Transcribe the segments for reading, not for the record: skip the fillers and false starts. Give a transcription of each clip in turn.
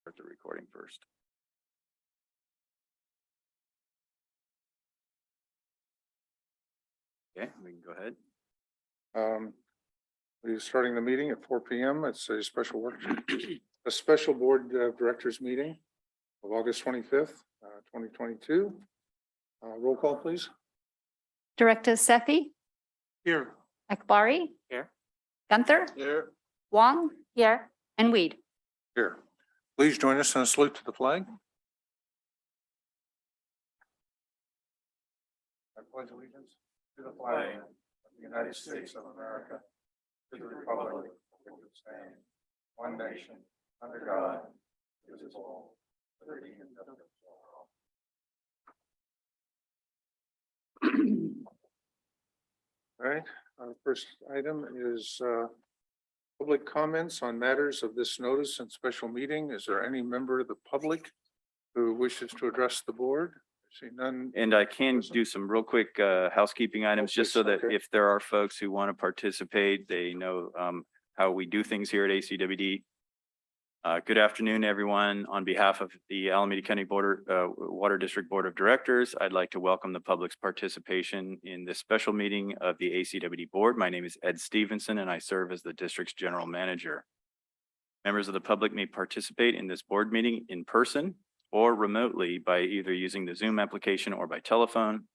Start the recording first. Okay, we can go ahead. We're starting the meeting at 4 p.m. It's a a special board of directors meeting of August 25th, 2022. Roll call, please. Directors Sethy, Here. Akbari. Here. Gunther, Here. Huang, here, and Weed. Here. Please join us in a salute to the flag. I pledge allegiance to the flag of the United States of America, to the republic for which it stands, one nation, under God, indivisible, with liberty and justice for all. All right, our first item is public comments on matters of this notice and special meeting. Is there any member of the public who wishes to address the board? I see none. And I can do some real quick housekeeping items, just so that Okay. if there are folks who want to participate, they know how we do things here at ACWD. Good afternoon, everyone. On behalf of the Alameda County Water District Board of Directors, I'd like to welcome the public's participation in this special meeting of the ACWD Board. My name is Ed Stevenson, and I serve as the district's general manager. Members of the public may participate in this board meeting in person or remotely by either using the Zoom application or by telephone.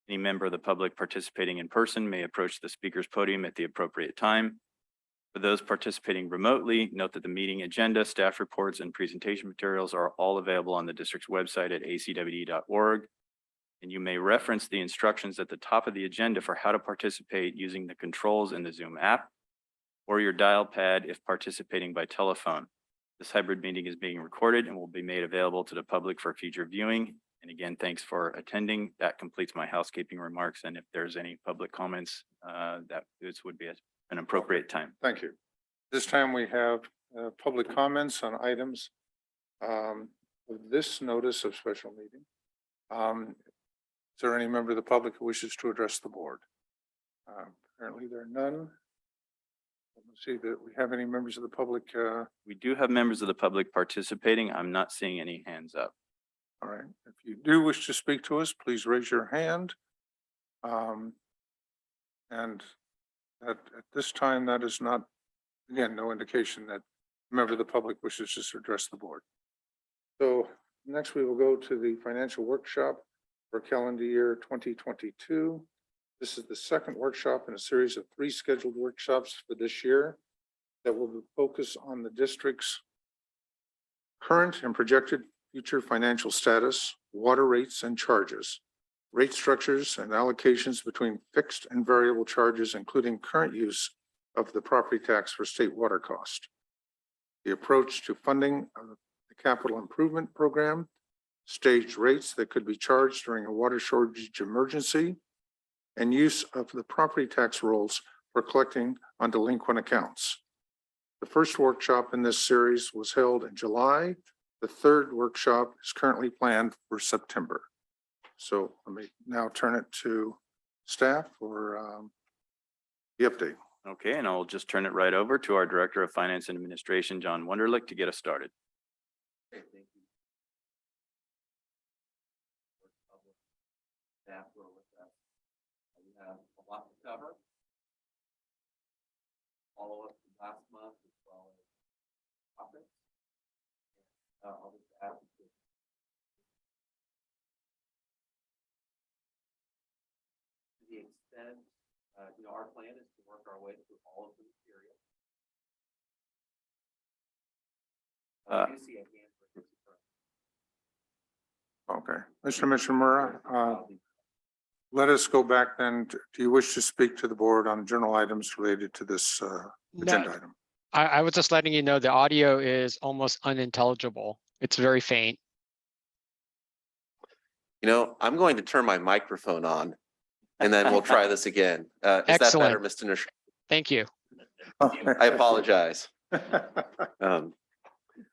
Any member of the public participating in person may approach the speaker's podium at the appropriate time. For those participating remotely, note that the meeting agenda, staff reports, and presentation materials are all available on the district's website at acwd.org. And you may reference the instructions at the top of the agenda for how to participate using the controls in the Zoom app or your dial pad if participating by telephone. This hybrid meeting is being recorded and will be made available to the public for future viewing. And again, thanks for attending. That completes my housekeeping remarks. And if there's any public comments, this would be an appropriate time. Thank you. This time we have public comments on items of this notice of special meeting. Is there any member of the public who wishes to address the board? Apparently there are none. Let's see that we have any members of the public. We do have members of the public participating. I'm not seeing any hands up. All right. If you do wish to speak to us, please raise your hand. And at this time, that is not, again, no indication that a member of the public wishes to address the board. So next we will go to the financial workshop for calendar year 2022. This is the second workshop in a series of 3 scheduled workshops for this year that will focus on the district's current and projected future financial status, water rates and charges, rate structures and allocations between fixed and variable charges, including current use of the property tax for state water cost, the approach to funding of the capital improvement program, staged rates that could be charged during a water shortage emergency, and use of the property tax rolls for collecting on delinquent accounts. The first workshop in this series was held in July. The third workshop is currently planned for September. So let me now turn it to staff for the update. Okay, and I'll just turn it right over to our Director of Finance and Administration, John Wunderlich, to get us started. Okay, thank you. Staff were with us. We have a lot to cover. Follow up from last month as well as topics. I'll just add to the extent, our plan is to work our way through all of the material. I do see a hand for this. Okay, Mr. Mishimura, let us go back then. Do you wish to speak to the board on general items related to this agenda item? I was just letting you know the audio is almost unintelligible. It's very faint. I'm going to turn my microphone on and then we'll try this again. Is that better, Mr. Nish? Thank you. I apologize. We'll Thank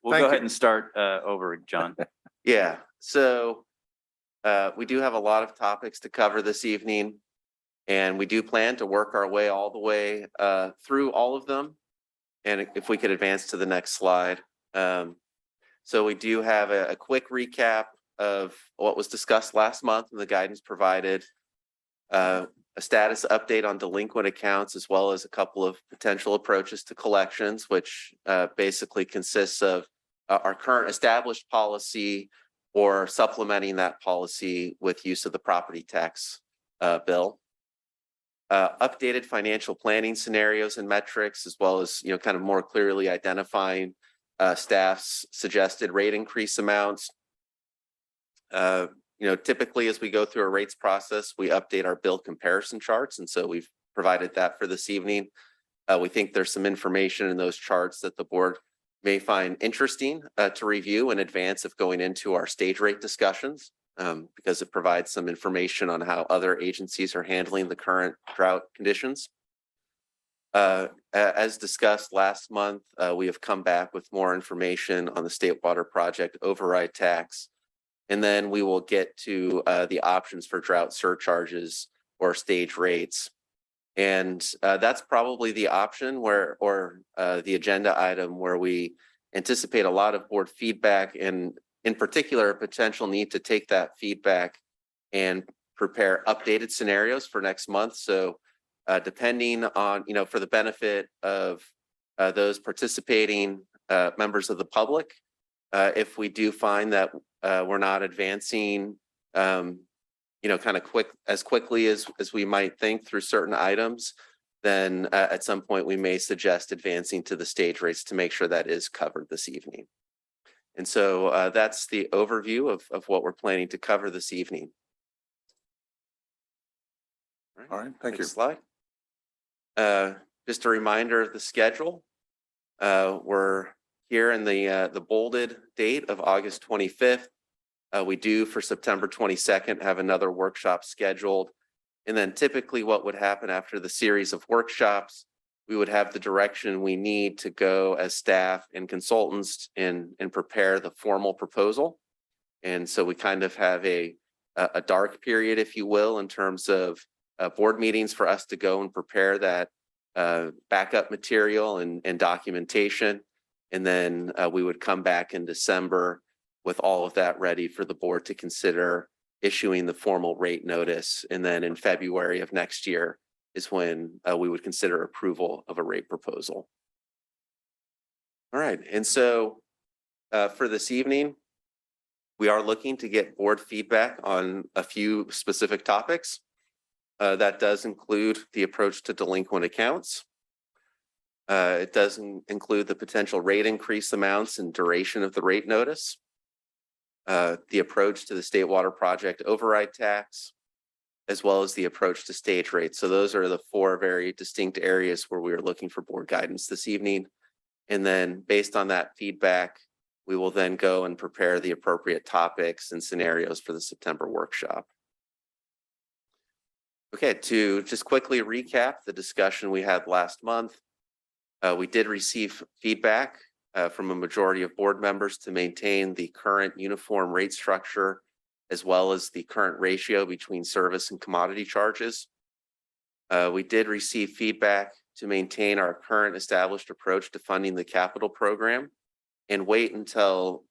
go you. ahead and start over, John. Yeah, so we do have a lot of topics to cover this evening, and we do plan to work our way all the way through all of them. And if we could advance to the next slide. So we do have a quick recap of what was discussed last month and the guidance provided. A status update on delinquent accounts, as well as a couple of potential approaches to collections, which basically consists of our current established policy or supplementing that policy with use of the property tax bill. Updated financial planning scenarios and metrics, as well as, kind of more clearly identifying staff's suggested rate increase amounts. Typically as we go through a rates process, we update our bill comparison charts. And so we've provided that for this evening. We think there's some information in those charts that the board may find interesting to review in advance of going into our stage rate discussions, because it provides some information on how other agencies are handling the current drought conditions. As discussed last month, we have come back with more information on the State Water Project override tax. And then we will get to the options for drought surcharges or stage rates. And that's probably the option or the agenda item where we anticipate a lot of board feedback, and in particular, a potential need to take that feedback and prepare updated scenarios for next month. So depending on, for the benefit of those participating members of the public, if we do find that we're not advancing kind of quickly as we might think through certain items, then at some point we may suggest advancing to the stage rates to make sure that is covered this evening. And so that's the overview of what we're planning to cover this evening. All right, thank you. Next slide. Just a reminder of the schedule. We're here in the bolded date of August 25th. We do for September 22nd have another workshop scheduled. And then typically what would happen after the series of workshops, we would have the direction we need to go as staff and consultants and prepare the formal proposal. And so we kind of have a dark period, if you will, in terms of board meetings for us to go and prepare that backup material and documentation. And then we would come back in December with all of that ready for the board to consider issuing the formal rate notice. And then in February of next year is when we would consider approval of a rate proposal. All right, and so for this evening, we are looking to get board feedback on a few specific topics. That does include the approach to delinquent accounts. It does include the potential rate increase amounts and duration of the rate notice. The approach to the State Water Project override tax, as well as the approach to stage rates. So those are the four very distinct areas where we are looking for board guidance this evening. And then based on that feedback, we will then go and prepare the appropriate topics and scenarios for the September workshop. Okay, to just quickly recap the discussion we had last month, we did receive feedback from a majority of board members to maintain the current uniform rate structure, as well as the current ratio between service and commodity charges. We did receive feedback to maintain our current established approach to funding the capital program and wait until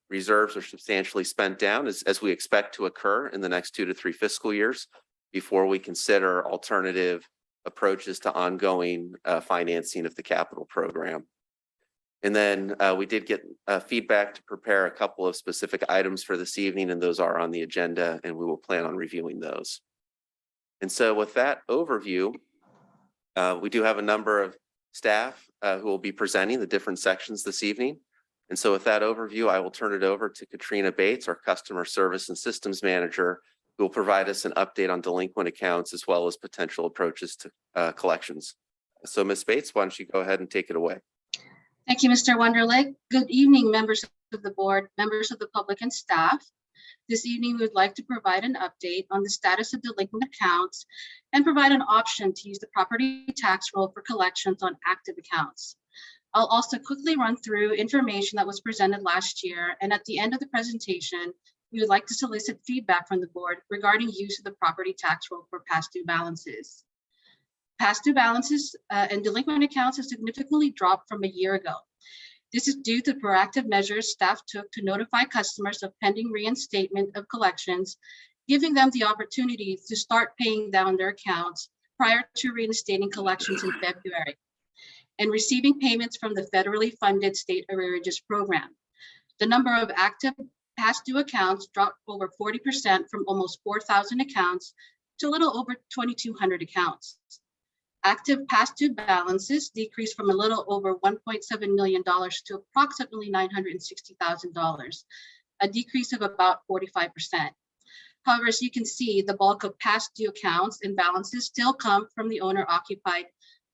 reserves are substantially spent down, as we expect to occur in the next 2 to 3 fiscal years, before we consider alternative approaches to ongoing financing of the capital program. And then we did get feedback to prepare a couple of specific items for this evening, and those are on the agenda, and we will plan on reviewing those. And so with that overview, we do have a number of staff who will be presenting the different sections this evening. And so with that overview, I will turn it over to Katrina Bates, our Customer Service and Systems Manager, who will provide us an update on delinquent accounts as well as potential approaches to collections. So Ms. Bates, why don't you go ahead and take it away? Thank you, Mr. Wonderlich. Good evening, members of the board, members of the public and staff. This evening, we would like to provide an update on the status of delinquent accounts and provide an option to use the property tax roll for collections on active accounts. I'll also quickly run through information that was presented last year, and at the end of the presentation, we would like to solicit feedback from the board regarding use of the property tax roll for past due balances. Past due balances and delinquent accounts have significantly dropped from a year ago. This is due to proactive measures staff took to notify customers of pending reinstatement of collections, giving them the opportunity to start paying down their accounts prior to reinstating collections in February, and receiving payments from the federally funded state arrearages program. The number of active past due accounts dropped over 40% from almost 4,000 accounts to a little over 2,200 accounts. Active past due balances decreased from a little over $1.7 million to approximately $960,000, a decrease of about 45%. However, as you can see, the bulk of past due accounts and balances still come from the owner occupied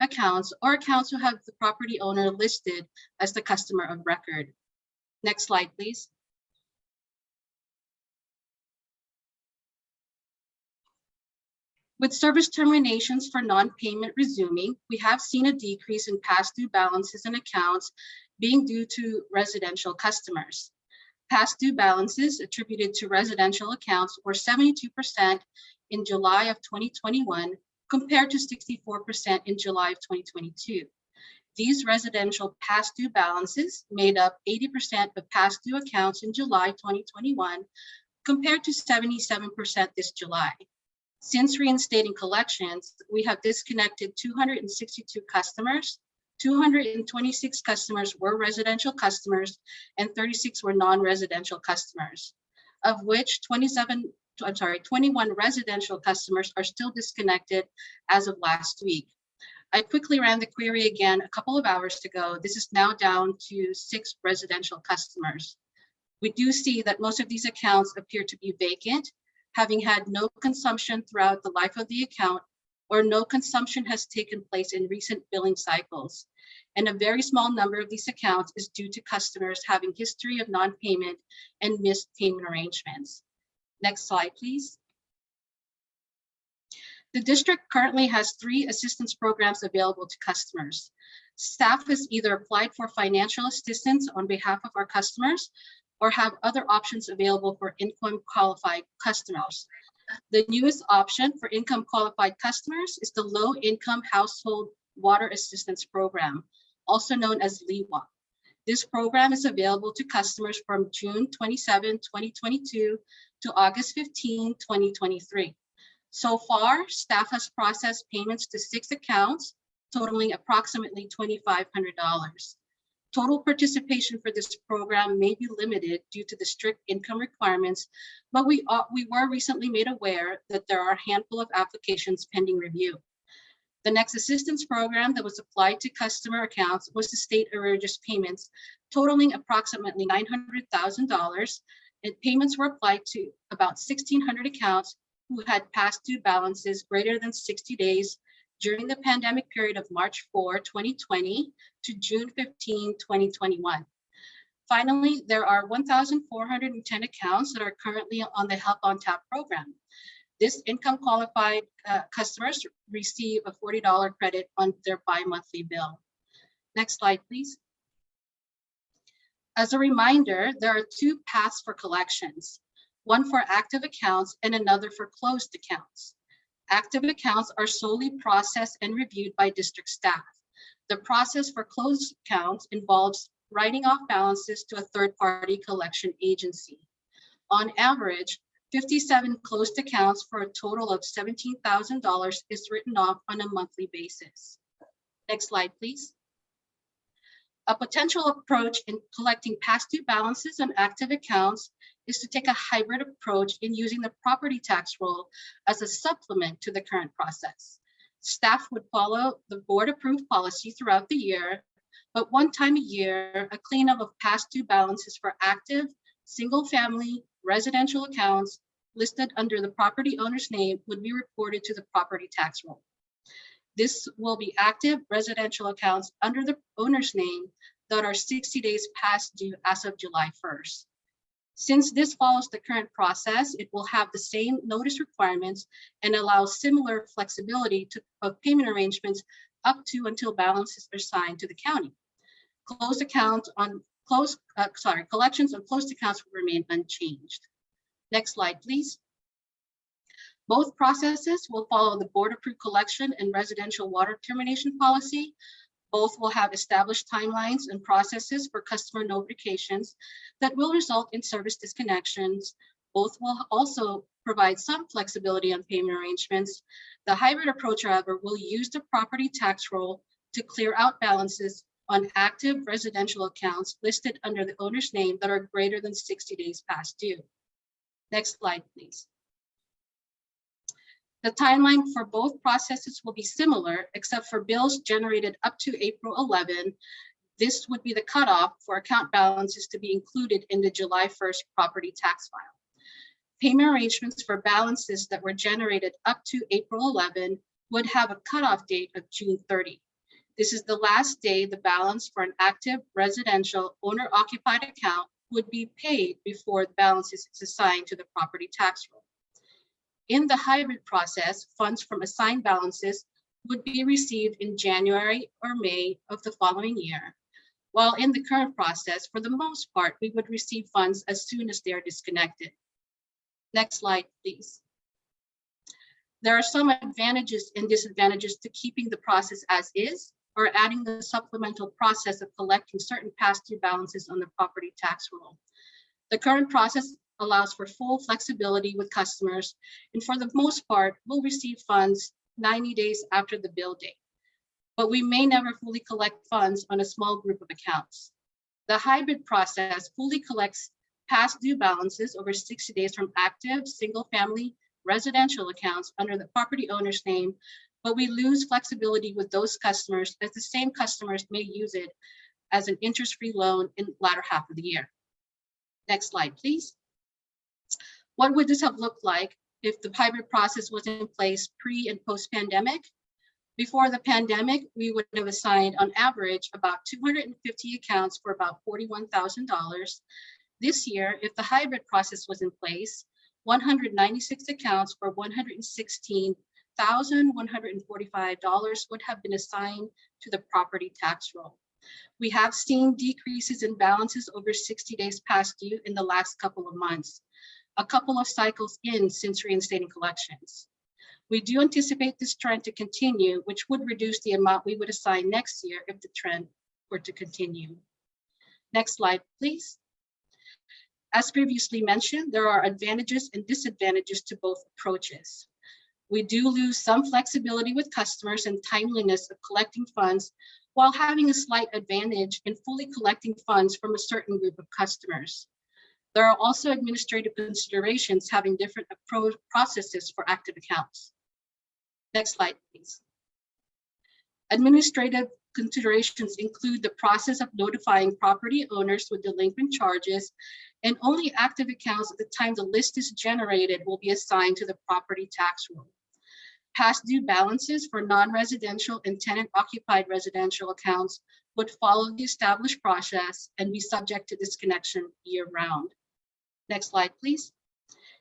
accounts or accounts who have the property owner listed as the customer of record. Next slide, please. With service terminations for non-payment resuming, we have seen a decrease in past due balances and accounts being due to residential customers. Past due balances attributed to residential accounts were 72% in July of 2021 compared to 64% in July of 2022. These residential past due balances made up 80% of past due accounts in July 2021 compared to 77% this July. Since reinstating collections, we have disconnected 262 customers. 226 customers were residential customers and 36 were non-residential customers, of which 21 residential customers are still disconnected as of last week. I quickly ran the query again a couple of hours ago. This is now down to 6 residential customers. We do see that most of these accounts appear to be vacant, having had no consumption throughout the life of the account, or no consumption has taken place in recent billing cycles. And a very small number of these accounts is due to customers having history of non-payment and missed payment arrangements. Next slide, please. The district currently has 3 assistance programs available to customers. Staff has either applied for financial assistance on behalf of our customers or have other options available for income qualified customers. The newest option for income qualified customers is the Low Income Household Water Assistance Program, also known as LIWA. This program is available to customers from June 27, 2022 to August 15, 2023. So far, staff has processed payments to 6 accounts, totaling approximately $2,500. Total participation for this program may be limited due to the strict income requirements, but we were recently made aware that there are a handful of applications pending review. The next assistance program that was applied to customer accounts was the state arrearages payments, totaling approximately $900,000, and payments were applied to about 1,600 accounts who had past due balances greater than 60 days during the pandemic period of March 4, 2020 to June 15, 2021. Finally, there are 1,410 accounts that are currently on the Help on Tap program. This income qualified customers receive a $40 credit on their bi-monthly bill. Next slide, please. As a reminder, there are 2 paths for collections, one for active accounts and another for closed accounts. Active accounts are solely processed and reviewed by district staff. The process for closed accounts involves writing off balances to a third-party collection agency. On average, 57 closed accounts for a total of $17,000 is written off on a monthly basis. Next slide, please. A potential approach in collecting past due balances on active accounts is to take a hybrid approach in using the property tax roll as a supplement to the current process. Staff would follow the board-approved policy throughout the year, but one time a year, a cleanup of past due balances for active, single-family, residential accounts listed under the property owner's name would be reported to the property tax roll. This will be active residential accounts under the owner's name that are 60 days past due as of July 1st. Since this follows the current process, it will have the same notice requirements and allow similar flexibility of payment arrangements up to until balances are assigned to the county. Collections on closed accounts will remain unchanged. Next slide, please. Both processes will follow the board-approved collection and residential water termination policy. Both will have established timelines and processes for customer notifications that will result in service disconnections. Both will also provide some flexibility on payment arrangements. The hybrid approach, however, will use the property tax roll to clear out balances on active residential accounts listed under the owner's name that are greater than 60 days past due. Next slide, please. The timeline for both processes will be similar, except for bills generated up to April 11. This would be the cutoff for account balances to be included in the July 1st property tax file. Payment arrangements for balances that were generated up to April 11 would have a cutoff date of June 30. This is the last day the balance for an active residential owner-occupied account would be paid before the balance is assigned to the property tax roll. In the hybrid process, funds from assigned balances would be received in January or May of the following year, while in the current process, for the most part, we would receive funds as soon as they are disconnected. Next slide, please. There are some advantages and disadvantages to keeping the process as is or adding the supplemental process of collecting certain past due balances on the property tax roll. The current process allows for full flexibility with customers, and for the most part, will receive funds 90 days after the bill date. But we may never fully collect funds on a small group of accounts. The hybrid process fully collects past due balances over 60 days from active single-family residential accounts under the property owner's name, but we lose flexibility with those customers as the same customers may use it as an interest-free loan in the latter half of the year. Next slide, please. What would this have looked like if the hybrid process was in place pre and post-pandemic? Before the pandemic, we would have assigned on average about 250 accounts for about $41,000. This year, if the hybrid process was in place, 196 accounts for $116,145 would have been assigned to the property tax roll. We have seen decreases in balances over 60 days past due in the last couple of months, a couple of cycles in since reinstating collections. We do anticipate this trend to continue, which would reduce the amount we would assign next year if the trend were to continue. Next slide, please. As previously mentioned, there are advantages and disadvantages to both approaches. We do lose some flexibility with customers and timeliness of collecting funds, while having a slight advantage in fully collecting funds from a certain group of customers. There are also administrative considerations having different processes for active accounts. Next slide, please. Administrative considerations include the process of notifying property owners with delinquent charges, and only active accounts at the time the list is generated will be assigned to the property tax roll. Past due balances for non-residential and tenant-occupied residential accounts would follow the established process and be subject to disconnection year-round. Next slide, please.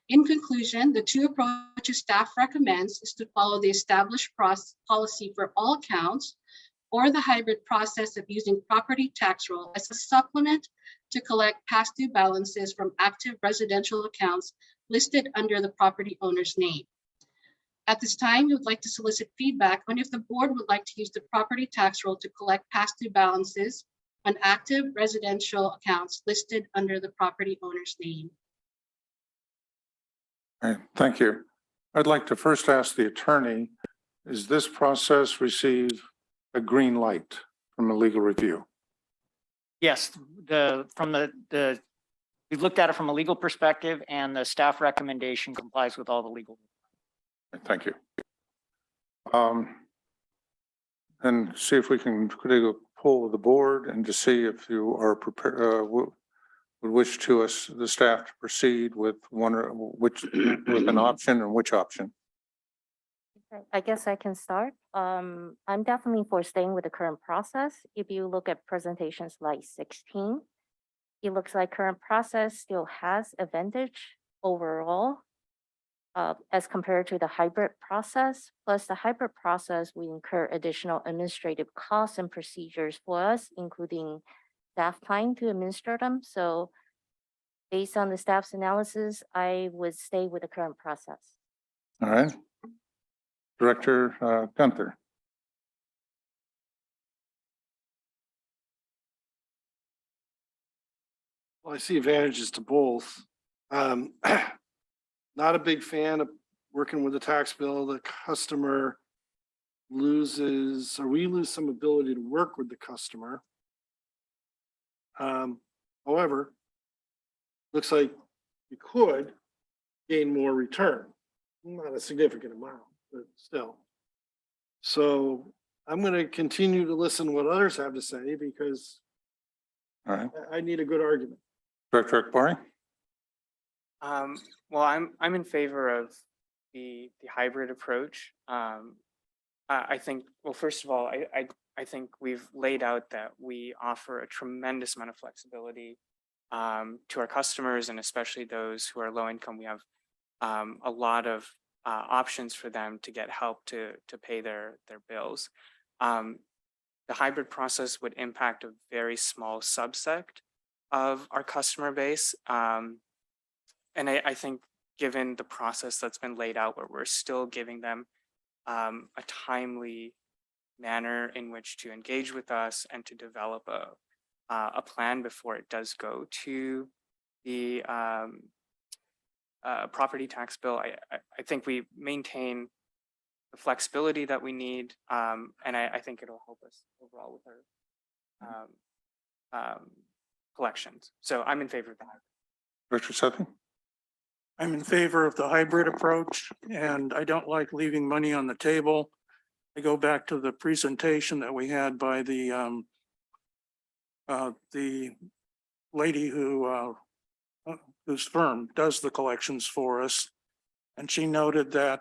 In conclusion, the two approaches staff recommends is to follow the established policy for all accounts, or the hybrid process of using property tax roll as a supplement to collect past due balances from active residential accounts listed under the property owner's name. At this time, we would like to solicit feedback on if the board would like to use the property tax roll to collect past due balances on active residential accounts listed under the property owner's name. Okay, thank you. I'd like to first ask the attorney, is this process receive a green light from a legal review? Yes, we looked at it from a legal perspective, and the staff recommendation complies with all the legal. Thank you. And see if we can do a poll of the board and to see if you are prepared, would wish to us, the staff, to proceed with one or which, with an option, and which option. I guess I can start. I'm definitely for staying with the current process. If you look at presentation slide 16, it looks like current process still has advantage overall as compared to the hybrid process. Plus the hybrid process, we incur additional administrative costs and procedures for us, including staff time to administer them. So based on the staff's analysis, I would stay with the current process. All right. Director Gunther. Well, I see advantages to both. Not a big fan of working with the tax bill. The customer loses, or we lose some ability to work with the customer. However, looks like we could gain more return. Not a significant amount, but still. So I'm going to continue to listen to what others have to say because All right, I need a good argument. Director Akbari? Well, I'm in favor of the hybrid approach. I think, well, first of all, I think we've laid out that we offer a tremendous amount of flexibility to our customers, and especially those who are low income. We have a lot of options for them to get help to pay their bills. The hybrid process would impact a very small subset of our customer base. And I think given the process that's been laid out, where we're still giving them a timely manner in which to engage with us and to develop a plan before it does go to the property tax bill, I think we maintain the flexibility that we need, and I think it'll help us overall with our collections. So I'm in favor of that. Director Sethy? I'm in favor of the hybrid approach, and I don't like leaving money on the table. I go back to the presentation that we had by the lady whose firm does the collections for us, and she noted that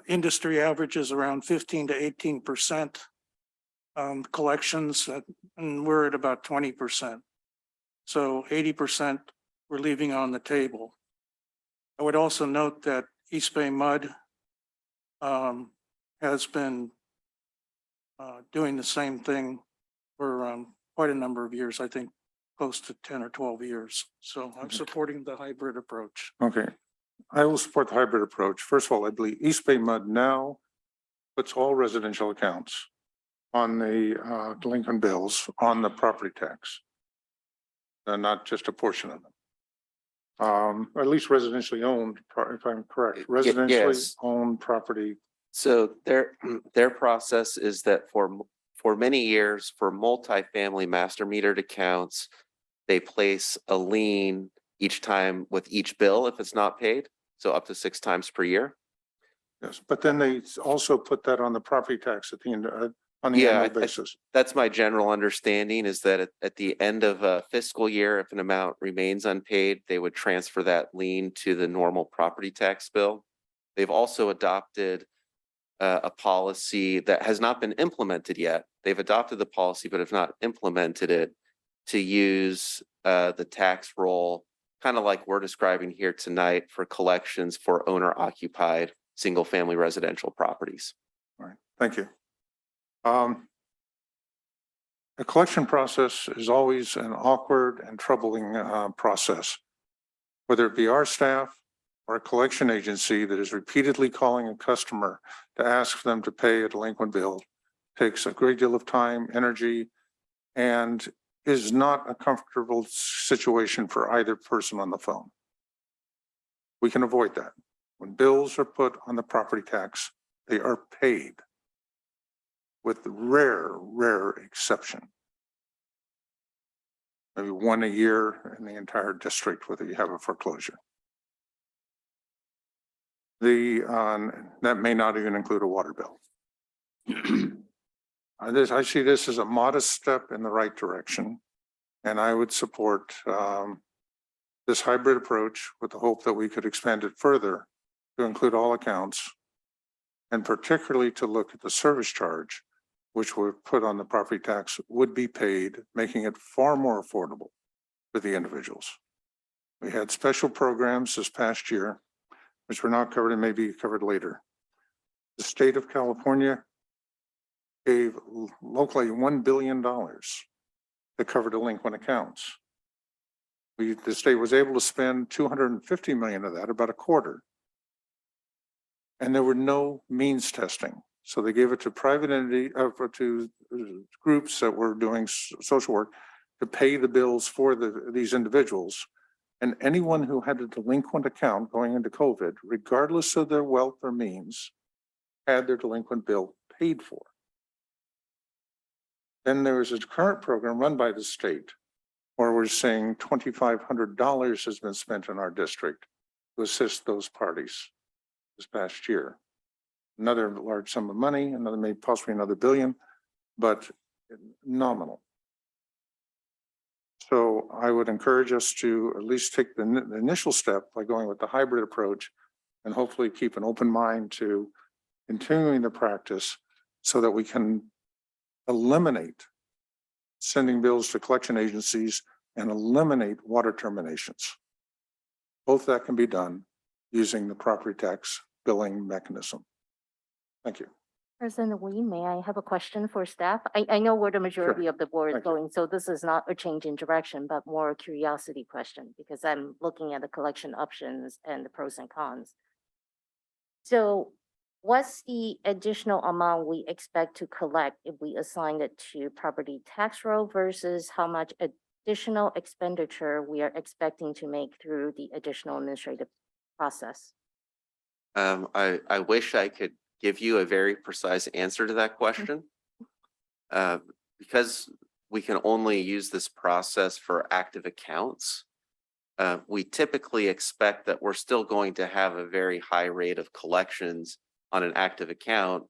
industry averages around 15 to 18% collections, and we're at about 20%. So 80% we're leaving on the table. I would also note that East Bay Mud has been doing the same thing for quite a number of years, I think close to 10 or 12 years. So I'm supporting the hybrid approach. Okay, I will support the hybrid approach. First of all, I believe East Bay Mud now puts all residential accounts on the delinquent bills on the property tax. Not just a portion of them. Or at least residentially owned, if I'm correct, residentially yes. owned property. So their process is that for many years, for multifamily master metered accounts, they place a lien each time with each bill if it's not paid. So up to 6 times per year. Yes, but then they also put that on the property tax at the end, on the annual basis. That's my general understanding, is that at the end of a fiscal year, if an amount remains unpaid, they would transfer that lien to the normal property tax bill. They've also adopted a policy that has not been implemented yet. They've adopted the policy, but have not implemented it, to use the tax roll, kind of like we're describing here tonight, for collections for owner occupied single family residential properties. All right, thank you. The collection process is always an awkward and troubling process, whether it be our staff or a collection agency that is repeatedly calling a customer to ask for them to pay a delinquent bill. Takes a great deal of time, energy, and is not a comfortable situation for either person on the phone. We can avoid that. When bills are put on the property tax, they are paid, with rare exception. Maybe one a year in the entire district, whether you have a foreclosure. That may not even include a water bill. I see this as a modest step in the right direction, and I would support this hybrid approach with the hope that we could expand it further to include all accounts, and particularly to look at the service charge, which were put on the property tax, would be paid, making it far more affordable for the individuals. We had special programs this past year, which were not covered and may be covered later. The state of California gave locally $1 billion to cover delinquent accounts. The state was able to spend $250 million of that, about a quarter. And there were no means testing. So they gave it to private entity, to groups that were doing social work to pay the bills for these individuals. And anyone who had a delinquent account going into COVID, regardless of their wealth or means, had their delinquent bill paid for. Then there is a current program run by the state where we're saying $2,500 has been spent in our district to assist those parties this past year. Another large sum of money, maybe possibly another billion, but nominal. So I would encourage us to at least take the initial step by going with the hybrid approach and hopefully keep an open mind to continuing the practice so that we can eliminate sending bills to collection agencies and eliminate water terminations. Both that can be done using the property tax billing mechanism. Thank you. President Wee, may I have a question for staff? I know where the majority of the board is Thank you. going, so this is not a change in direction, but more a curiosity question because I'm looking at the collection options and the pros and cons. So what's the additional amount we expect to collect if we assign it to property tax roll versus how much additional expenditure we are expecting to make through the additional administrative process? I wish I could give you a very precise answer to that question. Because we can only use this process for active accounts. We typically expect that we're still going to have a very high rate of collections on an active account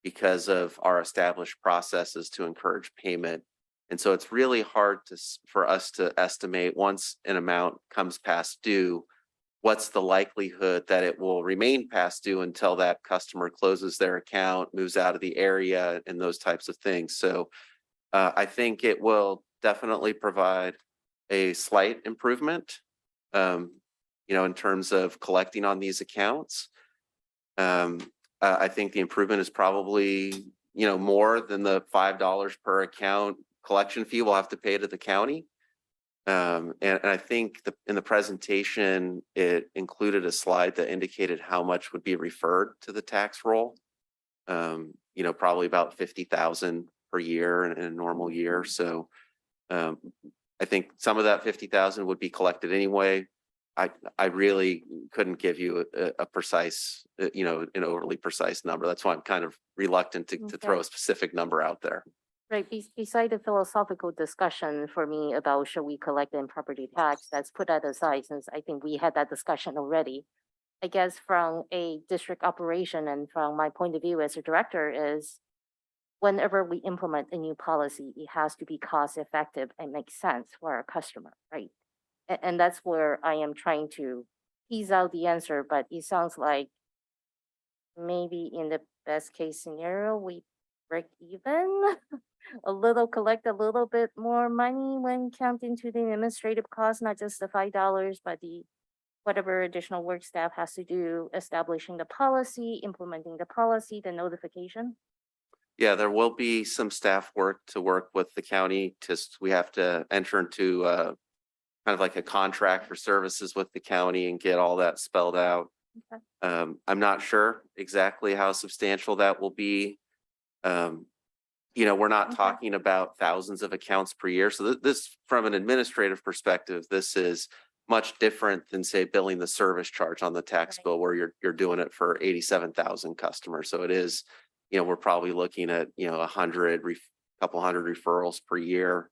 because of our established processes to encourage payment. And so it's really hard for us to estimate once an amount comes past due, what's the likelihood that it will remain past due until that customer closes their account, moves out of the area, and those types of things. So I think it will definitely provide a slight improvement, in terms of collecting on these accounts. I think the improvement is probably, more than the $5 per account collection fee we'll have to pay to the county. And I think in the presentation, it included a slide that indicated how much would be referred to the tax roll. Probably about 50,000 per year in a normal year. So I think some of that 50,000 would be collected anyway. I really couldn't give you a precise, an overly precise number. That's why I'm kind of reluctant to throw a specific number out there. Right, beside the philosophical discussion for me about should we collect in property tax, that's put that aside since I think we had that discussion already. I guess from a district operation and from my point of view as a director is whenever we implement a new policy, it has to be cost effective and make sense for our customer, right? And that's where I am trying to tease out the answer, but it sounds like maybe in the best case scenario, we break even. Collect a little bit more money when counting to the administrative cost, not just the $5, but the whatever additional work staff has to do, establishing the policy, implementing the policy, the notification. Yeah, there will be some staff work to work with the county. We have to enter into kind of like a contract for services with the county and get all that spelled out. Okay. I'm not sure exactly how substantial that will be. We're not talking about thousands of accounts per year. So this, from an administrative perspective, this is much different than say billing the service charge on the tax bill where you're doing it for 87,000 customers. So it is, we're probably looking at, couple hundred referrals per year.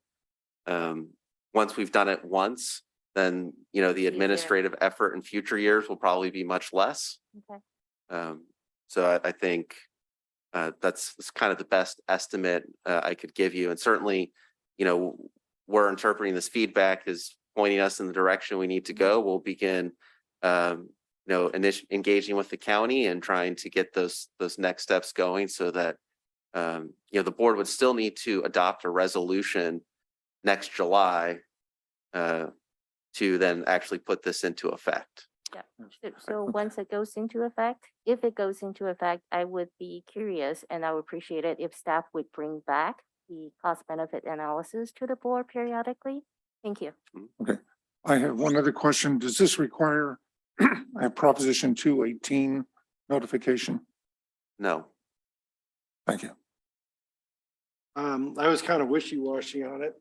Once we've done it once, then, the administrative effort in future years will probably be much less. Okay. So I think that's kind of the best estimate I could give you. And certainly, we're interpreting this feedback as pointing us in the direction we need to go. We'll begin, engaging with the county and trying to get those next steps going so that, the board would still need to adopt a resolution next July to then actually put this into effect. Yeah. So once it goes into effect, if it goes into effect, I would be curious and I would appreciate it if staff would bring back the cost benefit analysis to the board periodically. Thank you. Okay. I have one other question. Does this require a Proposition 218 notification? No. Thank you. I was kind of wishy-washy on it.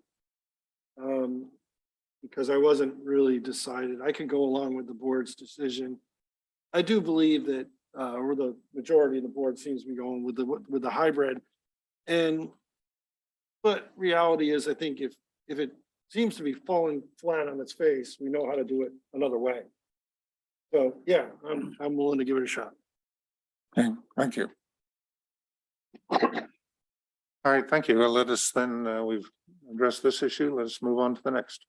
Because I wasn't really decided. I could go along with the board's decision. I do believe that, or the majority of the board seems to be going with the hybrid. But reality is, I think if it seems to be falling flat on its face, we know how to do it another way. So, yeah, I'm willing to give it a shot. Okay, thank you. All right, thank you. Well, let us then, we've addressed this issue. Let us move on to the next.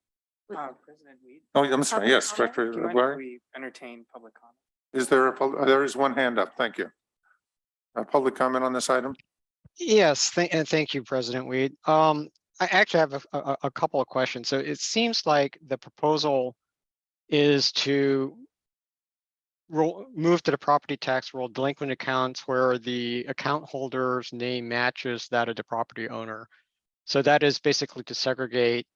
President Weed, Oh, I'm sorry. Yes, Director do you mind if Akbari. we entertain public comment? Is there there is one hand up. Thank you. Public comment on this item? Yes, and thank you, President Weed. I actually have a couple of questions. So it seems like the proposal is to move to the property tax roll delinquent accounts where the account holder's name matches that of the property owner. So that is basically to segregate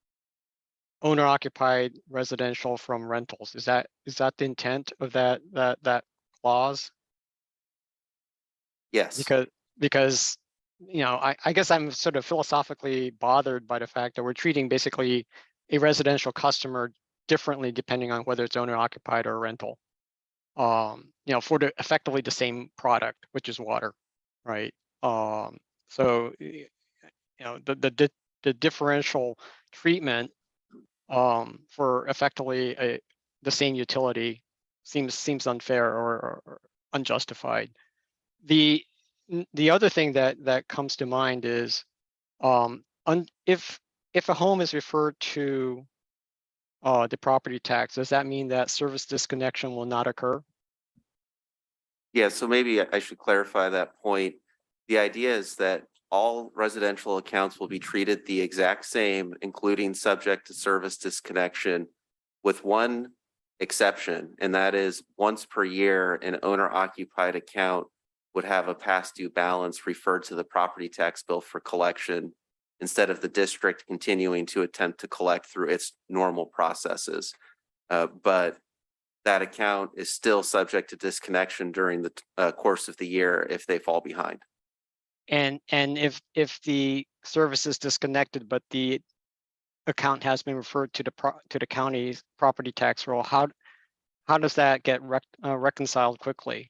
owner occupied residential from rentals. Is that the intent of that clause? Yes. Because you know, I guess I'm sort of philosophically bothered by the fact that we're treating basically a residential customer differently depending on whether it's owner occupied or rental. You know, for effectively the same product, which is water, right? So you know, the differential treatment for effectively the same utility seems unfair or unjustified. The other thing that comes to mind is if a home is referred to the property tax, does that mean that service disconnection will not occur? Yeah, so maybe I should clarify that point. The idea is that all residential accounts will be treated the exact same, including subject to service disconnection, with one exception, and that is once per year, an owner occupied account would have a past due balance referred to the property tax bill for collection instead of the district continuing to attempt to collect through its normal processes. But that account is still subject to disconnection during the course of the year if they fall behind. And if the service is disconnected, but the account has been referred to the county's property tax roll, how does that get reconciled quickly?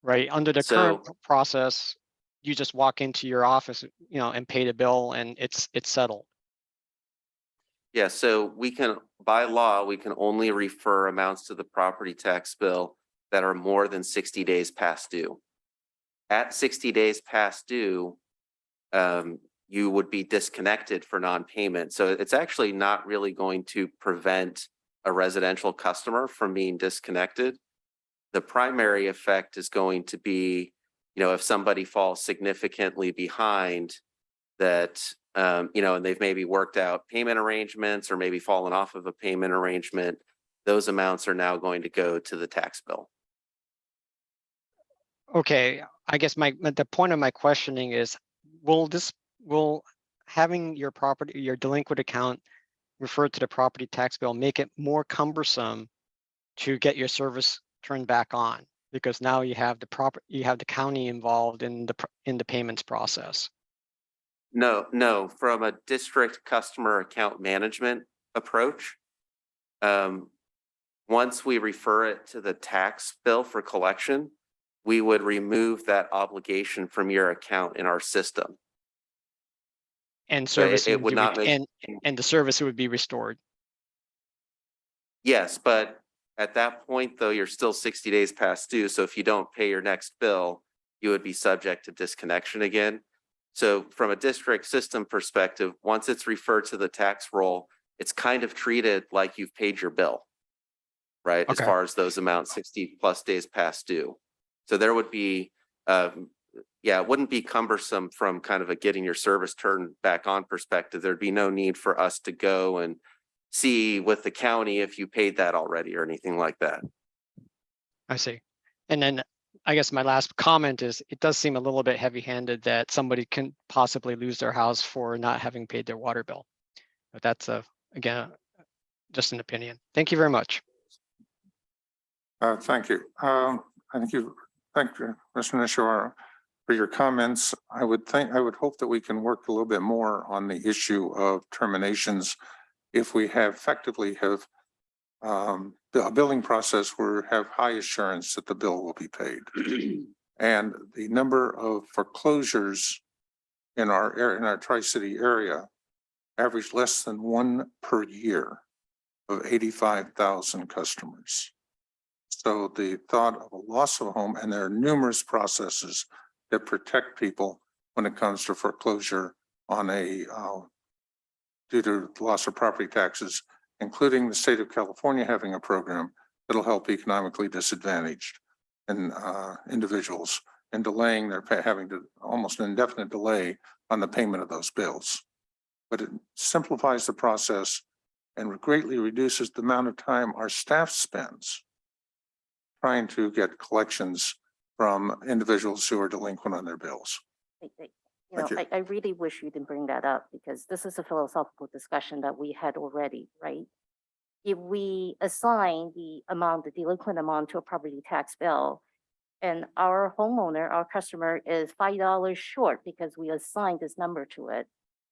Right, under the current process, you just walk into your office, you know, and pay the bill, and it's settled. Yeah, so we can, by law, we can only refer amounts to the property tax bill that are more than 60 days past due. At 60 days past due, you would be disconnected for non-payment. So it's actually not really going to prevent a residential customer from being disconnected. The primary effect is going to be, you know, if somebody falls significantly behind that, you know, and they've maybe worked out payment arrangements or maybe fallen off of a payment arrangement, those amounts are now going to go to the tax bill. Okay, I guess the point of my questioning is, will having your delinquent account referred to the property tax bill make it more cumbersome to get your service turned back on, because now you have the county involved in the payments process? No, from a district customer account management approach, once we refer it to the tax bill for collection, we would remove that obligation from your account in our system. And service it would not make, and the service would be restored. yes, but at that point, though, you're still 60 days past due. So if you don't pay your next bill, you would be subject to disconnection again. So from a district system perspective, once it's referred to the tax roll, it's kind of treated like you've paid your bill, right? Okay. As far as those amounts 60 plus days past due. So there would be, yeah, it wouldn't be cumbersome from kind of a getting your service turned back on perspective. There'd be no need for us to go and see with the county if you paid that already or anything like that. I see. And then I guess my last comment is, it does seem a little bit heavy-handed that somebody can possibly lose their house for not having paid their water bill. But that's again, just an opinion. Thank you very much. Thank you. Thank you, Mr. Nishihara, for your comments. I would hope that we can work a little bit more on the issue of terminations if we have effectively have a billing process where have high assurance that the bill will be paid. And the number of foreclosures in our Tri-City area average less than one per year of 85,000 customers. So the thought of a loss of a home, and there are numerous processes that protect people when it comes to foreclosure on a due to loss of property taxes, including the state of California having a program that'll help economically disadvantaged and individuals and delaying their having to almost an indefinite delay on the payment of those bills. But it simplifies the process and greatly reduces the amount of time our staff spends trying to get collections from individuals who are delinquent on their bills. You know, Thank you. I really wish you didn't bring that up because this is a philosophical discussion that we had already, right? If we assign the amount, the delinquent amount to a property tax bill, and our homeowner, our customer is $5 short because we assigned this number to it,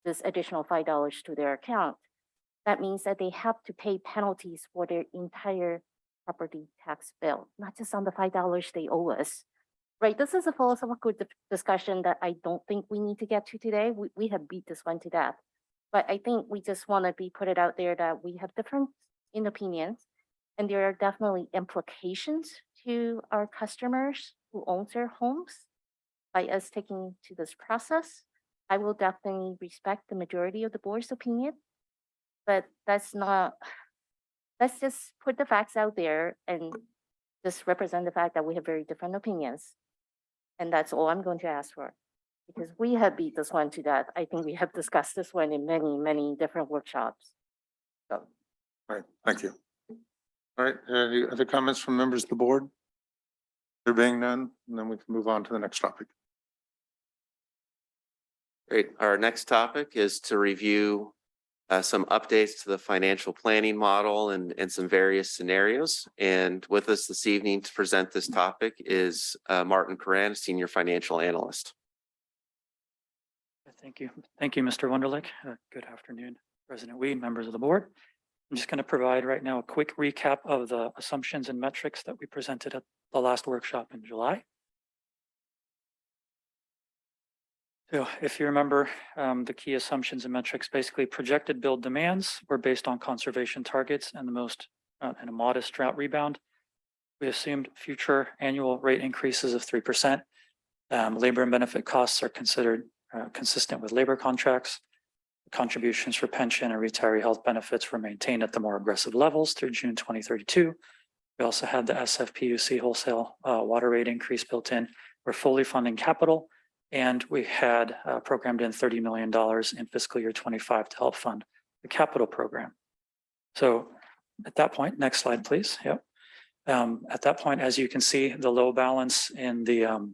this additional $5 to their account, that means that they have to pay penalties for their entire property tax bill, not just on the $5 they owe us. Right, this is a philosophical discussion that I don't think we need to get to today. We have beat this one to death. But I think we just want to put it out there that we have different opinions, and there are definitely implications to our customers who own their homes by us taking to this process. I will definitely respect the majority of the board's opinion, but let's just put the facts out there and just represent the fact that we have very different opinions. And that's all I'm going to ask for, because we have beat this one to death. I think we have discussed this one in many, many different workshops. So. All right, thank you. All right, any other comments from members of the board? There being none, and then we can move on to the next topic. Great. Our next topic is to review some updates to the financial planning model and some various scenarios. And with us this evening to present this topic is Martin Coran, Senior Financial Analyst. Thank you. Thank you, Mr. Wunderlich. Good afternoon, President Weed, members of the board. I'm just going to provide right now a quick recap of the assumptions and metrics that we presented at the last workshop in July. So if you remember, the key assumptions and metrics, basically projected build demands were based on conservation targets and and a modest drought rebound. We assumed future annual rate increases of 3%. Labor and benefit costs are considered consistent with labor contracts. Contributions for pension and retiree health benefits were maintained at the more aggressive levels through June 2032. We also had the SFPUC wholesale water rate increase built in. We're fully funding capital. And we had programmed in $30 million in fiscal year 25 to help fund the capital program. So at that point, next slide, please. Yep. At that point, as you can see, the low balance in the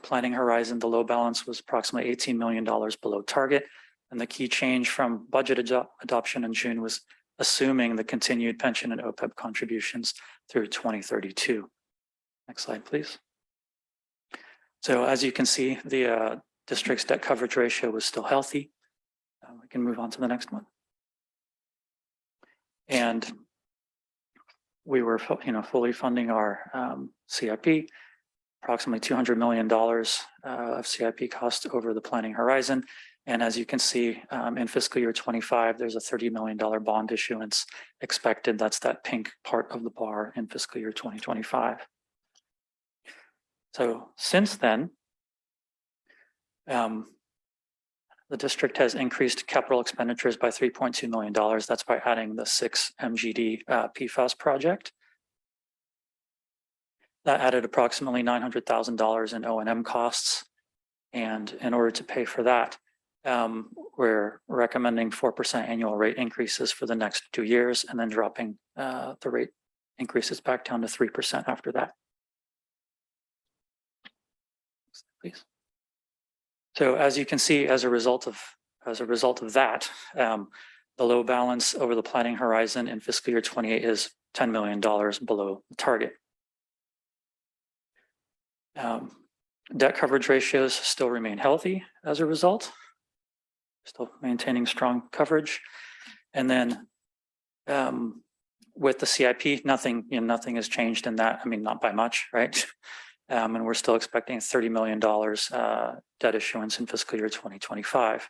planning horizon, the low balance was approximately $18 million below target. And the key change from budget adoption in June was assuming the continued pension and OPEB contributions through 2032. Next slide, please. So as you can see, the district's debt coverage ratio was still healthy. We can move on to the next one. And we were, fully funding our CIP, approximately $200 million of CIP cost over the planning horizon. And as you can see, in fiscal year 25, there's a $30 million bond issuance expected. That's that pink part of the bar in fiscal year 2025. So since then, the district has increased capital expenditures by $3.2 million. That's by adding the 6 MGD Pfos project. That added approximately $900,000 in O&M costs. And in order to pay for that, we're recommending 4% annual rate increases for the next 2 years, and then dropping the rate increases back down to 3% after that. Please. So as you can see, as a result of that, the low balance over the planning horizon in fiscal year 28 is $10 million below the target. Debt coverage ratios still remain healthy as a result, still maintaining strong coverage. And then with the CIP, nothing has changed in that. I mean, not by much, right? And we're still expecting $30 million debt issuance in fiscal year 2025.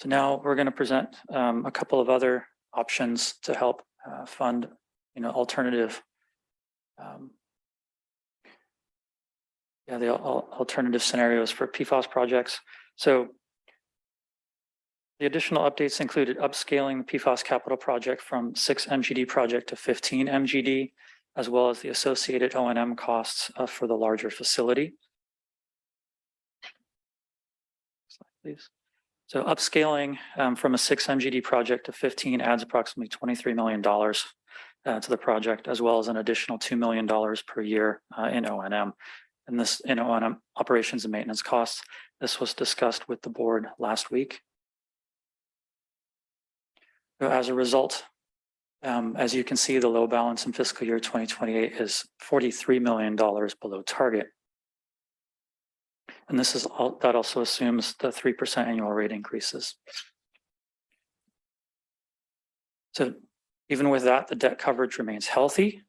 So now we're going to present a couple of other options to help fund, alternative, the alternative scenarios for PFOS projects. So the additional updates included upscaling the PFOS capital project from 6 MGD project to 15 MGD, as well as the associated O&M costs for the larger facility. Slide, please. So upscaling from a 6 MGD project to 15 adds approximately $23 million to the project, as well as an additional $2 million per year in O&M. And this in O&M operations and maintenance costs. This was discussed with the board last week. So as a result, as you can see, the low balance in fiscal year 2028 is $43 million below target. And this is that also assumes the 3% annual rate increases. So even with that, the debt coverage remains healthy.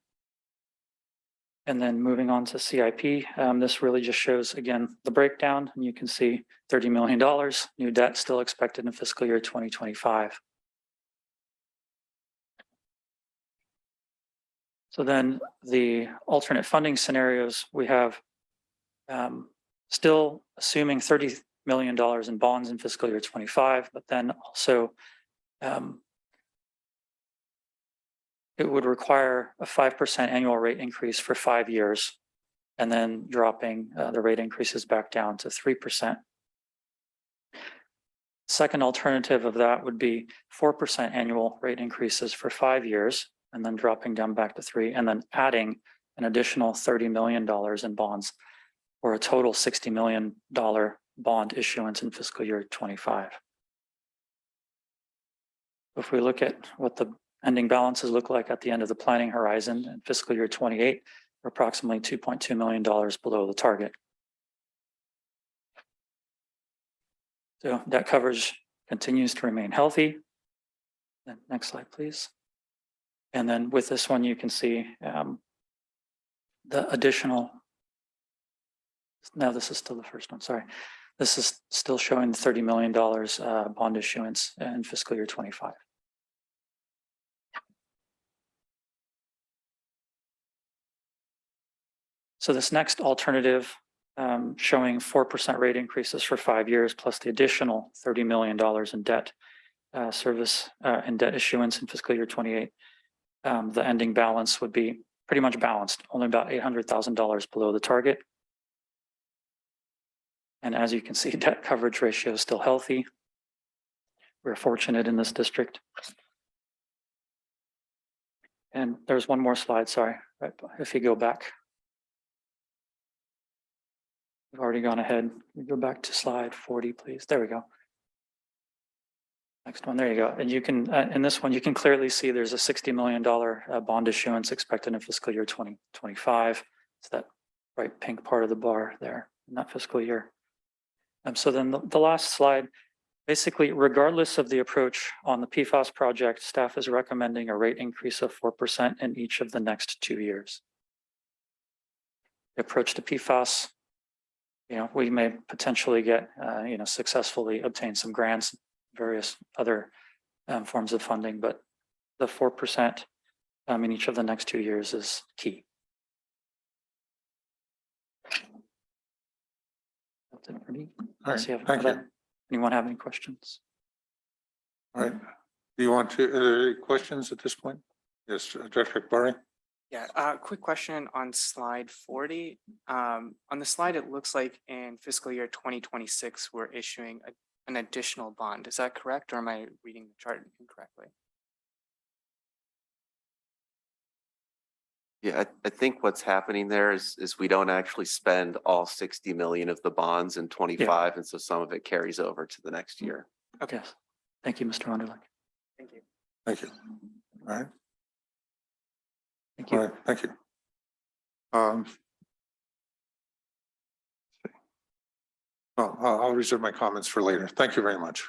And then moving on to CIP, this really just shows, again, the breakdown. And you can see $30 million new debt still expected in fiscal year 2025. So then the alternate funding scenarios, we have still assuming $30 million in bonds in fiscal year 25, but then also it would require a 5% annual rate increase for 5 years, and then dropping the rate increases back down to 3%. Second alternative of that would be 4% annual rate increases for 5 years, and then dropping down back to 3, and then adding an additional $30 million in bonds, or a total $60 million bond issuance in fiscal year 25. If we look at what the ending balances look like at the end of the planning horizon in fiscal year 28, we're approximately $2.2 million below the target. So debt coverage continues to remain healthy. Then next slide, please. And then with this one, you can see the additional. No, this is still the first one, sorry. This is still showing the $30 million bond issuance in fiscal year 25. So this next alternative showing 4% rate increases for 5 years, plus the additional $30 million in debt service and debt issuance in fiscal year 28. The ending balance would be pretty much balanced, only about $800,000 below the target. And as you can see, debt coverage ratio is still healthy. We're fortunate in this district. And there's one more slide, sorry, right, if you go back. We've already gone ahead. We go back to slide 40, please. There we go. Next one, there you go. And you can, in this one, you can clearly see there's a $60 million bond issuance expected in fiscal year 2025. It's that bright pink part of the bar there in that fiscal year. So then the last slide, basically, regardless of the approach on the PFOS project, staff is recommending a rate increase of 4% in each of the next 2 years. The approach to PFOS, we may potentially get, successfully obtain some grants, various other forms of funding, but the 4% in each of the next 2 years is key. That's it for me. All right, thank you. Anyone have any questions? All right. Do you want to, any questions at this point? Yes, Director Akbari. Yeah, quick question on slide 40. On the slide, it looks like in fiscal year 2026, we're issuing an additional bond. Is that correct, or am I reading the chart incorrectly? Yeah, I think what's happening there is we don't actually spend all 60 million of the bonds in 25, and so some of it carries over to the next year. Okay. Thank you, Mr. Wunderlich. Thank you. Thank you. All right. Thank you. All right, thank you. I'll reserve my comments for later. Thank you very much.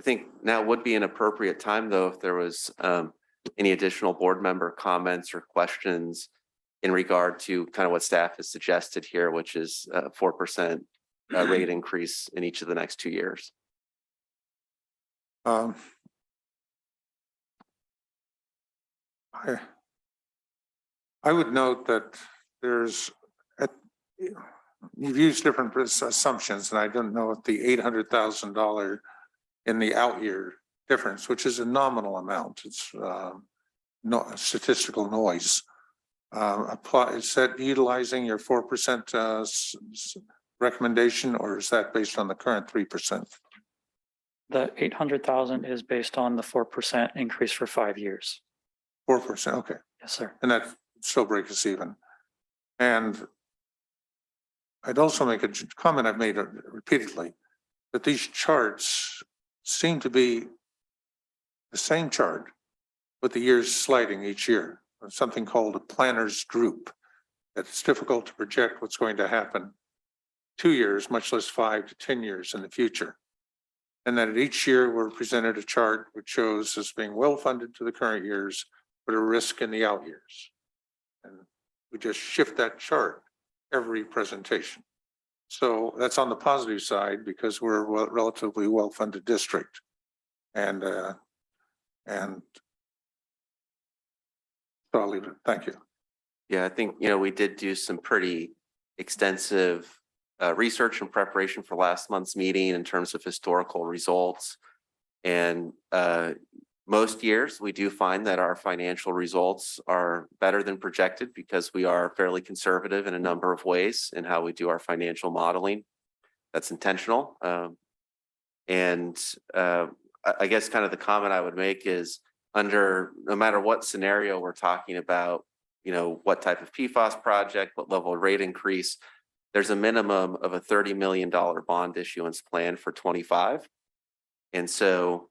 I think now would be an appropriate time, though, if there was any additional board member comments or questions in regard to kind of what staff has suggested here, which is 4% rate increase in each of the next 2 years. I would note that you've used different assumptions, and I don't know if the $800,000 in the out year difference, which is a nominal amount, it's no statistical noise. Is that utilizing your 4% recommendation, or is that based on the current 3%? The 800,000 is based on the 4% increase for 5 years. 4%, okay. Yes, sir. And that still breaks us even. And I'd also make a comment I've made repeatedly, that these charts seem to be the same chart with the years sliding each year. Something called a planner's droop. It's difficult to project what's going to happen 2 years, much less 5 to 10 years in the future. And then at each year, we're presented a chart which shows us being well funded to the current years, but a risk in the out years. And we just shift that chart every presentation. So that's on the positive side because we're a relatively well-funded district. And so I'll leave it. Thank you. Yeah, I think, we did do some pretty extensive research and preparation for last month's meeting in terms of historical results. And most years we do find that our financial results are better than projected because we are fairly conservative in a number of ways in how we do our financial modeling. That's intentional. I guess kind of the comment I would make is no matter what scenario we're talking about, what type of Pfos project, what level of rate increase, there's a minimum of a $30 million bond issuance plan for 25. And so,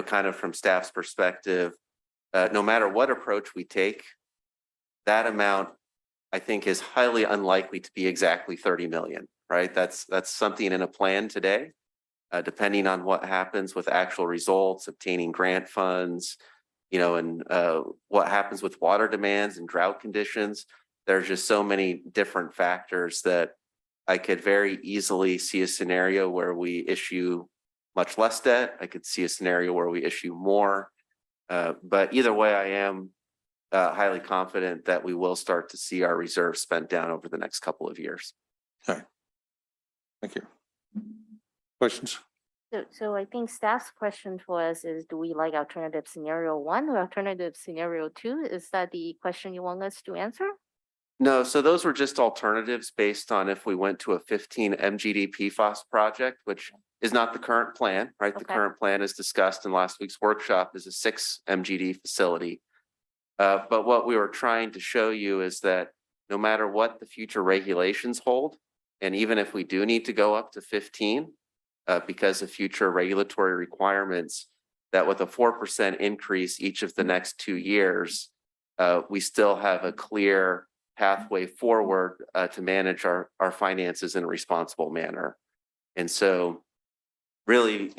kind of from staff's perspective, no matter what approach we take, that amount, I think, is highly unlikely to be exactly 30 million, right? That's something in a plan today, depending on what happens with actual results, obtaining grant funds, and what happens with water demands and drought conditions. There's just so many different factors that I could very easily see a scenario where we issue much less debt. I could see a scenario where we issue more. But either way, I am highly confident that we will start to see our reserves spent down over the next couple of years. Okay. Thank you. Questions? So I think staff's question for us is, do we like alternative scenario 1 or alternative scenario 2? Is that the question you want us to answer? No, so those were just alternatives based on if we went to a 15 MGD PFOS project, which is not the current plan, right? The Okay. current plan, as discussed in last week's workshop, is a 6 MGD facility. But what we were trying to show you is that no matter what the future regulations hold, and even if we do need to go up to 15 because of future regulatory requirements, that with a 4% increase each of the next 2 years, we still have a clear pathway forward to manage our finances in a responsible manner. And so really,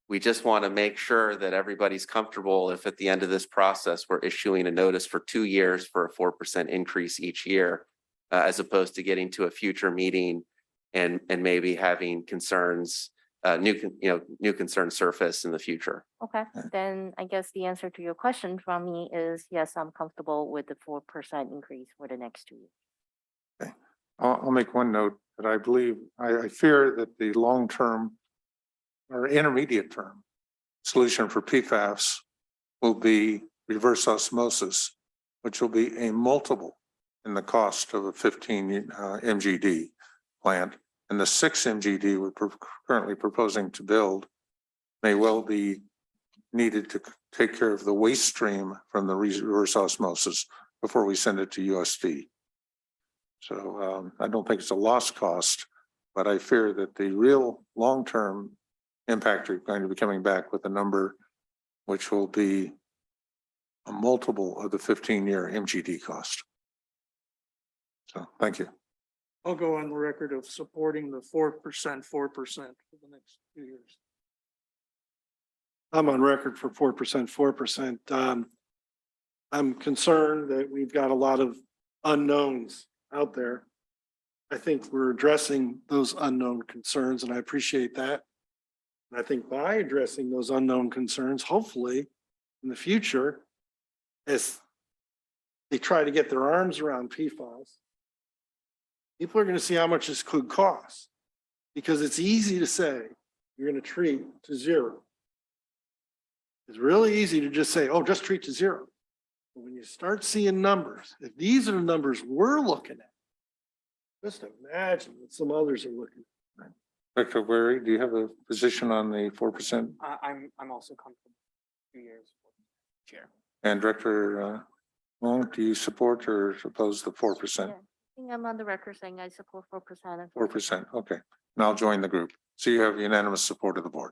we just want to make sure that everybody's comfortable if at the end of this process, we're issuing a notice for 2 years for a 4% increase each year, as opposed to getting to a future meeting and maybe having concerns, new concerns surface in the future. Okay, then I guess the answer to your question from me is yes, I'm comfortable with the 4% increase for the next 2 years. Okay. I'll make one note that I believe, I fear that the long-term or intermediate term solution for PFAS will be reverse osmosis, which will be a multiple in the cost of a 15 MGD plant. And the 6 MGD we're currently proposing to build may well be needed to take care of the waste stream from the reverse osmosis before we send it to USD. So I don't think it's a lost cost, but I fear that the real long-term impact are going to be coming back with a number which will be a multiple of the 15-year MGD cost. So thank you. I'll go on the record of supporting the 4% for the next 2 years. I'm on record for 4%. I'm concerned that we've got a lot of unknowns out there. I think we're addressing those unknown concerns, and I appreciate that. And I think by addressing those unknown concerns, hopefully in the future, as they try to get their arms around PFAS, people are going to see how much this could cost, because it's easy to say you're going to treat to zero. It's really easy to just say, oh, just treat to zero. But when you start seeing numbers, if these are the numbers we're looking at, just imagine what some others are looking at. Dr. Akbari, do you have a position on the 4%? I'm also comfortable 2 years. Chair. And Director Huang, do you support or oppose the 4%? Yeah, I think I'm on the record saying I support 4% and 4%, okay. And I'll join the group. So you have unanimous support of the board.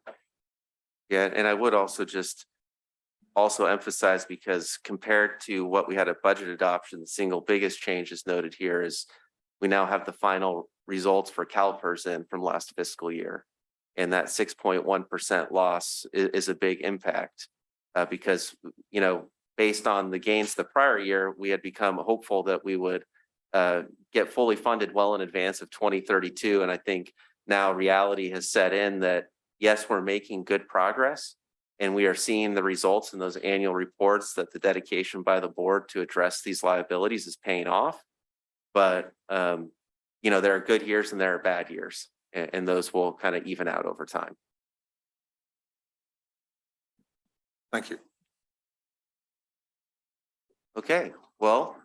Yeah, and I would also just also emphasize, because compared to what we had at budget adoption, the single biggest change is noted here is we now have the final results for CalPERS in from last fiscal year. And that 6.1% loss is a big impact because, you know, based on the gains the prior year, we had become hopeful that we would get fully funded well in advance of 2032. And I think now reality has set in that, yes, we're making good progress, and we are seeing the results in those annual reports that the dedication by the board to address these liabilities is paying off. But, you know, there are good years and there are bad years, and those will kind of even out over time. Thank you. Okay, well,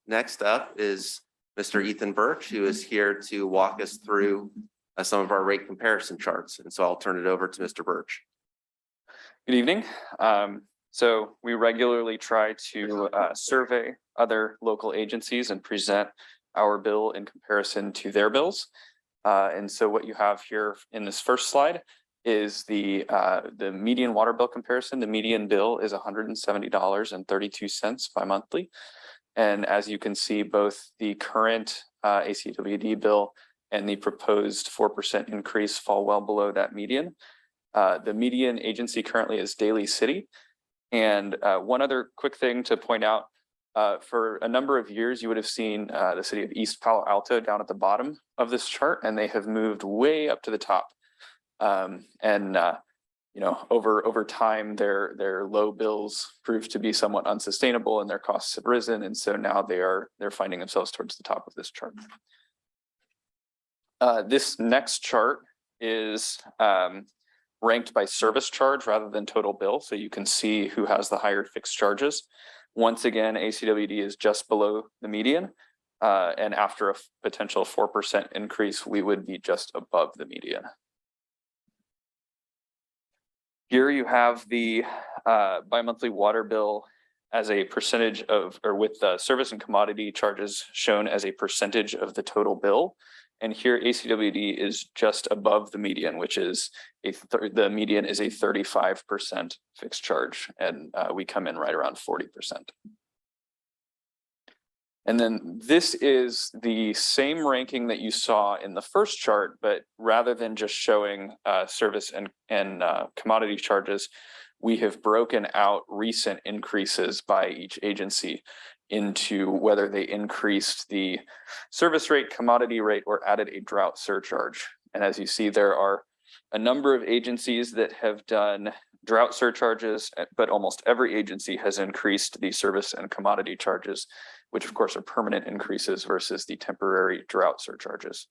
next up is Mr. Ethan Birch, who is here to walk us through some of our rate comparison charts. And so I'll turn it over to Mr. Birch. Good evening. So we regularly try to survey other local agencies and present our bill in comparison to their bills. And so what you have here in this first slide is the median water bill comparison. The median bill is $170.32 bi-monthly. And as you can see, both the current ACWD bill and the proposed 4% increase fall well below that median. The median agency currently is Daly City. And one other quick thing to point out, for a number of years, you would have seen the city of East Palo Alto down at the bottom of this chart, and they have moved way up to the top. You know, over time, their low bills proved to be somewhat unsustainable, and their costs have risen, and so now they're finding themselves towards the top of this chart. This next chart is ranked by service charge rather than total bill, so you can see who has the higher fixed charges. Once again, ACWD is just below the median, and after a potential 4% increase, we would be just above the median. Here you have the bi-monthly water bill as a percentage of, or with the service and commodity charges shown as a percentage of the total bill. And here ACWD is just above the median, which is the median is a 35% fixed charge, and we come in right around 40%. And then this is the same ranking that you saw in the first chart, but rather than just showing service and commodity charges, we have broken out recent increases by each agency into whether they increased the service rate, commodity rate, or added a drought surcharge. And as you see, there are a number of agencies that have done drought surcharges, but almost every agency has increased the service and commodity charges, which of course are permanent increases versus the temporary drought surcharges.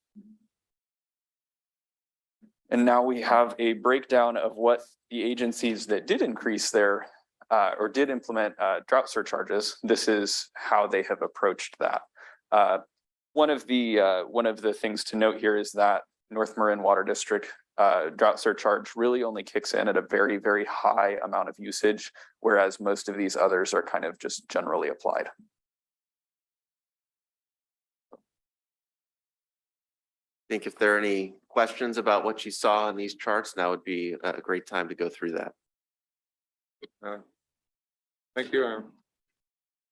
And now we have a breakdown of what the agencies that did increase their or did implement drought surcharges. This is how they have approached that. One of the things to note here is that North Marin Water District drought surcharge really only kicks in at a very, very high amount of usage, whereas most of these others are kind of just generally applied. I think if there are any questions about what you saw in these charts, now would be a great time to go through that. Thank you. I'm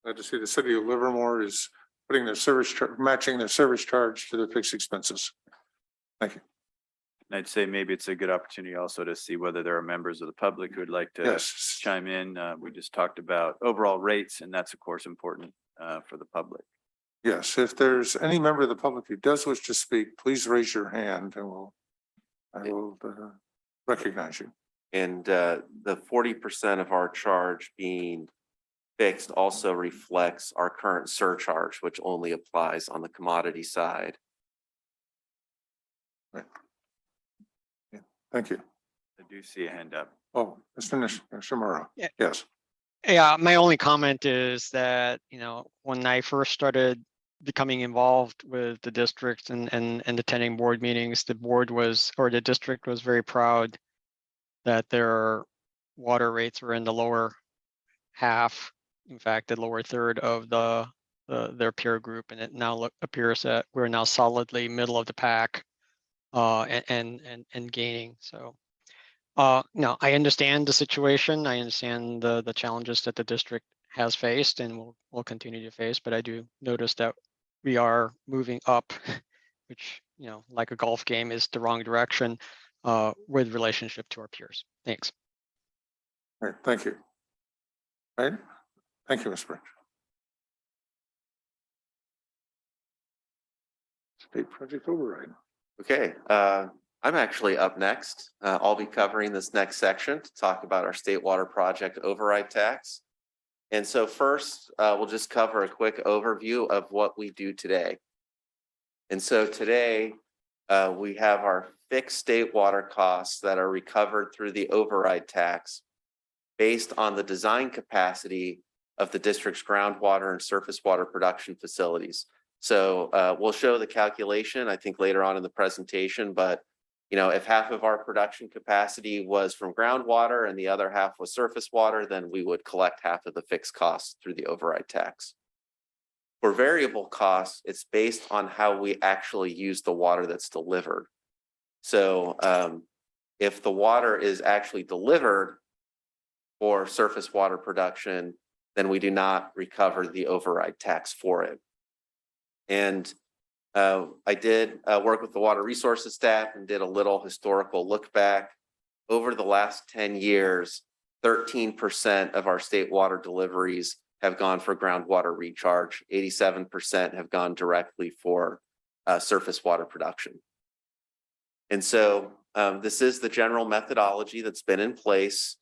glad to see the city of Livermore is putting their service, matching their service charge to their fixed expenses. Thank you. And I'd say maybe it's a good opportunity also to see whether there are members of the public who would like to Yes. chime in. We just talked about overall rates, and that's of course important for the public. Yes, if there's any member of the public who does wish to speak, please raise your hand and I will recognize you. And the 40% of our charge being fixed also reflects our current surcharge, which only applies on the commodity side. Thank you. I do see a hand up. Oh, Mr. Shimura. Yeah. Yes. Yeah, my only comment is that, when I first started becoming involved with the district and attending board meetings, the district was very proud that their water rates were in the lower half, in fact, the lower third of their peer group, and it now appears that we're now solidly middle of the pack and gaining. So no, I understand the situation. I understand the challenges that the district has faced and will continue to face, but I do notice that we are moving up, which, like a golf game, is the wrong direction with relationship to our peers. Thanks. All right, thank you. All right. Thank you, Ms. Branch. State project override. Okay, I'm actually up next. I'll be covering this next section to talk about our state water project override tax. And so first, we'll just cover a quick overview of what we do today. And so today, we have our fixed state water costs that are recovered through the override tax based on the design capacity of the district's groundwater and surface water production facilities. So we'll show the calculation, I think, later on in the presentation, but if half of our production capacity was from groundwater and the other half was surface water, then we would collect half of the fixed costs through the override tax. For variable costs, it's based on how we actually use the water that's delivered. So if the water is actually delivered for surface water production, then we do not recover the override tax for it. And I did work with the water resources staff and did a little historical look back. Over the last 10 years, 13% of our state water deliveries have gone for groundwater recharge. 87% have gone directly for surface water production. And so this is the general methodology that's been in place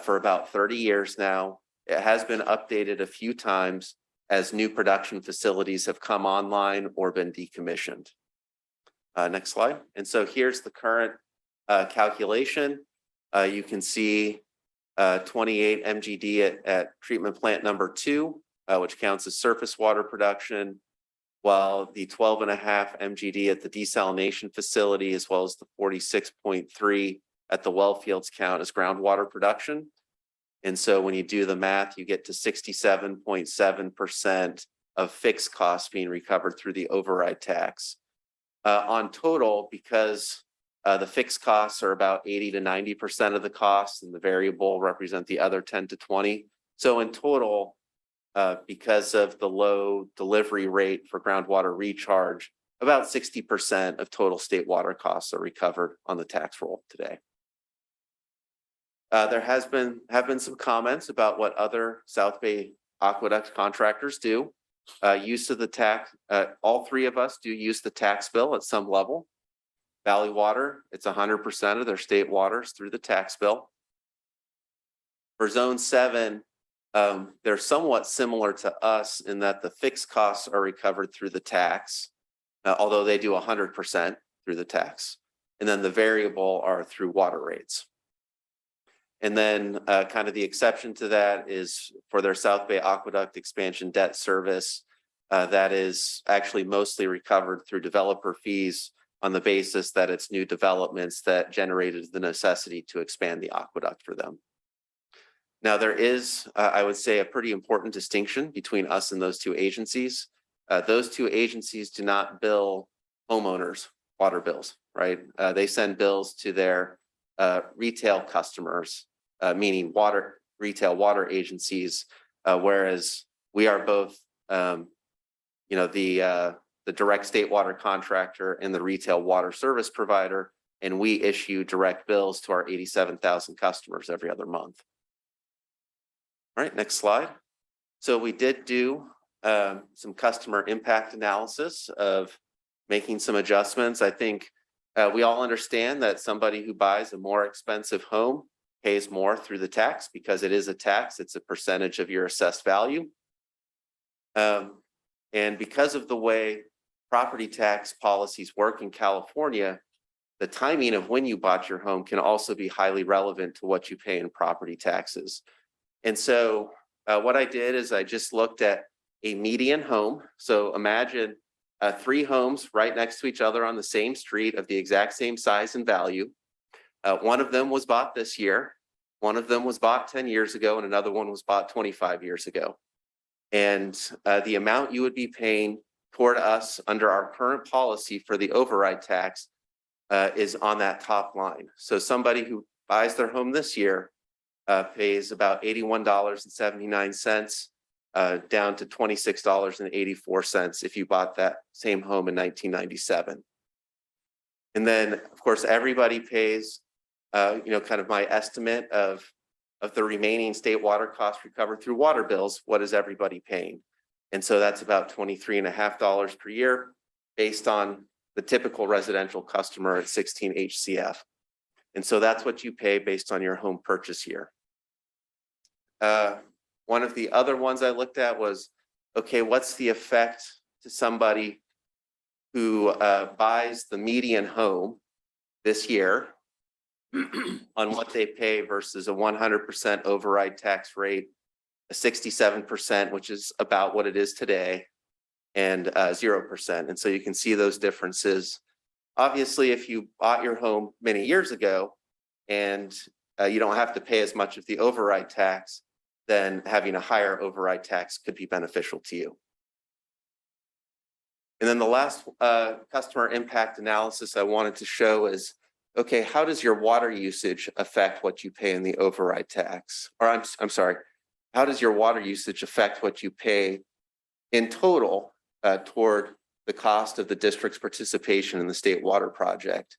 for about 30 years now. It has been updated a few times as new production facilities have come online or been decommissioned. Next slide. And so here's the current calculation. You can see 28 MGD at treatment plant number 2, which counts as surface water production, while the 12.5 MGD at the desalination facility, as well as the 46.3 at the well fields count as groundwater production. And so when you do the math, you get to 67.7% of fixed costs being recovered through the override tax. On total, because the fixed costs are about 80 to 90% of the costs and the variable represent the other 10 to 20. So in total, because of the low delivery rate for groundwater recharge, about 60% of total state water costs are recovered on the tax roll today. There have been some comments about what other South Bay aqueduct contractors do. Use of the tax, all three of us do use the tax bill at some level. Valley Water, it's 100% of their state waters through the tax bill. For Zone 7, they're somewhat similar to us in that the fixed costs are recovered through the tax, although they do 100% through the tax. And then the variable are through water rates. And then kind of the exception to that is for their South Bay Aqueduct expansion debt service. That is actually mostly recovered through developer fees on the basis that it's new developments that generated the necessity to expand the aqueduct for them. Now there is, I would say, a pretty important distinction between us and those two agencies. Those two agencies do not bill homeowners water bills, right? They send bills to their retail customers, meaning retail water agencies, whereas we are both, the direct state water contractor and the retail water service provider, and we issue direct bills to our 87,000 customers every other month. All right, next slide. So we did do some customer impact analysis of making some adjustments. I think we all understand that somebody who buys a more expensive home pays more through the tax because it is a tax. It's a percentage of your assessed value. And because of the way property tax policies work in California, the timing of when you bought your home can also be highly relevant to what you pay in property taxes. And so what I did is I just looked at a median home. So imagine 3 homes right next to each other on the same street of the exact same size and value. One of them was bought this year. One of them was bought 10 years ago, and another one was bought 25 years ago. And the amount you would be paying toward us under our current policy for the override tax is on that top line. So somebody who buys their home this year pays about $81.79 down to $26.84 if you bought that same home in 1997. And then, of course, everybody pays, kind of my estimate of the remaining state water costs recovered through water bills. What is everybody paying? And so that's about $23.50 per year based on the typical residential customer at 16 HCF. And so that's what you pay based on your home purchase year. One of the other ones I looked at was, okay, what's the effect to somebody who buys the median home this year on what they pay versus a 100% override tax rate, a 67%, which is about what it is today, and 0%. And so you can see those differences. Obviously, if you bought your home many years ago and you don't have to pay as much of the override tax, then having a higher override tax could be beneficial to you. And then the last customer impact analysis I wanted to show is, okay, how does your water usage affect what you pay in the override tax? Or I'm sorry, how does your water usage affect what you pay in total toward the cost of the district's participation in the state water project?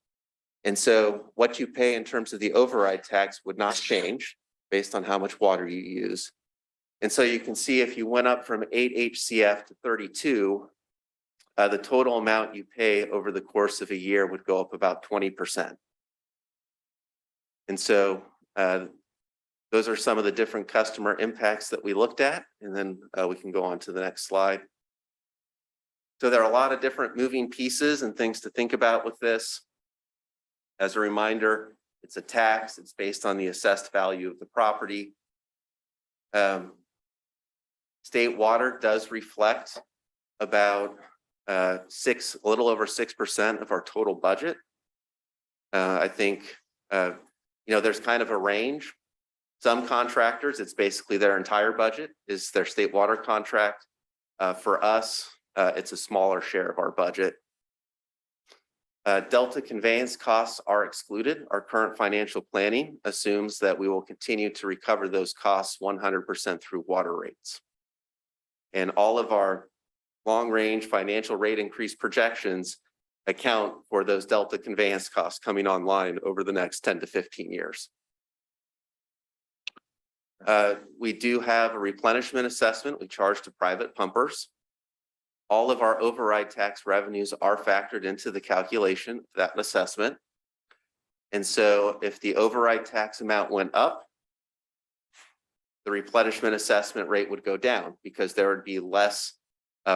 And so what you pay in terms of the override tax would not change based on how much water you use. And so you can see if you went up from 8 HCF to 32, the total amount you pay over the course of a year would go up about 20%. And so those are some of the different customer impacts that we looked at. And then we can go on to the next slide. So there are a lot of different moving pieces and things to think about with this. As a reminder, it's a tax. It's based on the assessed value of the property. State water does reflect about a little over 6% of our total budget. I think, there's kind of a range. Some contractors, it's basically their entire budget is their state water contract. For us, it's a smaller share of our budget. Delta conveyance costs are excluded. Our current financial planning assumes that we will continue to recover those costs 100% through water rates. And all of our long-range financial rate increase projections account for those delta conveyance costs coming online over the next 10 to 15 years. We do have a replenishment assessment we charge to private pumpers. All of our override tax revenues are factored into the calculation of that assessment. And so if the override tax amount went up, the replenishment assessment rate would go down because there would be less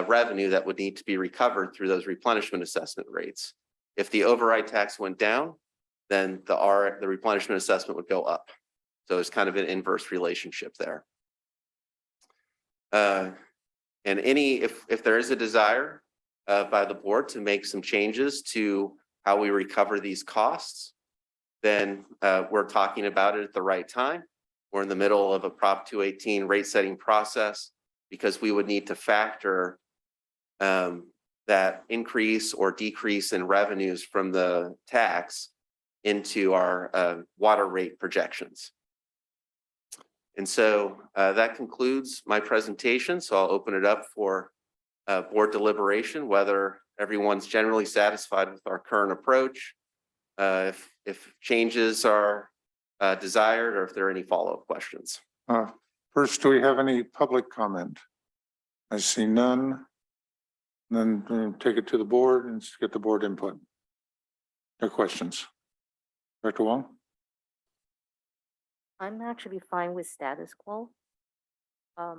revenue that would need to be recovered through those replenishment assessment rates. If the override tax went down, then the replenishment assessment would go up. So it's kind of an inverse relationship there. And if there is a desire by the board to make some changes to how we recover these costs, then we're talking about it at the right time. We're in the middle of a Prop 218 rate setting process because we would need to factor that increase or decrease in revenues from the tax into our water rate projections. And so that concludes my presentation. So I'll open it up for board deliberation, whether everyone's generally satisfied with our current approach, if changes are desired or if there are any follow-up questions. First, do we have any public comment? I see none. Then take it to the board and get the board input. No questions. Director Huang? I'm actually fine with status quo. I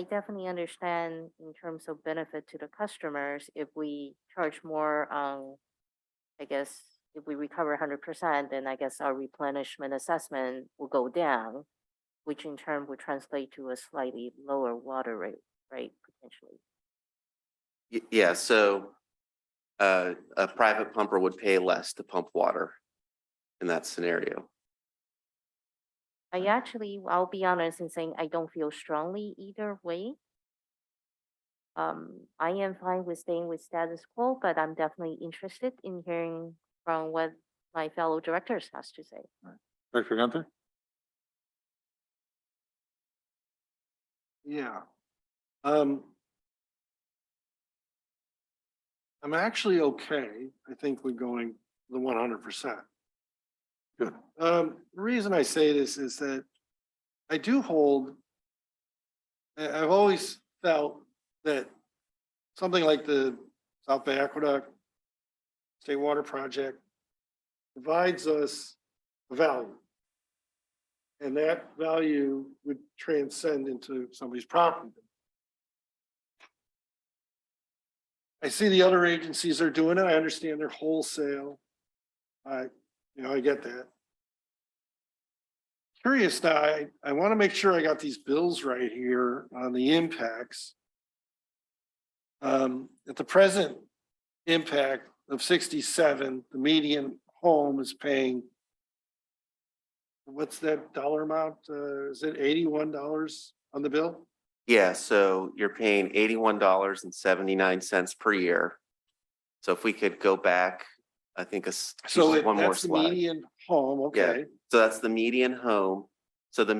definitely understand in terms of benefit to the customers, if we charge more, I guess, if we recover 100%, then I guess our replenishment assessment will go down, which in turn would translate to a slightly lower water rate, right, potentially. Yeah, so a private pumper would pay less to pump water in that scenario. I'll be honest in saying I don't feel strongly either way. I am fine with staying with status quo, but I'm definitely interested in hearing from what my fellow directors has to say. Director Gunther? Yeah. I'm actually okay. I think we're going the 100%. Good. The reason I say this is that I do hold, I've always felt that something like the South Bay Aqueduct State Water Project provides us a value. And that value would transcend into somebody's property. I see the other agencies are doing it. I understand they're wholesale. I get that. Curious now, I want to make sure I got these bills right here on the impacts. At the present impact of 67, the median home is paying, what's that dollar amount? Is it $81 on the bill? Yeah, so you're paying $81.79 per year. So if we could go back, I think So one more that's the slide. median home, okay. So that's the median home. So the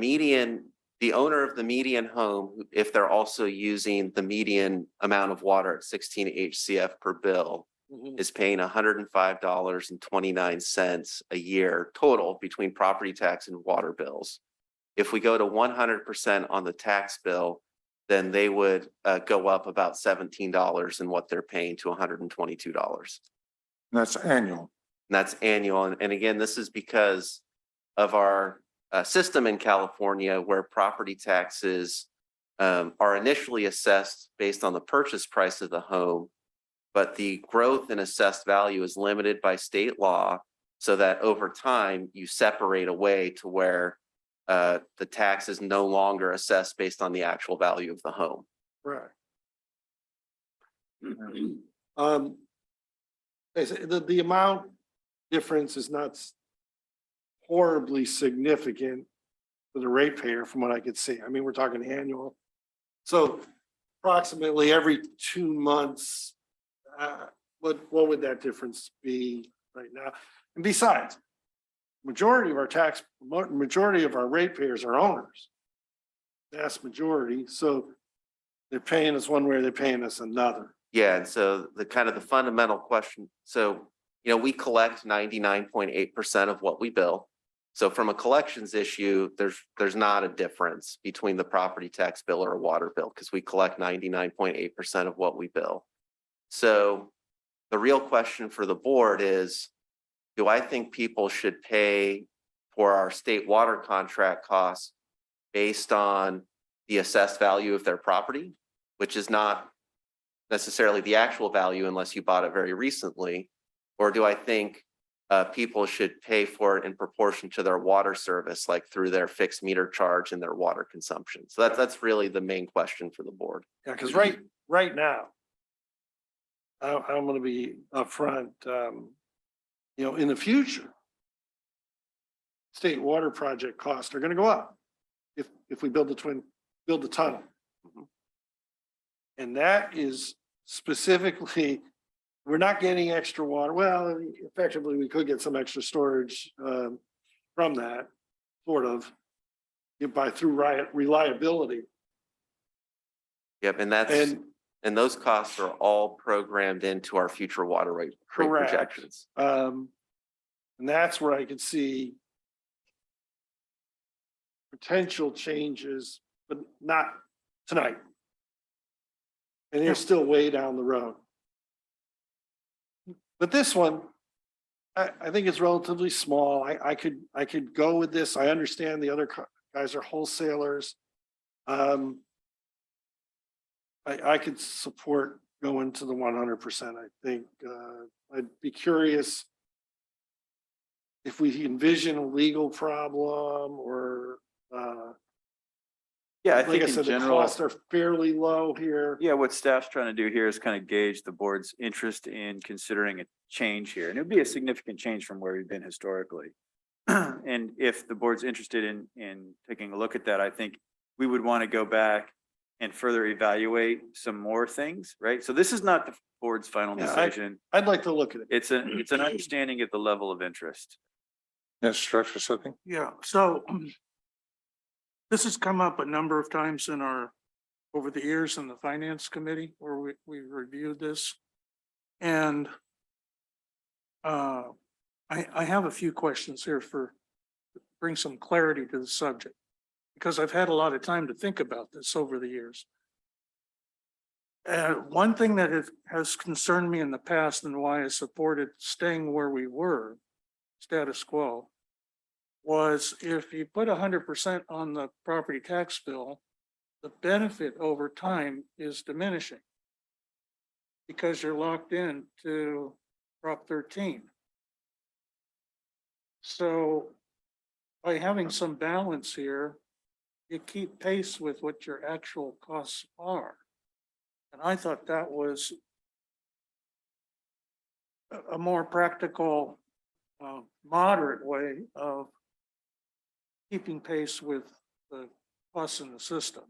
owner of the median home, if they're also using the median amount of water at 16 HCF per bill, is paying $105.29 a year total between property tax and water bills. If we go to 100% on the tax bill, then they would go up about $17 in what they're paying to $122. That's annual. And that's annual. And again, this is because of our system in California where property taxes are initially assessed based on the purchase price of the home, but the growth in assessed value is limited by state law so that over time you separate away to where the tax is no longer assessed based on the actual value of the home. Right. The amount difference is not horribly significant for the ratepayer from what I could see. I mean, we're talking annual. So approximately every 2 months, what would that difference be right now? And besides, majority of our ratepayers are owners. Vast majority. So they're paying us one way or they're paying us another. Yeah, and so the fundamental question, so we collect 99.8% of what we bill. So from a collections issue, there's not a difference between the property tax bill or a water bill because we collect 99.8% of what we bill. So the real question for the board is, do I think people should pay for our state water contract costs based on the assessed value of their property, which is not necessarily the actual value unless you bought it very recently? Or do I think people should pay for it in proportion to their water service, like through their fixed meter charge and their water consumption? So that's really the main question for the board. Yeah, because right now, I'm going to be upfront. In the future, state water project costs are going to go up if we build the tunnel. And that is specifically, we're not getting extra water. Well, effectively, we could get some extra storage from that, sort of, through reliability. Yep, and And those costs are all programmed into our future water rate Correct. projections. And that's where I could see potential changes, but not tonight. And you're still way down the road. But this one, I think it's relatively small. I could go with this. I understand the other guys are wholesalers. I could support going to the 100%. I think I'd be curious if we envision a legal problem or Yeah, I like think I in said, the general, costs are fairly low here. yeah, what staff's trying to do here is kind of gauge the board's interest in considering a change here. And it would be a significant change from where we've been historically. And if the board's interested in taking a look at that, I think we would want to go back and further evaluate some more things, right? So this is not the board's final Yeah, decision. I'd like to look at it. It's an understanding of the level of interest. Yes, Director Sethy? Yeah, so this has come up a number of times in over the years in the finance committee where we reviewed this. And I have a few questions here bring some clarity to the subject, because I've had a lot of time to think about this over the years. One thing that has concerned me in the past and why I supported staying where we were, status quo, was if you put 100% on the property tax bill, the benefit over time is diminishing because you're locked in to Prop 13. So by having some balance here, you keep pace with what your actual costs are. And I thought that was a more practical, moderate way of keeping pace with the plus in the system.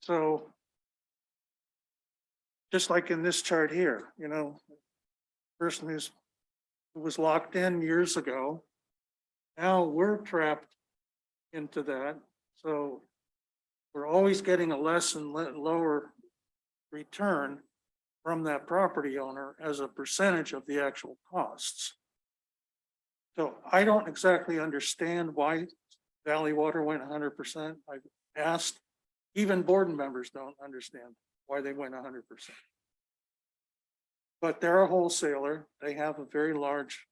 So just like in this chart here, you know, person who was locked in years ago, now we're trapped into that. So we're always getting a less and lower return from that property owner as a percentage of the actual costs. So I don't exactly understand why Valley Water went 100%. I've asked, even board members don't understand why they went 100%. But they're a wholesaler. They have a very large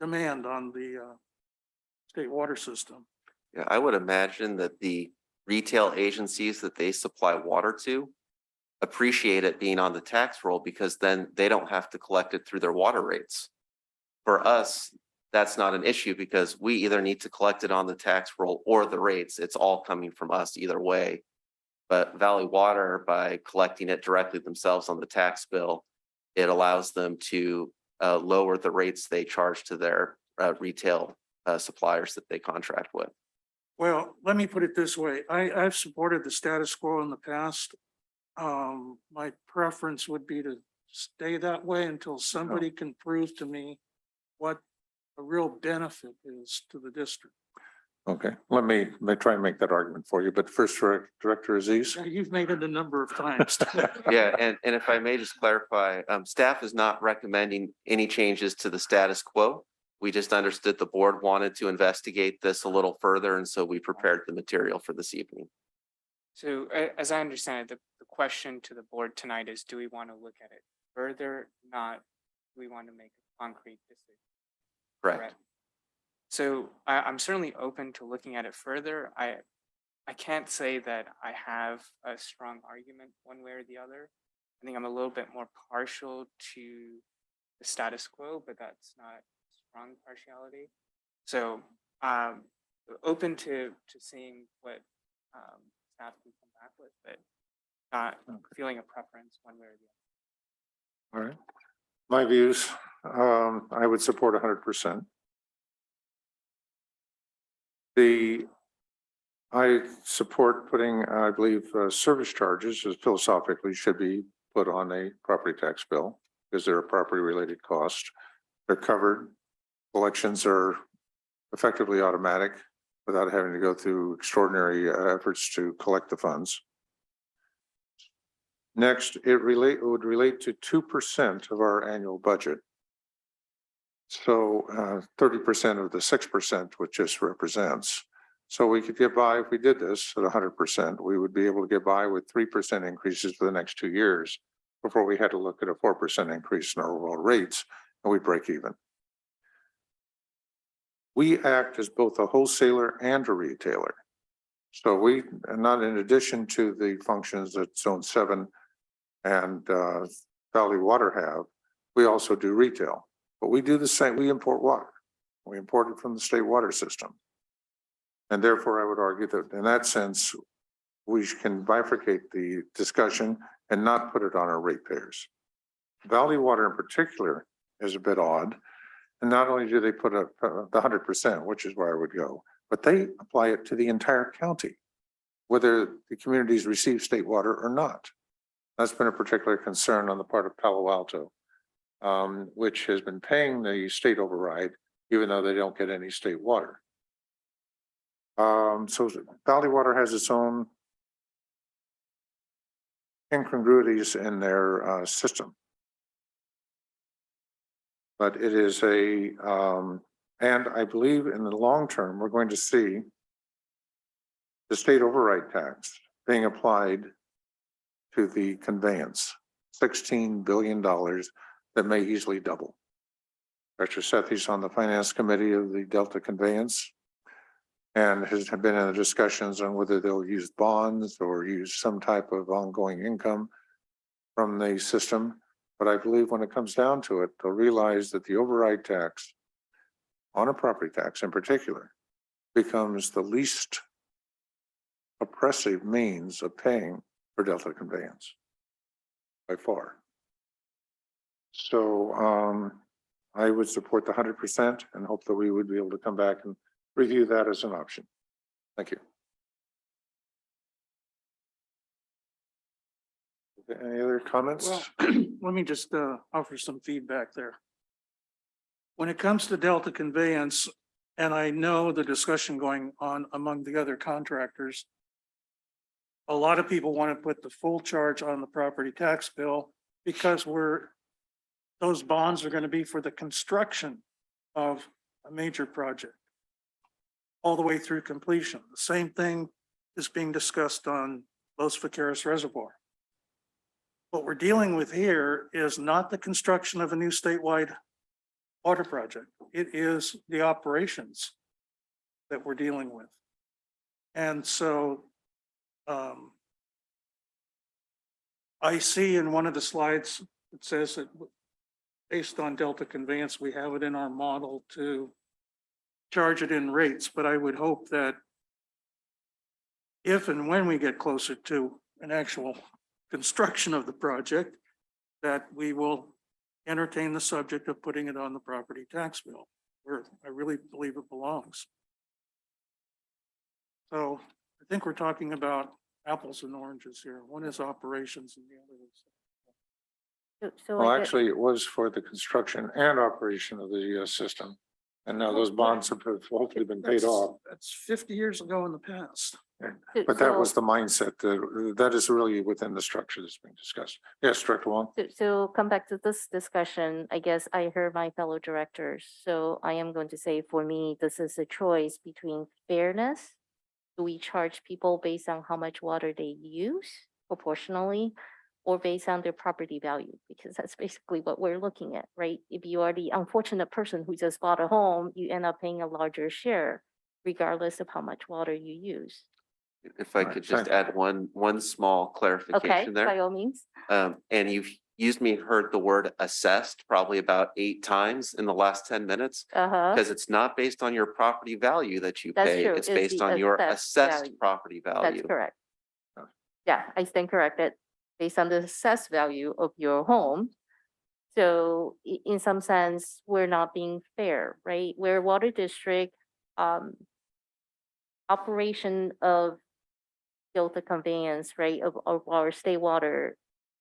demand on the state water system. Yeah, I would imagine that the retail agencies that they supply water to appreciate it being on the tax roll because then they don't have to collect it through their water rates. For us, that's not an issue because we either need to collect it on the tax roll or the rates. It's all coming from us either way. But Valley Water, by collecting it directly themselves on the tax bill, it allows them to lower the rates they charge to their retail suppliers that they contract with. Well, let me put it this way. I've supported the status quo in the past. My preference would be to stay that way until somebody can prove to me what a real benefit is to the district. Okay, let me try and make that argument for you, but first, Director Aziz. Yeah, you've made it a number of times. Yeah, and if I may just clarify, staff is not recommending any changes to the status quo. We just understood the board wanted to investigate this a little further, and so we prepared the material for this evening. So as I understand it, the question to the board tonight is, do we want to look at it further? Not, do we want to make a concrete decision? Correct. So I'm certainly open to looking at it further. I can't say that I have a strong argument one way or the other. I think I'm a little bit more partial to the status quo, but that's not strong partiality. So open to seeing what staff can come back with, but not feeling a preference one way or the other. All right. My views, I would support 100%. I support putting, I believe, service charges as philosophically should be put on a property tax bill because they're a property related cost. They're covered. Collections are effectively automatic without having to go through extraordinary efforts to collect the funds. Next, it would relate to 2% of our annual budget. So 30% of the 6%, which this represents. So we could get by if we did this at 100%. We would be able to get by with 3% increases for the next 2 years before we had to look at a 4% increase in our overall rates, and we break even. We act as both a wholesaler and a retailer. So we, and not in addition to the functions that Zone 7 and Valley Water have, we also do retail. But we do the same, we import water. We import it from the state water system. And therefore, I would argue that in that sense, we can bifurcate the discussion and not put it on our ratepayers. Valley Water in particular is a bit odd. And not only do they put up the 100%, which is where I would go, but they apply it to the entire county, whether the communities receive state water or not. That's been a particular concern on the part of Palo Alto, which has been paying the state override, even though they don't get any state water. So Valley Water has its own incongruities in their system. But it is and I believe in the long term, we're going to see the state override tax being applied to the conveyance, $16 billion that may easily double. Dr. Sethy's on the finance committee of the Delta Conveyance and has been in the discussions on whether they'll use bonds or use some type of ongoing income from the system. But I believe when it comes down to it, they'll realize that the override tax on a property tax in particular becomes the least oppressive means of paying for Delta Conveyance by far. So I would support the 100% and hope that we would be able to come back and review that as an option. Thank you. Any other comments? Well, let me just offer some feedback there. When it comes to Delta Conveyance, and I know the discussion going on among the other contractors, a lot of people want to put the full charge on the property tax bill because those bonds are going to be for the construction of a major project all the way through completion. The same thing is being discussed on Los Vaqueros Reservoir. What we're dealing with here is not the construction of a new statewide water project. It is the operations that we're dealing with. And so I see in one of the slides, it says that based on Delta Conveyance, we have it in our model to charge it in rates, but I would hope that if and when we get closer to an actual construction of the project, that we will entertain the subject of putting it on the property tax bill, where I really believe it belongs. So I think we're talking about apples and oranges here. One is operations and the other is. So Well, I get- actually, it was for the construction and operation of the system. And now those bonds have hopefully been paid off. That's 50 years ago in the past. But that was the mindset that is really within the structure that's being discussed. Yes, Director Wong. So come back to this discussion, I guess I heard my fellow directors. So I am going to say, for me, this is a choice between fairness. Do we charge people based on how much water they use proportionally, or based on their property value? Because that's basically what we're looking at, right? If you are the unfortunate person who just bought a home, you end up paying a larger share, regardless of how much water you use. If I Right, could just thank add one small Okay, clarification by there. all means. And you've heard the word assessed probably about 8 times in the last 10 minutes. Because it's not based on your property value that you That's pay. true. It's It's based the on your assessed assessed value. property That's value. correct. Yeah, I stand corrected, based on the assessed value of your home. So in some sense, we're not being fair, right? We're a water district, operation of Delta Conveyance, right, of our state water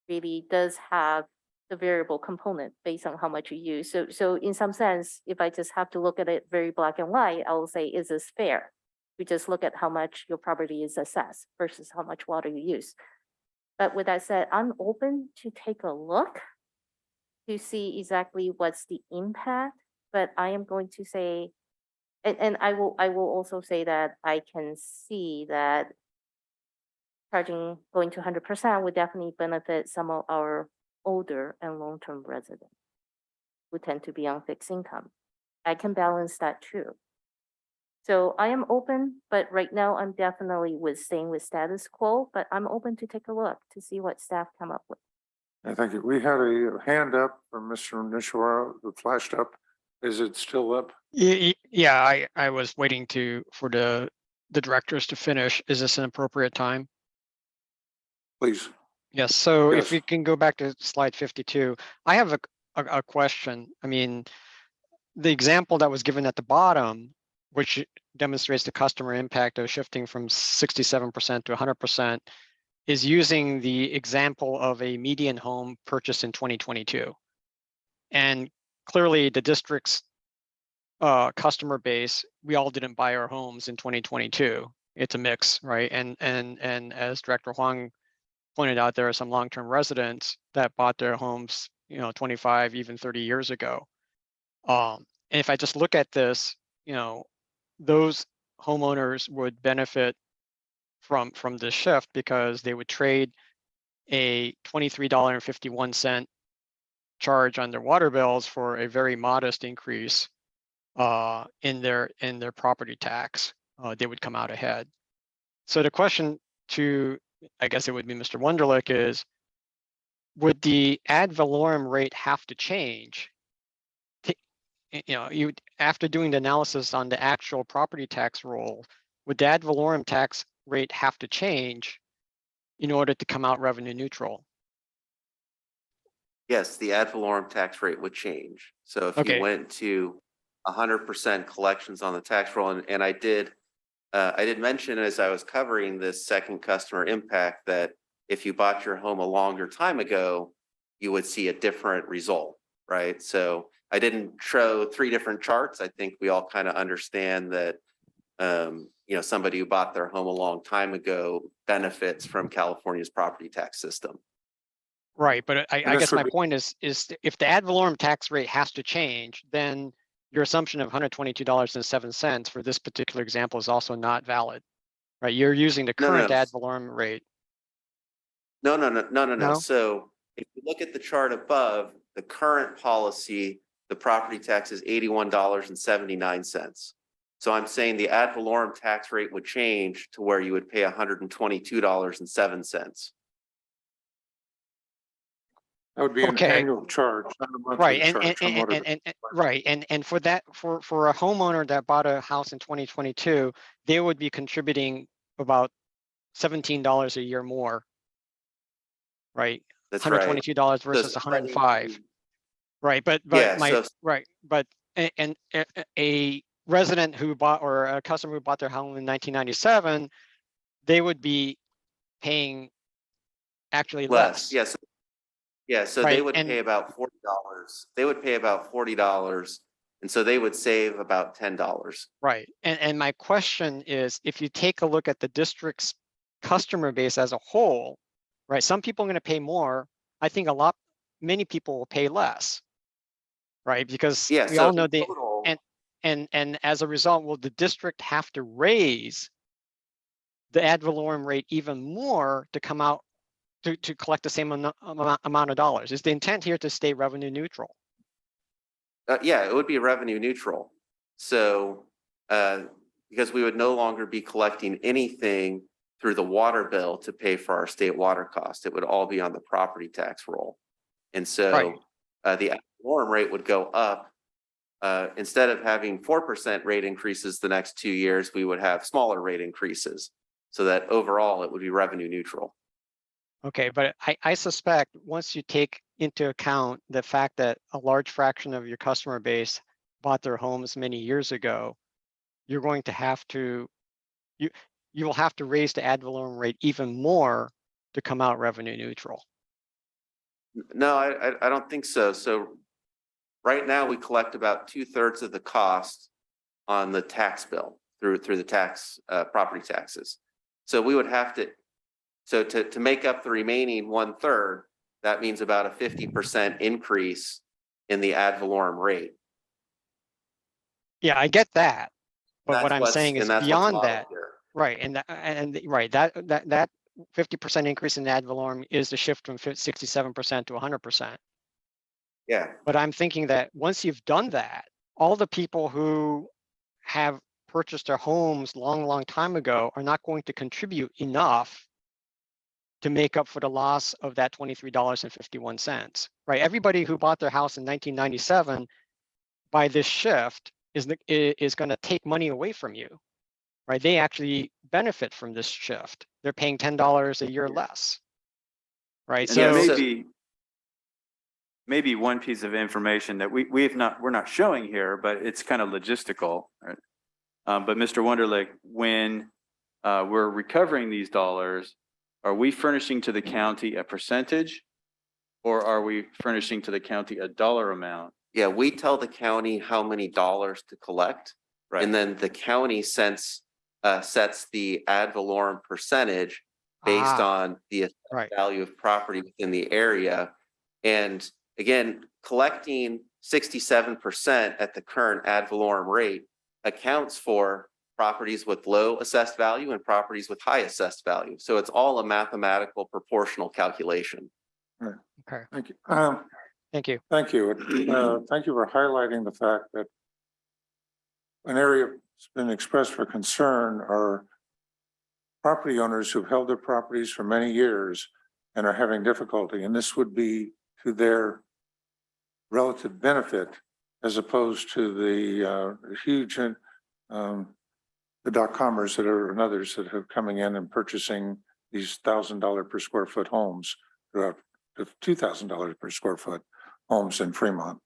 really does have the variable component based on how much you use. So in some sense, if I just have to look at it very black and white, I will say, is this fair? We just look at how much your property is assessed versus how much water you use. But with that said, I'm open to take a look to see exactly what's the impact, but I am going to say, and I will also say that I can see that charging, going to 100% would definitely benefit some of our older and long-term residents who tend to be on fixed income. I can balance that too. So I am open, but right now I'm definitely staying with status quo, but I'm open to take a look to see what staff come up with. Thank you. We had a hand up from Mr. Nishwara that flashed up. Is it still up? Yeah, I was waiting for the directors to finish. Is this an appropriate time? Please. Yes, so Yes. if we can go back to slide 52, I have a question. I mean, the example that was given at the bottom, which demonstrates the customer impact of shifting from 67% to 100%, is using the example of a median home purchased in 2022. And clearly the district's customer base, we all didn't buy our homes in 2022. It's a mix, right? And as Director Huang pointed out, there are some long-term residents that bought their homes, 25, even 30 years ago. And if I just look at this, those homeowners would benefit from this shift because they would trade a $23.51 charge on their water bills for a very modest increase in their property tax. They would come out ahead. So the question to, I guess it would be Mr. Wunderlich, is would the ad valorem rate have to change? You after doing the analysis on the actual property tax roll, would the ad valorem tax rate have to change in order to come out revenue neutral? Yes, the ad valorem tax rate would change. So if you went to 100% collections on the tax roll, and I did mention as I was covering this second customer impact that if you bought your home a longer time ago, you would see a different result, right? So I didn't show 3 different charts. I think we all kind of understand that, somebody who bought their home a long time ago benefits from California's property tax system. Right, but I guess my point is if the ad valorem tax rate has to change, then your assumption of $122.07 for this particular example is also not valid, right? You're using the current ad valorem rate. No. So if you look at the chart above, the current policy, the property tax is $81.79. So I'm saying the ad valorem tax rate would change to where you would pay $122.07. That would be an annual charge, not a monthly charge. And for that, for a homeowner that bought a house in 2022, they would be contributing about $17 a year more, right? That's $122 versus $105, right? But a resident who bought, or a customer who bought their home in 1997, they would be paying actually less. Yes. Yeah, so they would pay about $40. They would pay about $40, and so they would save about $10. Right, and my question is, if you take a look at the district's customer base as a whole, right? Some people are going to pay more. I think many people will pay less, right? Because we all know and as a result, will the district have to raise the ad valorem rate even more to come out to collect the same amount of dollars? Is the intent here to stay revenue neutral? Yeah, it would be revenue neutral. So because we would no longer be collecting anything through the water bill to pay for our state water cost. It would all be on the property tax roll. And so the ad valorem rate would go up. Instead of having 4% rate increases the next 2 years, we would have smaller rate increases so that overall it would be revenue neutral. Okay, but I suspect once you take into account the fact that a large fraction of your customer base bought their homes many years ago, you're going to have to, you will have to raise the ad valorem rate even more to come out revenue neutral. No, I don't think so. So right now we collect about 2/3 of the cost on the tax bill through the tax property taxes. So we would have to So to make up the remaining 1/3, that means about a 50% increase in the ad valorem rate. Yeah, I get that. But what That's I'm what's- saying is and that's what's beyond modeled that, here. right, right, that 50% increase in ad valorem is the shift from 67% to 100%. Yeah. But I'm thinking that once you've done that, all the people who have purchased their homes long time ago are not going to contribute enough to make up for the loss of that $23.51, right? Everybody who bought their house in 1997 by this shift is going to take money away from you, right? They actually benefit from this shift. They're paying $10 a year less, right? And yeah, So maybe one piece of information that we're not showing here, but it's kind of logistical. Right? But Mr. Wunderlich, when we're recovering these dollars, are we furnishing to the county a percentage, or are we furnishing to the county a dollar amount? Yeah, we tell the county how many dollars to collect. Right. And then the county sets the ad valorem percentage based on the value of property within the area. And again, collecting 67% at the current ad valorem rate accounts for properties with low assessed value and properties with high assessed value. So it's all a mathematical proportional calculation. Right. Okay. Thank you. Thank you. Thank you. Thank you for highlighting the fact that an area that's been expressed for concern are property owners who've held their properties for many years and are having difficulty. And this would be to their relative benefit as opposed to the huge the dot-commers that are and others that are coming in and purchasing these $1,000 per square foot homes throughout the $2,000 per square foot homes in Fremont.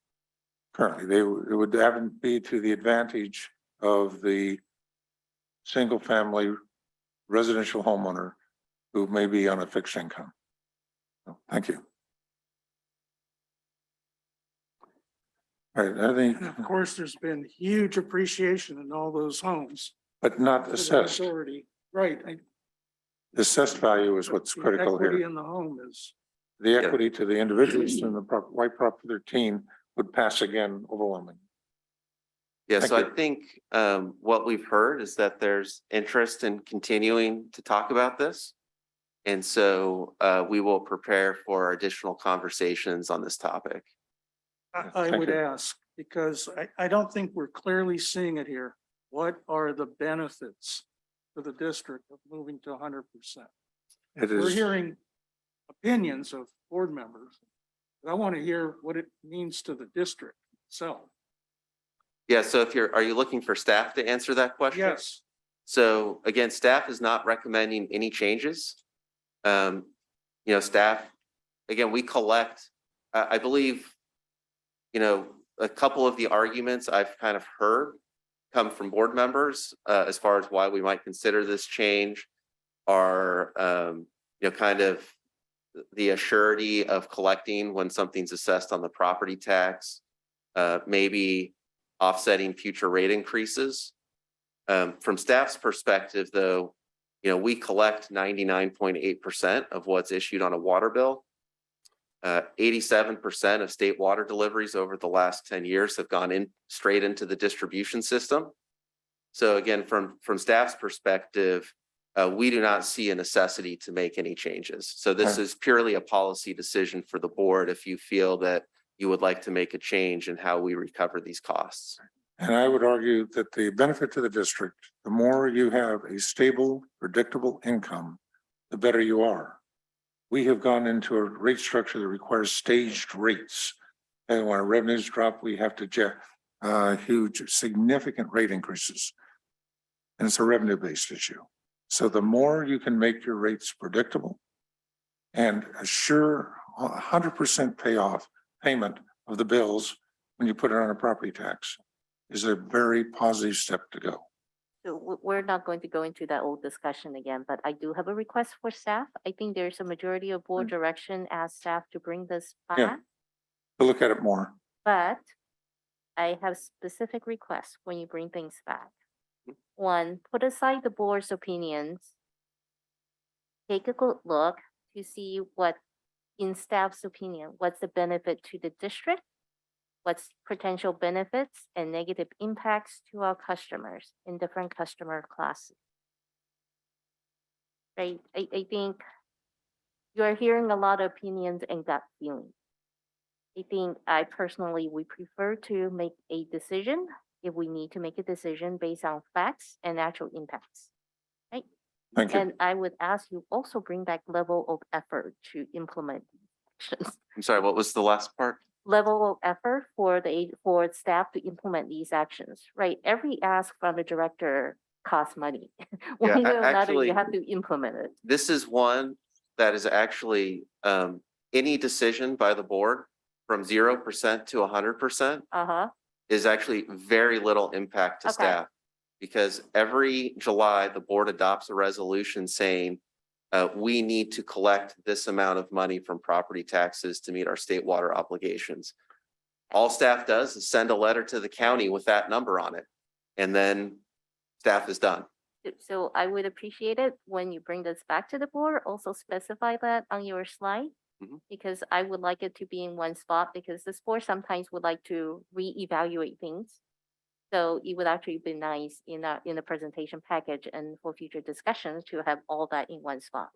Currently, it would be to the advantage of the single family residential homeowner who may be on a fixed income. So, thank you. All right, I think, And of course, there's been huge appreciation in all those homes. but not for the assessed. majority. Right. The assessed value is what's The critical equity here. in the home is, The equity to the individuals in the White Prop 13 would pass again overwhelming. Yeah, Thank so you. I think what we've heard is that there's interest in continuing to talk about this. And so we will prepare for additional conversations on this topic. I Thank would you. ask, because I don't think we're clearly seeing it here. What are the benefits to the district of moving to 100%? It We're is, hearing opinions of board members, but I want to hear what it means to the district itself. Yeah, so are you looking for staff to answer that question? Yes. So again, staff is not recommending any changes. Staff, again, we collect, I believe, a couple of the arguments I've kind of heard come from board members as far as why we might consider this change are, kind of the assurity of collecting when something's assessed on the property tax, maybe offsetting future rate increases. From staff's perspective, though, we collect 99.8% of what's issued on a water bill. 87% of state water deliveries over the last 10 years have gone in straight into the distribution system. So again, from staff's perspective, we do not see a necessity to make any changes. So this is purely a policy decision for the board if you feel that you would like to make a change in how we recover these costs. and I would argue that the benefit to the district, the more you have a stable, predictable income, the better you are. We have gone into a rate structure that requires staged rates. And when our revenues drop, we have to get huge, significant rate increases. And it's a revenue-based issue. So the more you can make your rates predictable and assure 100% payment of the bills when you put it on a property tax is a very positive step to go. So we're not going to go into that old discussion again, but I do have a request for staff. I think there's a majority of board direction as staff to bring this Yeah. back. To look at it more. But I have specific requests when you bring things back. One, put aside the board's opinions take a good look to see what, in staff's opinion, what's the benefit to the district, what's potential benefits and negative impacts to our customers in different customer classes. Right, I think you are hearing a lot of opinions and gut feelings. I think I personally would prefer to make a decision if we need to make a decision based on facts and actual impacts. Right? Thank you. And I would ask you also bring back level of effort to implement these actions. I'm sorry, what was the last part? Level of effort for for staff to implement these actions, right? Every ask from the director costs money. One way or another, you have to implement it. This is one that is actually any decision by the board from 0% to 100% Uh-huh, is actually very little impact to Okay. staff. Because every July, the board adopts a resolution saying we need to collect this amount of money from property taxes to meet our state water obligations. All staff does is send a letter to the county with that number on it, and then staff is done. so I would appreciate it when you bring this back to the board, also specify that on your slide. Mhm. Because I would like it to be in one spot, because this board sometimes would like to reevaluate things. So it would actually be nice in the presentation package and for future discussions to have all that in one spot.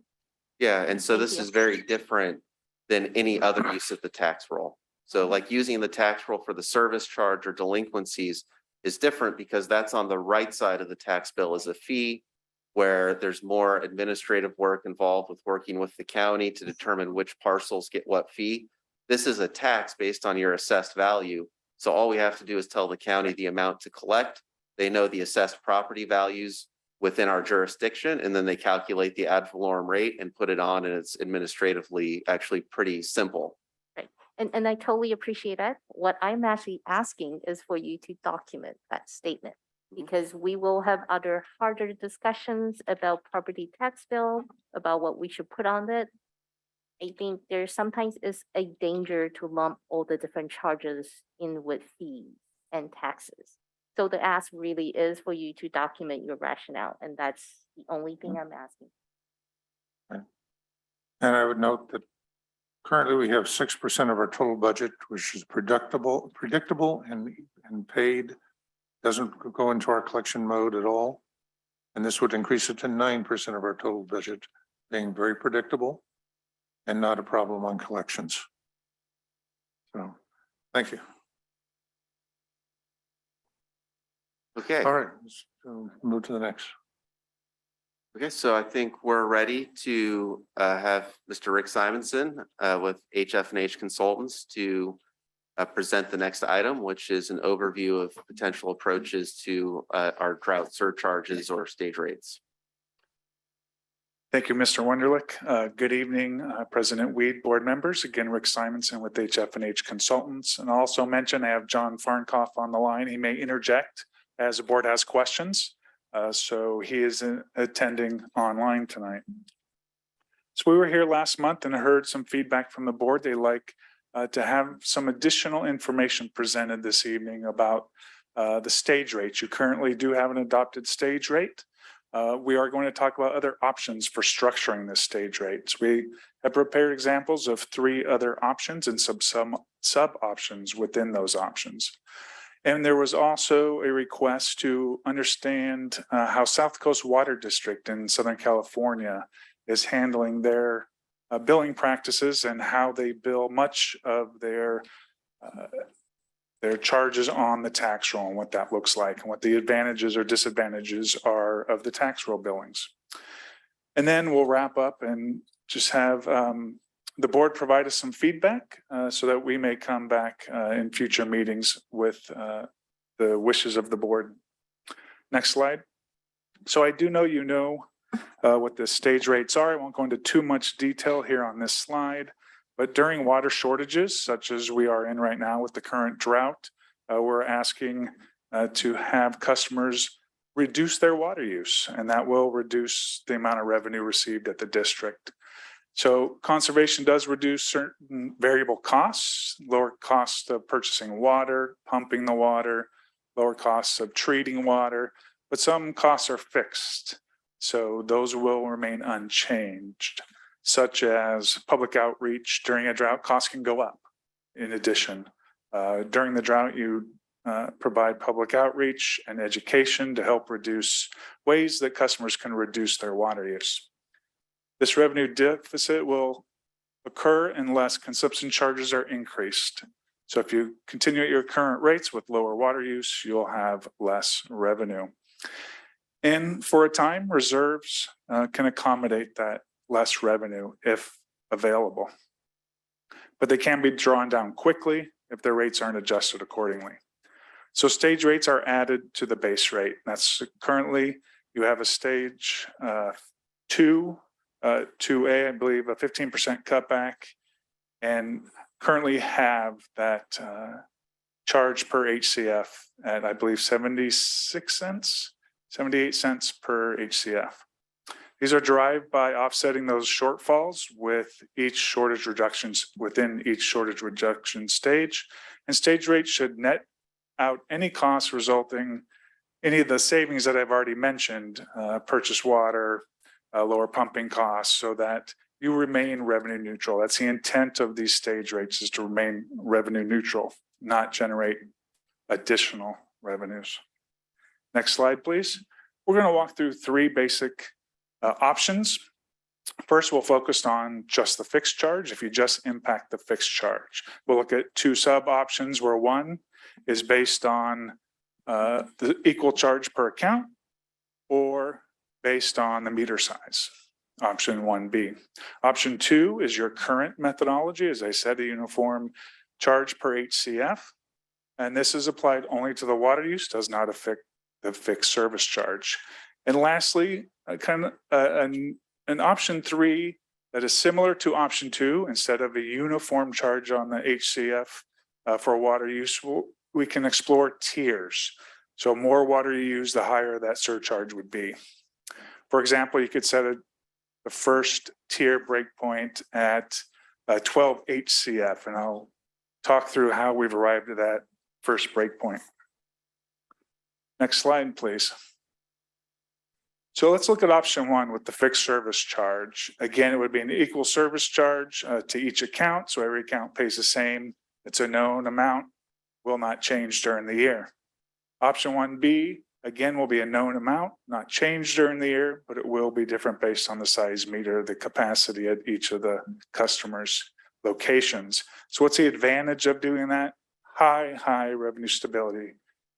Yeah, and so Thank this you. is very different than any other use of the tax roll. So like using the tax roll for the service charge or delinquencies is different because that's on the right side of the tax bill as a fee, where there's more administrative work involved with working with the county to determine which parcels get what fee. This is a tax based on your assessed value. So all we have to do is tell the county the amount to collect. They know the assessed property values within our jurisdiction, and then they calculate the ad valorem rate and put it on, and it's administratively actually pretty simple. And I totally appreciate that. What I'm actually asking is for you to document that statement. Because we will have other harder discussions about property tax bill, about what we should put on it. I think there sometimes is a danger to lump all the different charges in with fees and taxes. So the ask really is for you to document your rationale, and that's the only thing I'm asking. And I would note that currently we have 6% of our total budget, which is predictable and paid. Doesn't go into our collection mode at all. And this would increase it to 9% of our total budget, being very predictable and not a problem on collections. So, thank you. Okay. All right, let's move to the next. Okay, so I think we're ready to have Mr. Rick Simonson with HF&H Consultants to present the next item, which is an overview of potential approaches to our drought surcharges or stage rates. Thank you, Mr. Wunderlich. Good evening, President Weed, board members. Again, Rick Simonson with HF&H Consultants. And also mention I have John Farnkoff on the line. He may interject as the board has questions. So he is attending online tonight. So we were here last month and heard some feedback from the board. They like to have some additional information presented this evening about the stage rates. You currently do have an adopted stage rate. We are going to talk about other options for structuring this stage rates. We have prepared examples of 3 other options and some sub options within those options. And there was also a request to understand how South Coast Water District in Southern California is handling their billing practices and how they bill much of their charges on the tax roll and what that looks like and what the advantages or disadvantages are of the tax roll billings. And then we'll wrap up and just have the board provide us some feedback so that we may come back in future meetings with the wishes of the board. Next slide. So I do know you know what the stage rates are. I won't go into too much detail here on this slide, but during water shortages, such as we are in right now with the current drought, we're asking to have customers reduce their water use, and that will reduce the amount of revenue received at the district. So conservation does reduce certain variable costs, lower costs of purchasing water, pumping the water, lower costs of treating water, but some costs are fixed. So those will remain unchanged, such as public outreach during a drought, costs can go up. In addition, during the drought, you provide public outreach and education to help reduce ways that customers can reduce their water use. This revenue deficit will occur unless consumption charges are increased. So if you continue at your current rates with lower water use, you'll have less revenue. And for a time, reserves can accommodate that less revenue if available. But they can be drawn down quickly if their rates aren't adjusted accordingly. So stage rates are added to the base rate. That's currently, you have a stage 2A, I believe, a 15% cutback, and currently have that charge per HCF at, I believe, 76 cents, 78 cents per HCF. These are derived by offsetting those shortfalls with each shortage reductions within each shortage reduction stage. And stage rates should net out any costs resulting, any of the savings that I've already mentioned, purchase water, lower pumping costs, so that you remain revenue neutral. That's the intent of these stage rates, is to remain revenue neutral, not generate additional revenues. Next slide, please. We're going to walk through three basic options. First, we'll focus on just the fixed charge. If you just impact the fixed charge, we'll look at two sub options, where one is based on the equal charge per account, or based on the meter size, option 1B. Option 2 is your current methodology, as I said, a uniform charge per HCF. And this is applied only to the water use, does not affect the fixed service charge. And lastly, an option 3 that is similar to option 2, instead of a uniform charge on the HCF for water use, we can explore tiers. So more water you use, the higher that surcharge would be. For example, you could set the first tier breakpoint at 12 HCF, and I'll talk through how we've arrived at that first breakpoint. Next slide, please. So let's look at option 1 with the fixed service charge. Again, it would be an equal service charge to each account. So every account pays the same. It's a known amount, will not change during the year. Option 1B, again, will be a known amount, not change during the year, but it will be different based on the size meter, the capacity at each of the customers' locations. So what's the advantage of doing that? High revenue stability.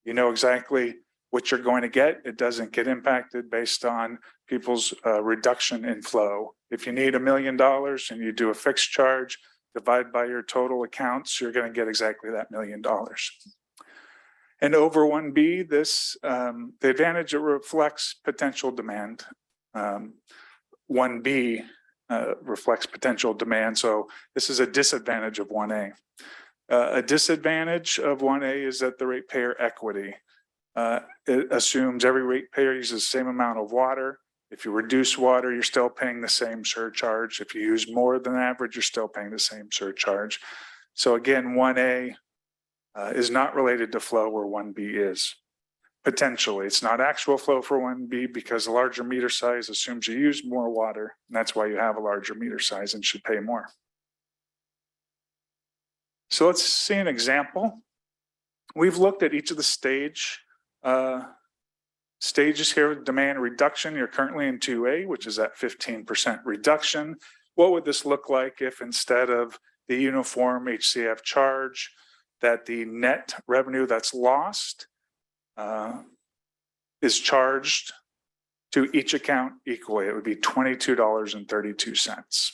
You know exactly what you're going to get. It doesn't get impacted based on people's reduction in flow. If you need $1 million and you do a fixed charge, divide by your total accounts, you're going to get exactly that $1 million. And over 1B, this the advantage, it reflects potential demand. 1B reflects potential demand. So this is a disadvantage of 1A. A disadvantage of 1A is that the ratepayer equity. It assumes every ratepayer uses the same amount of water. If you reduce water, you're still paying the same surcharge. If you use more than average, you're still paying the same surcharge. So again, 1A is not related to flow, where 1B is. Potentially, it's not actual flow for 1B, because a larger meter size assumes you use more water, and that's why you have a larger meter size and should pay more. So let's see an example. We've looked at each of the stages here with demand reduction. You're currently in 2A, which is at 15% reduction. What would this look like if, instead of the uniform HCF charge, that the net revenue that's lost is charged to each account equally? It would be $22.32.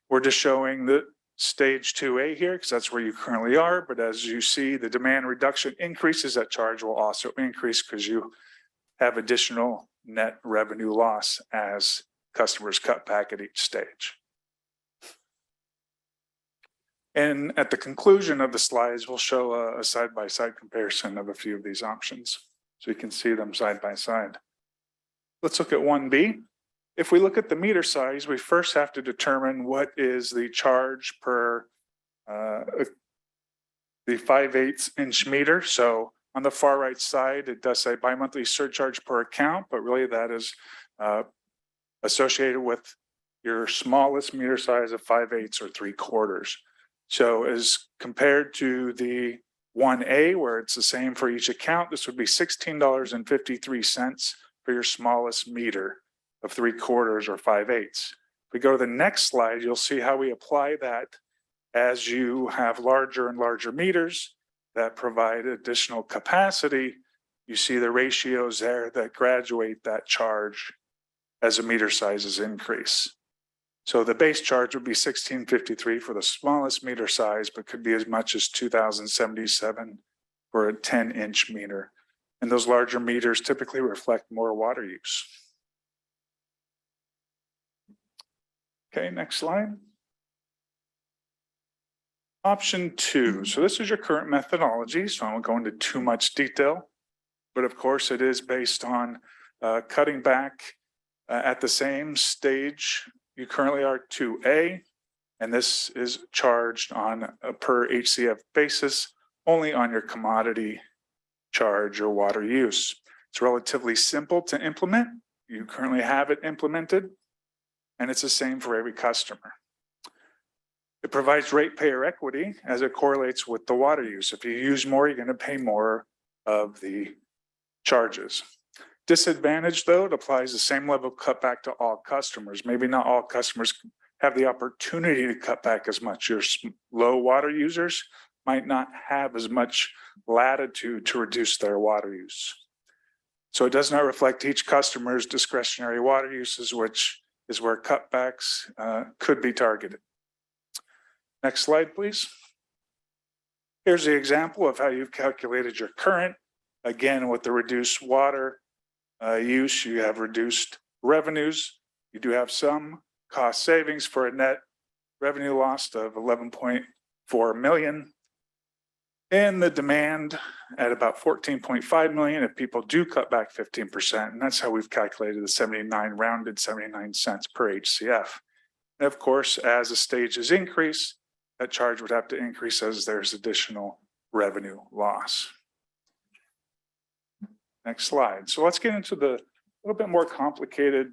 We're just showing the stage 2A here because that's where you currently are. But as you see, the demand reduction increases, that charge will also increase because you have additional net revenue loss as customers cut back at each stage. And at the conclusion of the slides, we'll show a side-by-side comparison of a few of these options, so you can see them side by side. Let's look at 1B. If we look at the meter size, we first have to determine what is the charge per the 5/8 inch meter. So on the far right side, it does say bi-monthly surcharge per account, but really that is associated with your smallest meter size of 5/8 or 3/4. So as compared to the 1A, where it's the same for each account, this would be $16.53 for your smallest meter of 3/4 or 5/8. If we go to the next slide, you'll see how we apply that as you have larger and larger meters that provide additional capacity. You see the ratios there that graduate that charge as the meter sizes increase. So the base charge would be $16.53 for the smallest meter size, but could be as much as $2,077 for a 10-inch meter. And those larger meters typically reflect more water use. Okay, next slide. Option 2. So this is your current methodology, so I won't go into too much detail, but of course it is based on cutting back at the same stage you currently are 2A, and this is charged on a per HCF basis only on your commodity charge or water use. It's relatively simple to implement. You currently have it implemented, and it's the same for every customer. It provides ratepayer equity as it correlates with the water use. If you use more, you're going to pay more of the charges. Disadvantage, though, it applies the same level of cutback to all customers. Maybe not all customers have the opportunity to cut back as much. Your low water users might not have as much latitude to reduce their water use. So it does not reflect each customer's discretionary water uses, which is where cutbacks could be targeted. Next slide, please. Here's the example of how you've calculated your current. Again, with the reduced water use, you have reduced revenues. You do have some cost savings for a net revenue loss of 11.4 million. And the demand at about 14.5 million if people do cut back 15%. And that's how we've calculated the 79, rounded 79 cents per HCF. And of course, as the stages increase, that charge would have to increase as there's additional revenue loss. Next slide. So let's get into the little bit more complicated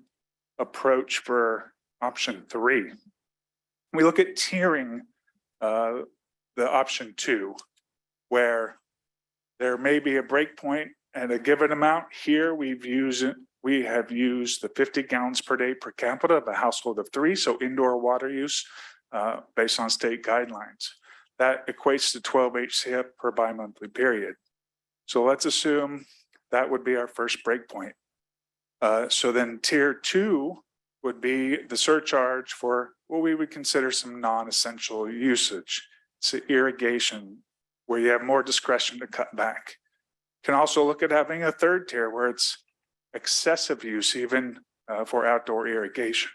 approach for option 3. We look at tiering the option 2, where there may be a breakpoint at a given amount. Here we have used the 50 gallons per day per capita of a household of 3, so indoor water use based on state guidelines. That equates to 12 HCF per bi-monthly period. So let's assume that would be our first breakpoint. So then tier 2 would be the surcharge for what we would consider some non-essential usage. It's irrigation, where you have more discretion to cut back. You can also look at having a third tier where it's excessive use, even for outdoor irrigation.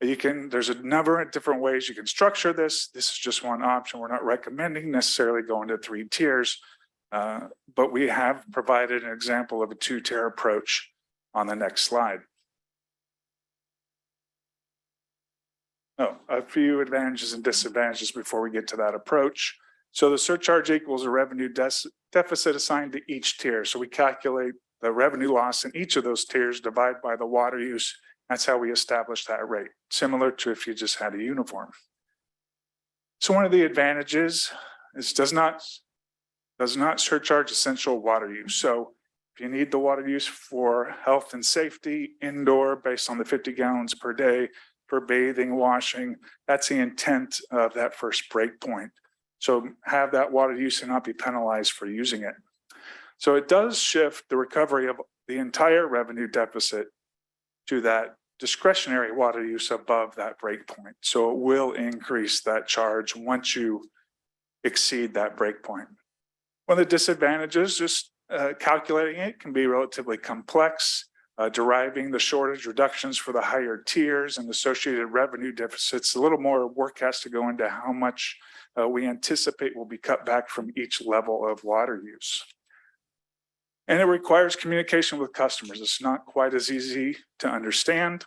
There's a number of different ways you can structure this. This is just one option. We're not recommending necessarily going to 3 tiers, but we have provided an example of a 2-tier approach on the next slide. A few advantages and disadvantages before we get to that approach. So the surcharge equals a revenue deficit assigned to each tier. So we calculate the revenue loss in each of those tiers, divide by the water use. That's how we establish that rate, similar to if you just had a uniform. So one of the advantages is does not surcharge essential water use. So if you need the water use for health and safety indoor based on the 50 gallons per day for bathing, washing, that's the intent of that first breakpoint. So have that water use and not be penalized for using it. So it does shift the recovery of the entire revenue deficit to that discretionary water use above that breakpoint. So it will increase that charge once you exceed that breakpoint. One of the disadvantages, just calculating it can be relatively complex. Deriving the shortage reductions for the higher tiers and associated revenue deficits, a little more work has to go into how much we anticipate will be cut back from each level of water use. And it requires communication with customers. It's not quite as easy to understand.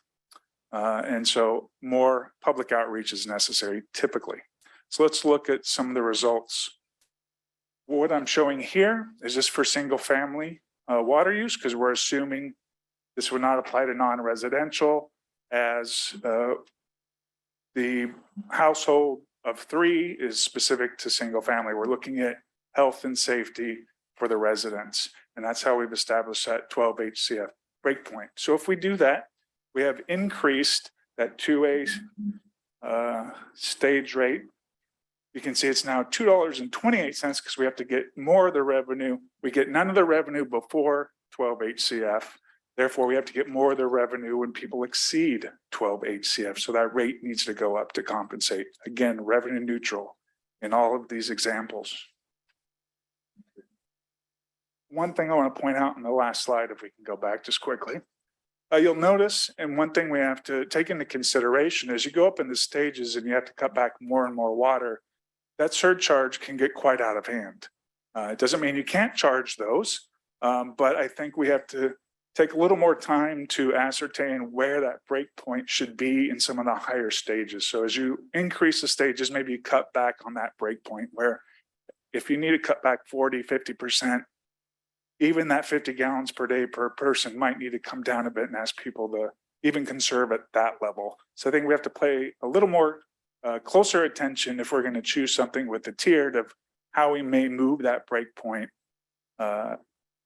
And so more public outreach is necessary typically. So let's look at some of the results. What I'm showing here is just for single family water use, because we're assuming this would not apply to non-residential. as the household of 3 is specific to single family. We're looking at health and safety for the residents. And that's how we've established that 12 HCF breakpoint. So if we do that, we have increased that 2A stage rate. You can see it's now $2.28 because we have to get more of the revenue. We get none of the revenue before 12 HCF. Therefore, we have to get more of the revenue when people exceed 12 HCF. So that rate needs to go up to compensate. Again, revenue neutral in all of these examples. One thing I want to point out in the last slide, if we can go back just quickly. You'll notice, and one thing we have to take into consideration as you go up in the stages and you have to cut back more and more water, that surcharge can get quite out of hand. It doesn't mean you can't charge those, but I think we have to take a little more time to ascertain where that break point should be in some of the higher stages. So as you increase the stages, maybe you cut back on that break point where if you need to cut back 40, 50%, even that 50 gallons per day per person might need to come down a bit and ask people to even conserve at that level. So I think we have to pay a little more closer attention if we're going to choose something with the tiered of how we may move that break point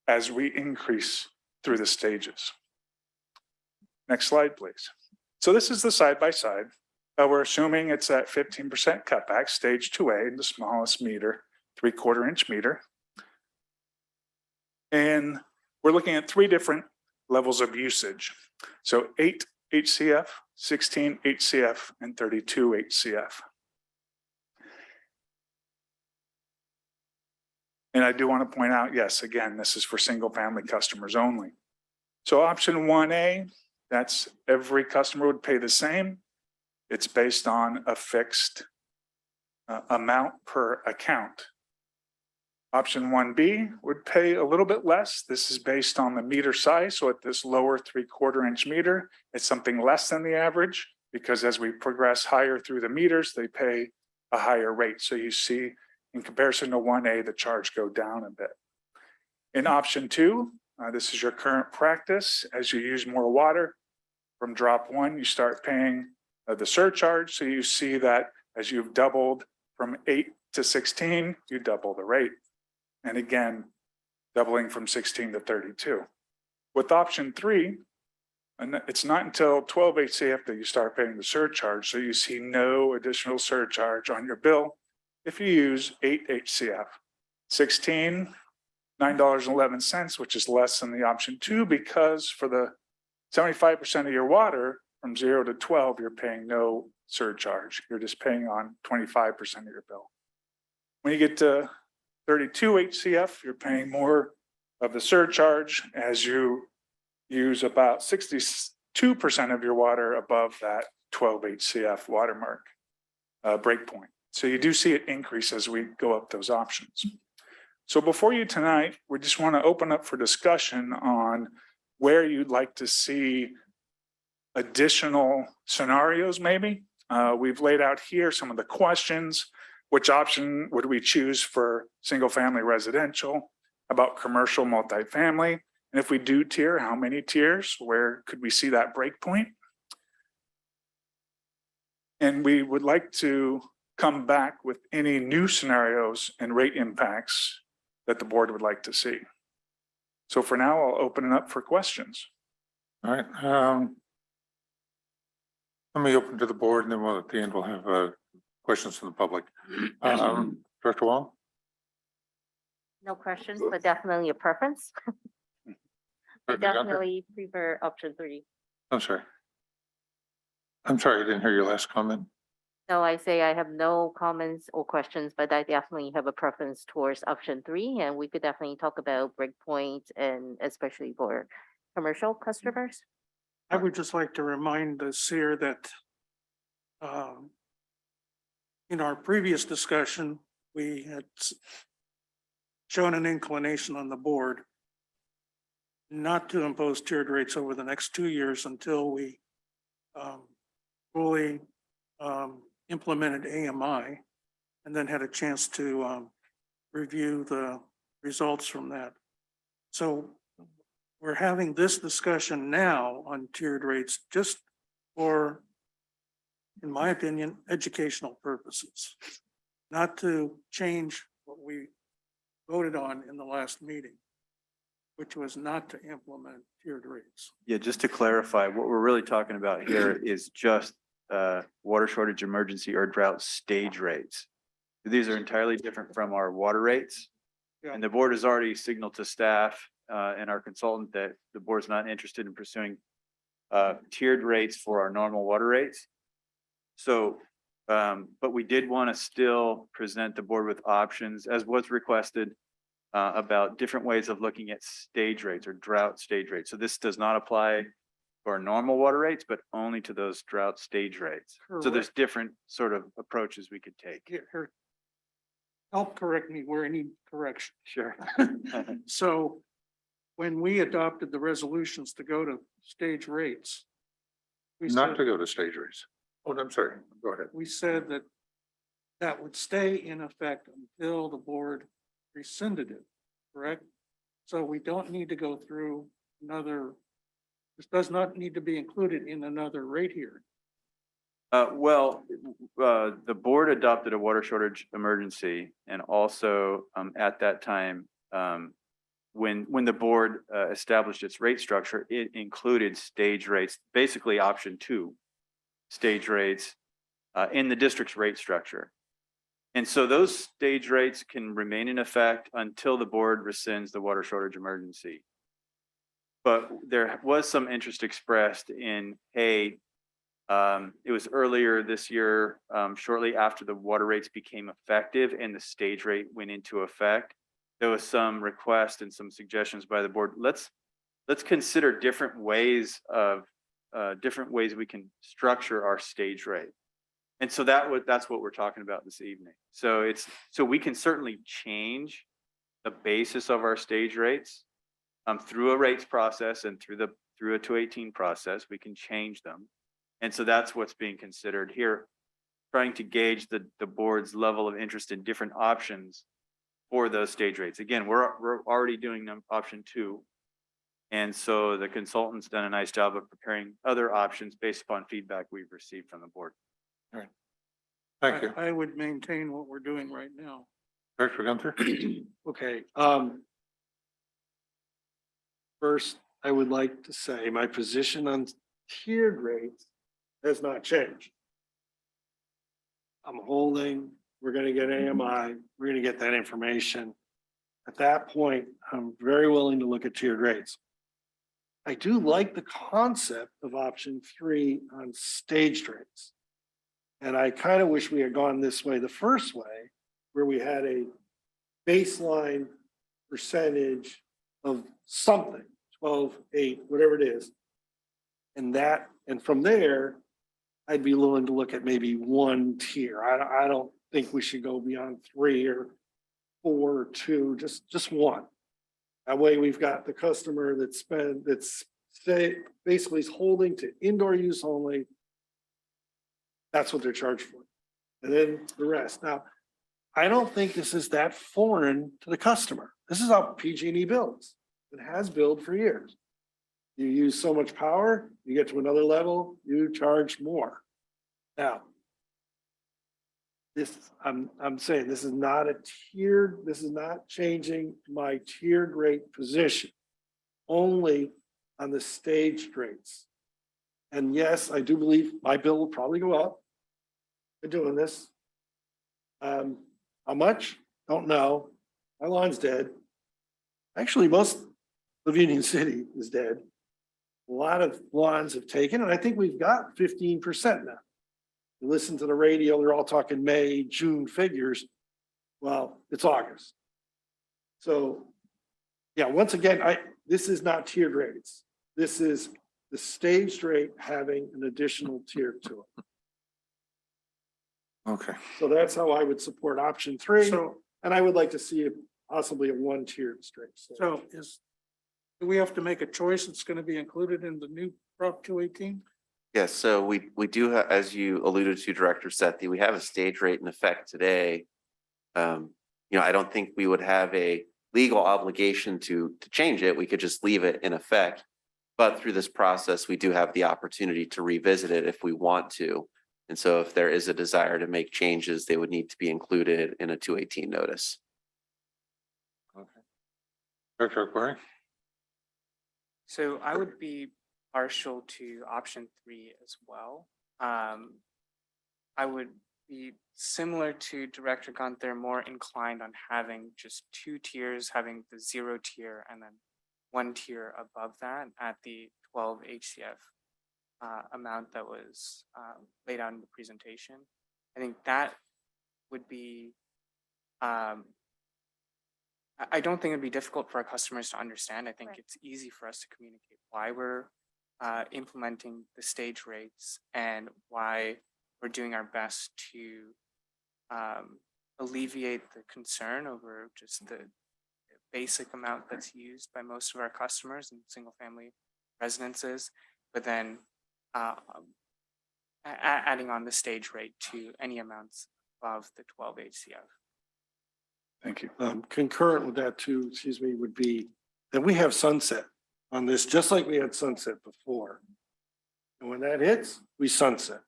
as we increase through the stages. Next slide, please. So this is the side-by-side. We're assuming it's at 15% cutback, stage 2A, the smallest meter, 3/4 inch meter. And we're looking at 3 different levels of usage. So 8 HCF, 16 HCF, and 32 HCF. And I do want to point out, yes, again, this is for single family customers only. So option 1A, that's every customer would pay the same. It's based on a fixed amount per account. Option 1B would pay a little bit less. This is based on the meter size. So at this lower 3/4 inch meter, it's something less than the average because as we progress higher through the meters, they pay a higher rate. So you see in comparison to 1A, the charge go down a bit. In option 2, this is your current practice. As you use more water from drop 1, you start paying the surcharge. So you see that as you've doubled from 8 to 16, you double the rate. And again, doubling from 16 to 32. With option 3, and it's not until 12 HCF that you start paying the surcharge. So you see no additional surcharge on your bill if you use 8 HCF. 16, $9.11, which is less than the option 2 because for the 75% of your water from 0 to 12, you're paying no surcharge. You're just paying on 25% of your bill. When you get to 32 HCF, you're paying more of the surcharge as you use about 62% of your water above that 12 HCF watermark breakpoint. So you do see it increase as we go up those options. So before you tonight, we just want to open up for discussion on where you'd like to see additional scenarios maybe. We've laid out here some of the questions. Which option would we choose for single family residential, about commercial multifamily? And if we do tier, how many tiers? Where could we see that break point? And we would like to come back with any new scenarios and rate impacts that the board would like to see. So for now, I'll open it up for questions. All right. Let me open to the board and then at the end we'll have questions from the public. Director Huang? No questions, but definitely a preference. I definitely prefer option 3. I'm sorry, I didn't hear your last comment. No, I say I have no comments or questions, but I definitely have a preference towards option 3, and we could definitely talk about breakpoint and especially for commercial customers. I would just like to remind us here that in our previous discussion, we had shown an inclination on the board not to impose tiered rates over the next 2 years until we fully implemented AMI and then had a chance to review the results from that. So we're having this discussion now on tiered rates just for, in my opinion, educational purposes, not to change what we voted on in the last meeting, which was not to implement tiered rates. Yeah, just to clarify, what we're really talking about here is just water shortage emergency or drought stage rates. These are entirely different from our water rates. Yeah. And the board has already signaled to staff and our consultant that the board's not interested in pursuing tiered rates for our normal water rates. So, but we did want to still present the board with options, as was requested, about different ways of looking at stage rates or drought stage rates. So this does not apply to our normal water rates, but only to those drought stage rates. So there's different sort of approaches we could take. Here, help correct me where I need correction. Sure. So when we adopted the resolutions to go to stage rates, we Not said, to go to stage rates. Oh, I'm sorry. Go ahead. we said that that would stay in effect until the board rescinded it, correct? So we don't need to go through another, this does not need to be included in another rate hearing. The board adopted a water shortage emergency, and also at that time, when the board established its rate structure, it included stage rates, basically option 2 stage rates in the district's rate structure. And so those stage rates can remain in effect until the board rescinds the water shortage emergency. But there was some interest expressed in, hey, it was earlier this year, shortly after the water rates became effective and the stage rate went into effect. There was some request and some suggestions by the board. Let's consider different ways we can structure our stage rate. And so that's what we're talking about this evening. So we can certainly change the basis of our stage rates through a rates process and through a 218 process. We can change them. And so that's what's being considered here, trying to gauge the board's level of interest in different options for those stage rates. Again, we're already doing them option 2. And so the consultant's done a nice job of preparing other options based upon feedback we've received from the board. All right. Thank you. I would maintain what we're doing right now. Director Gunther? Okay, first, I would like to say my position on tiered rates has not changed. I'm holding, we're gonna get AMI, we're gonna get that information. At that point, I'm very willing to look at tiered rates. I do like the concept of option 3 on staged rates. And I kind of wish we had gone this way the first way, where we had a baseline percentage of something, 12, 8, whatever it is. And from there, I'd be willing to look at maybe 1 tier. I don't think we should go beyond 3 or 4 or 2, just 1. That way we've got the customer basically is holding to indoor use only. That's what they're charged for. And then the rest. Now, I don't think this is that foreign to the customer. This is how PG&E builds. It has built for years. You use so much power, you get to another level, you charge more. Now, I'm saying this is not a tiered, this is not changing my tiered rate position, only on the staged rates. And yes, I do believe my bill will probably go up for doing this. How much? Don't know. My lawn's dead. Actually, most of Union City is dead. A lot of lawns have taken, and I think we've got 15% now. You listen to the radio, they're all talking May, June figures. Well, it's August. So, yeah, once again, this is not tiered rates. This is the staged rate having an additional tier to it. Okay. So that's how I would support option 3. So, And I would like to see possibly a 1-tiered straight. so do we have to make a choice that's going to be included in the new Prop 218? Yes, so we do have, as you alluded to, Director Sethy, we have a stage rate in effect today. I don't think we would have a legal obligation to change it. We could just leave it in effect. But through this process, we do have the opportunity to revisit it if we want to. And so if there is a desire to make changes, they would need to be included in a 218 notice. Director Akbari? So I would be partial to option 3 as well. I would be similar to Director Gunther, more inclined on having just 2 tiers, having the 0 tier and then 1 tier above that at the 12 HCF amount that was laid out in the presentation. I think that would be, I don't think it'd be difficult for our customers to understand. I think it's easy for us to communicate why we're implementing the stage rates and why we're doing our best to alleviate the concern over just the basic amount that's used by most of our customers in single family residences, but then adding on the stage rate to any amounts above the 12 HCF. Thank you. Concurrent with that too, excuse me, would be that we have sunset on this, just like we had sunset before. And when that hits, we sunset.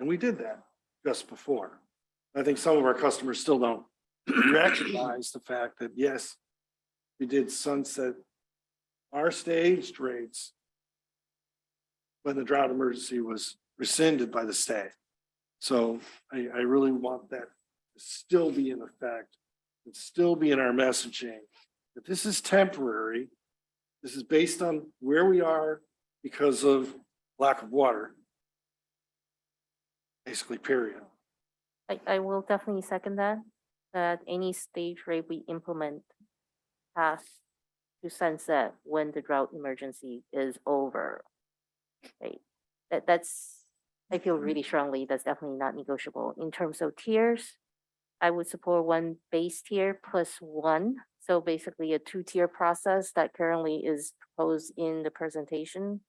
And we did that just before. I think some of our customers still don't recognize the fact that, yes, we did sunset our staged rates when the drought emergency was rescinded by the state. So I really want that to still be in effect and still be in our messaging that this is temporary. This is based on where we are because of lack of water. Basically, period. I will definitely second that, that any stage rate we implement has to sunset when the drought emergency is over. Right? That's, I feel really strongly, that's definitely not negotiable. In terms of tiers, I would support 1 base tier plus 1. So basically a 2-tier process that currently is proposed in the presentation.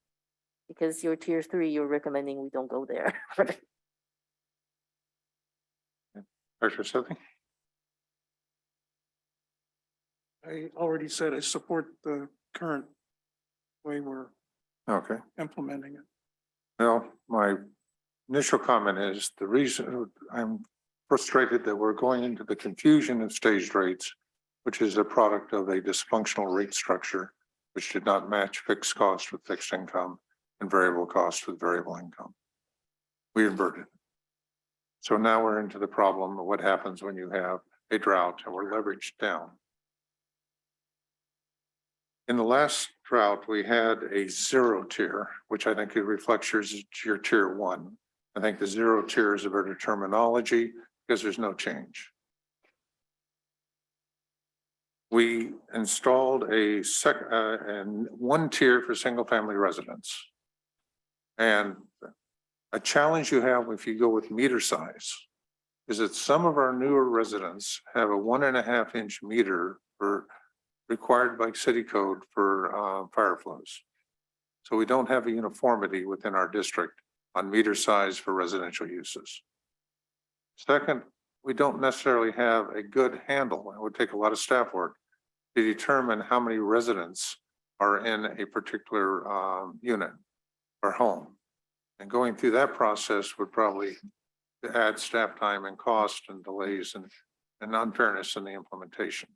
Because your tier 3, you're recommending we don't go there. Director Sethy? I already said I support the current way we're Okay. implementing it. Well, my initial comment is the reason I'm frustrated that we're going into the confusion of staged rates, which is a product of a dysfunctional rate structure, which did not match fixed cost with fixed income and variable cost with variable income. We inverted. So now we're into the problem of what happens when you have a drought and we're leveraged down. In the last drought, we had a 0 tier, which I think it reflects your tier 1. I think the 0 tier is a better terminology because there's no change. We installed a and 1 tier for single family residents. And a challenge you have if you go with meter size is that some of our newer residents have a 1.5 inch meter for required by city code for fire flows. So we don't have a uniformity within our district on meter size for residential uses. Second, we don't necessarily have a good handle. It would take a lot of staff work to determine how many residents are in a particular unit or home. And going through that process would probably add staff time and cost and delays and unfairness in the implementation.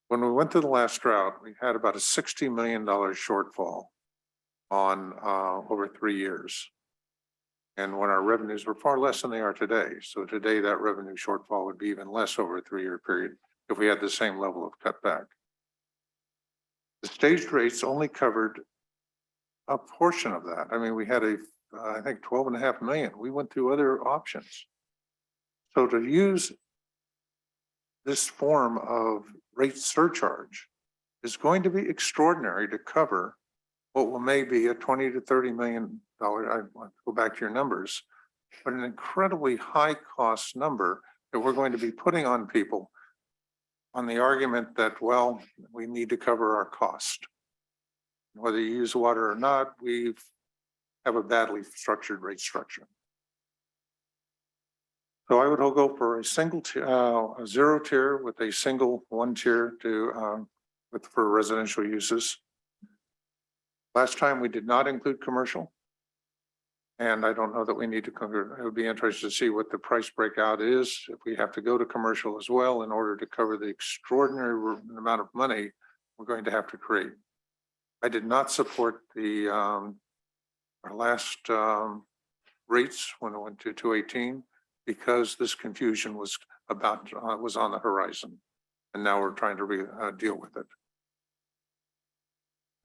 When we went through the last drought, we had about a $60 million shortfall on over 3 years. And when our revenues were far less than they are today. So today that revenue shortfall would be even less over a 3-year period if we had the same level of cutback. The staged rates only covered a portion of that. I mean, we had I think 12.5 million. We went through other options. So to use this form of rate surcharge is going to be extraordinary to cover what will maybe a $20 to $30 million. I want to go back to your numbers, but an incredibly high cost number that we're going to be putting on people on the argument that, well, we need to cover our cost. Whether you use water or not, we have a badly structured rate structure. So I would go for a single tier, a 0 tier with a single 1 tier to for residential uses. Last time we did not include commercial. And I don't know that we need to cover, it would be interesting to see what the price breakout is, if we have to go to commercial as well in order to cover the extraordinary amount of money we're going to have to create. I did not support the our last rates when it went to 218 because this confusion was was on the horizon. And now we're trying to deal with it.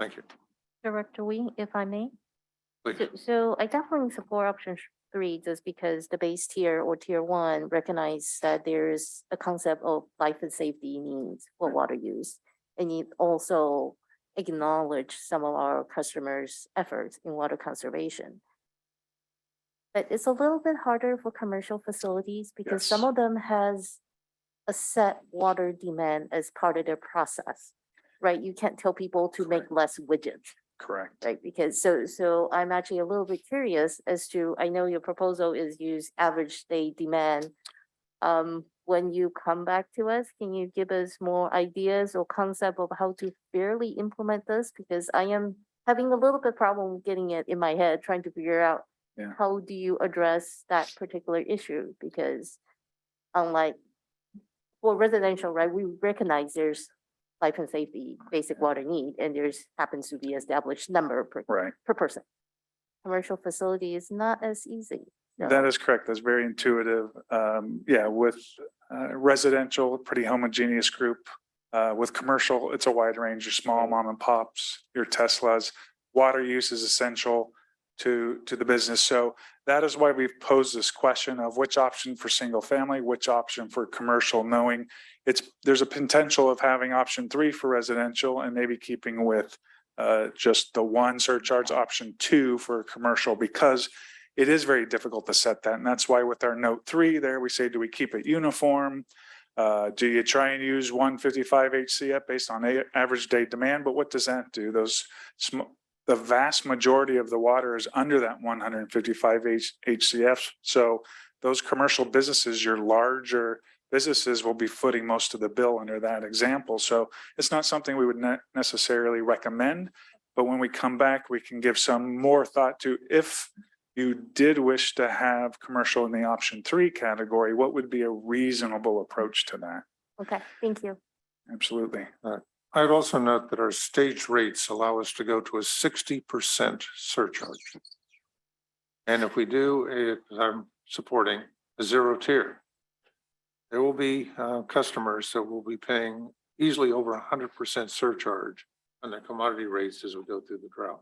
Thank you. Director Wee, if I may. Please. So I definitely support option 3 just because the base tier or tier 1 recognize that there's a concept of life and safety needs for water use. And it also acknowledge some of our customers' efforts in water conservation. But it's a little bit harder for commercial facilities because some of them has a set water demand as part of their process, right? You can't tell people to make less widgets. Correct. Right, because so I'm actually a little bit curious as to, I know your proposal is use average day demand. When you come back to us, can you give us more ideas or concept of how to fairly implement this? Because I am having a little bit problem getting it in my head, trying to figure out how do you address that particular issue? Because unlike for residential, right, we recognize there's life and safety, basic water need, and there's happens to be established number per person. Commercial facility is not as easy. So- That is correct. That's very intuitive. Yeah, with residential, pretty homogeneous group. With commercial, it's a wide range. Your small mom and pops, your Teslas. Water use is essential to the business. So that is why we've posed this question of which option for single family, which option for commercial, knowing there's a potential of having option 3 for residential and maybe keeping with just the 1 surcharge, option 2 for commercial, because it is very difficult to set that. And that's why with our note 3 there, we say, do we keep it uniform? Do you try and use 155 HCF based on average day demand? But what does that do? The vast majority of the water is under that 155 HCF. So those commercial businesses, your larger businesses, will be footing most of the bill under that example. So it's not something we would necessarily recommend, but when we come back, we can give some more thought to if you did wish to have commercial in the option 3 category, what would be a reasonable approach to that? Okay, thank you. Absolutely. I'd also note that our stage rates allow us to go to a 60% surcharge. And if we do, I'm supporting a 0 tier, there will be customers that will be paying easily over 100% surcharge on their commodity rates as we go through the drought.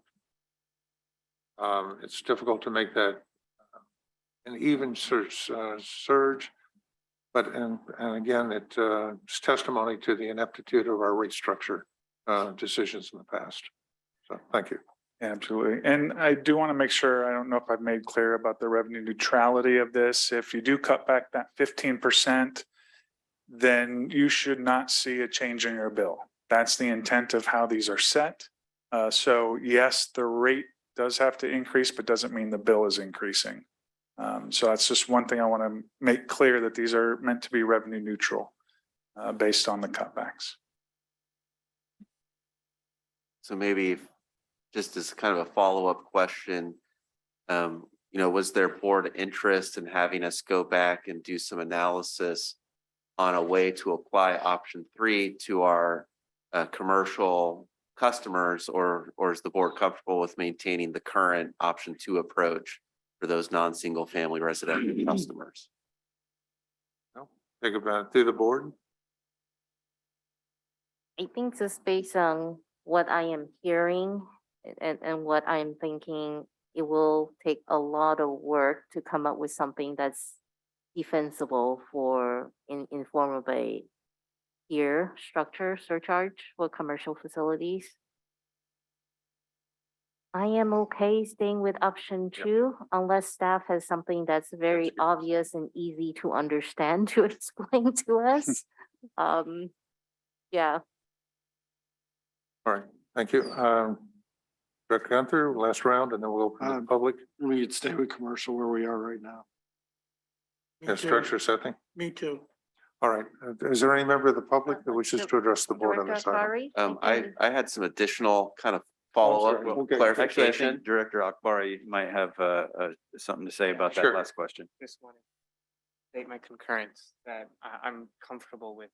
It's difficult to make that an even surge, but and again, it's testimony to the ineptitude of our rate structure decisions in the past. So thank you. Absolutely. And I do want to make sure, I don't know if I've made clear about the revenue neutrality of this. If you do cut back that 15%, then you should not see a change in your bill. That's the intent of how these are set. So yes, the rate does have to increase, but doesn't mean the bill is increasing. So that's just one thing I want to make clear, that these are meant to be revenue neutral based on the cutbacks. So maybe just as kind of a follow-up question, was there board interest in having us go back and do some analysis on a way to apply option 3 to our commercial customers, or is the board comfortable with maintaining the current option 2 approach for those non-single family residential customers? No, think about it through the board. I think just based on what I am hearing and what I'm thinking, it will take a lot of work to come up with something that's defensible for in form of a tier structure surcharge for commercial facilities. I am okay staying with option 2 unless staff has something that's very obvious and easy to understand to explain to us. Yeah. All right, thank you. Director Gunther, last round, and then we'll open to the public. We could stay with commercial where we are right now. Me Yeah, too. structure setting. Me too. All right. Is there any member of the public that wishes to address the board on Director this item? Akbari? I had some additional kind of follow-up sorry. Okay. Actually, I clarification. think Director Akbari might have something to say about that Sure. last question. Just want to state my concurrence that I'm comfortable with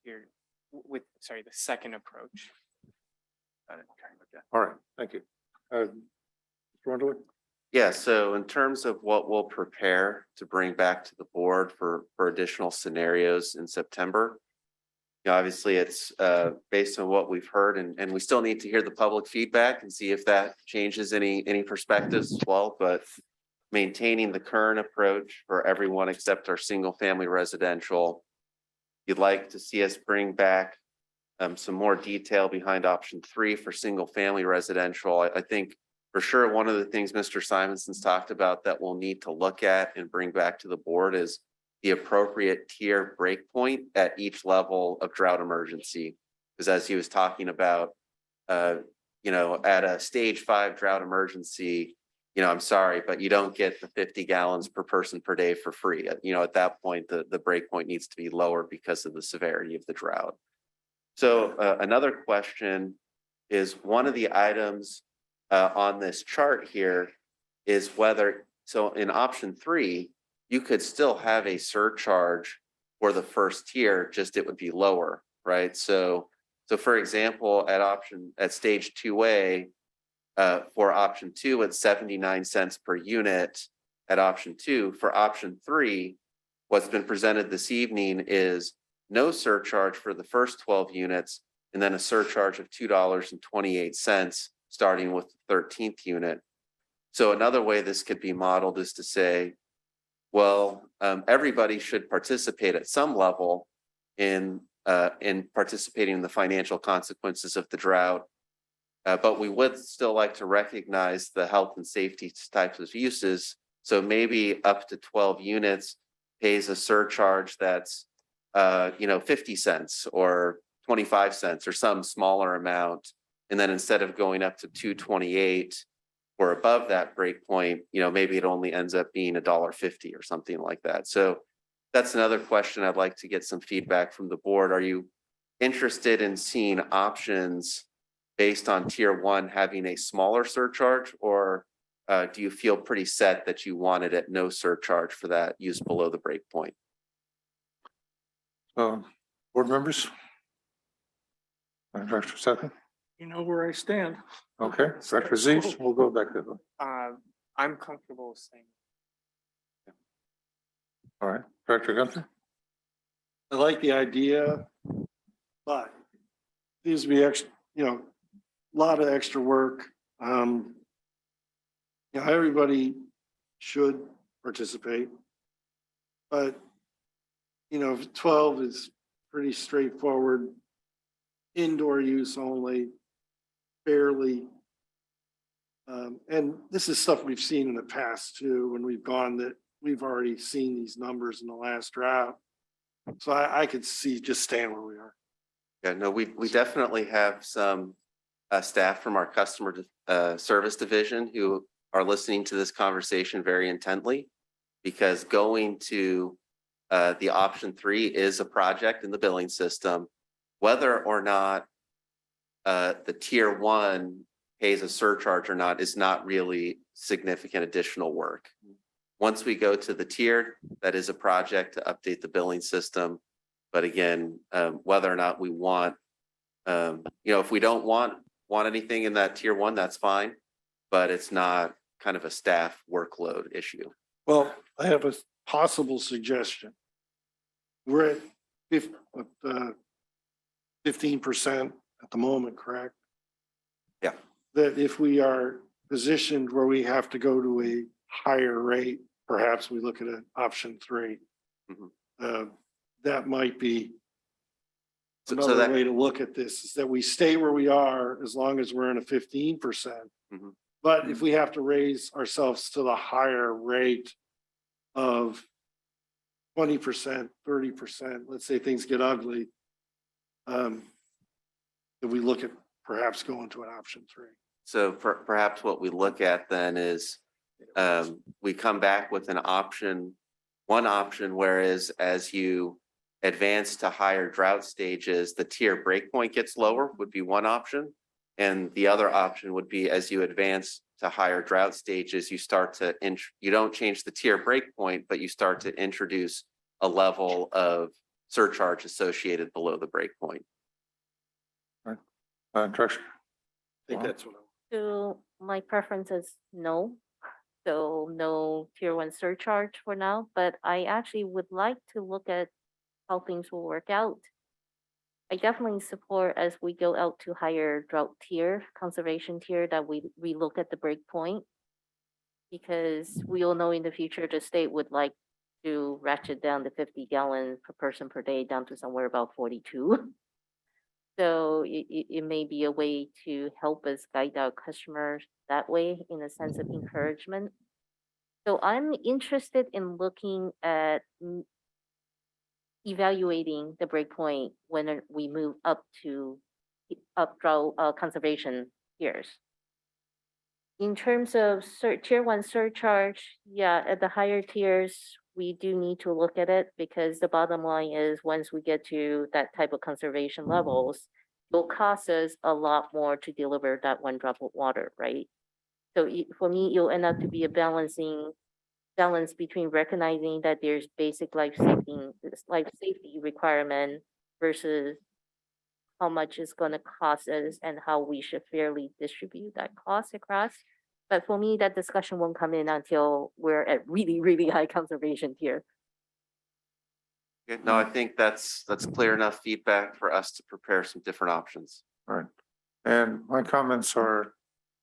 here, sorry, the second approach. Got it. Okay. All right, thank you. Mr. Wonderlich? Yeah, so in terms of what we'll prepare to bring back to the board for additional scenarios in September. You know, obviously, it's based on what we've heard, and we still need to hear the public feedback and see if that changes any perspectives as well. But maintaining the current approach for everyone except our single family residential. You'd like to see us bring back some more detail behind option 3 for single family residential. I think for sure one of the things Mr. Simonson's talked about that we'll need to look at and bring back to the board is the appropriate tier breakpoint at each level of drought emergency. Because as he was talking about, you know, at a stage 5 drought emergency, you know, I'm sorry, but you don't get the 50 gallons per person per day for free. You know, at that point, the breakpoint needs to be lower because of the severity of the drought. So another question is, one of the items on this chart here is whether, so in option 3, you could still have a surcharge for the first tier, just it would be lower, right? So for example, at stage 2A, for option 2, it's 79 cents per unit at option 2. For option 3, what's been presented this evening is no surcharge for the first 12 units, and then a surcharge of $2.28 starting with the 13th unit. So another way this could be modeled is to say, well, everybody should participate at some level in participating in the financial consequences of the drought. But we would still like to recognize the health and safety types of uses. So maybe up to 12 units pays a surcharge that's, 50 cents or 25 cents or some smaller amount. And then instead of going up to 228 or above that break point, maybe it only ends up being $1.50 or something like that. So that's another question I'd like to get some feedback from the board. Are you interested in seeing options based on tier 1 having a smaller surcharge, or do you feel pretty set that you want it at no surcharge for that use below the break point? Board members? Dr. Sethy? You know where I stand. Okay, Dr. Aziz, we'll go back to them. I'm comfortable with saying. All right, Dr. Gunther? I like the idea, but needs to be extra, a lot of extra work. Everybody should participate, but 12 is pretty straightforward. Indoor use only, barely. And this is stuff we've seen in the past too, when we've gone that we've already seen these numbers in the last drought. So I could see just staying where we are. Yeah, no, we definitely have some staff from our customer service division who are listening to this conversation very intently, because going to the option 3 is a project in the billing system. Whether or not the tier 1 pays a surcharge or not is not really significant additional work. Once we go to the tiered, that is a project to update the billing system. But again, whether or not we want, if we don't want anything in that tier 1, that's fine, but it's not kind of a staff workload issue. Well, I have a possible suggestion. We're at 15% at the moment, correct? Yeah. That if we are positioned where we have to go to a higher rate, perhaps we look at an option 3. Mm-hmm. That might be So another that way to look at this, is that we stay where we are as long as we're in a 15%. Mm-hmm. But if we have to raise ourselves to the higher rate of 20%, 30%, let's say things get ugly, if we look at perhaps going to an option 3. So perhaps what we look at then is we come back with one option, whereas as you advance to higher drought stages, the tier breakpoint gets lower would be one option. And the other option would be as you advance to higher drought stages, you start to, you don't change the tier breakpoint, but you start to introduce a level of surcharge associated below the breakpoint. Director. I think that's what So my preference is no. So no tier one surcharge for now, but I actually would like to look at how things will work out. I definitely support as we go out to higher drought tier, conservation tier, that we relook at the breakpoint. Because we all know in the future, the state would like to ratchet down the 50 gallon per person per day down to somewhere about 42. So it may be a way to help us guide our customers that way in a sense of encouragement. So I'm interested in looking at evaluating the breakpoint when we move up to drought conservation tiers. In terms of tier one surcharge, yeah, at the higher tiers, we do need to look at it because the bottom line is once we get to that type of conservation levels, it will cost us a lot more to deliver that one drop of water, right? So for me, it'll end up to be a balance between recognizing that there's basic life safety requirement versus how much it's going to cost us and how we should fairly distribute that cost across. But for me, that discussion won't come in until we're at really, really high conservation tier. No, I think that's clear enough feedback for us to prepare some different options. All right. And my comments are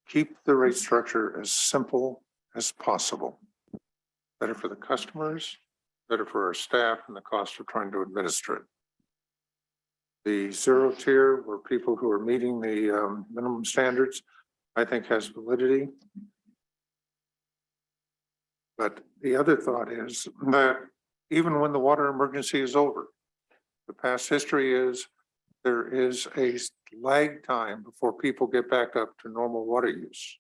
keep the rate structure as simple as possible. Better for the customers, better for our staff, and the cost of trying to administer it. The zero tier where people who are meeting the minimum standards, I think has validity. But the other thought is that even when the water emergency is over, the past history is there is a lag time before people get back up to normal water use.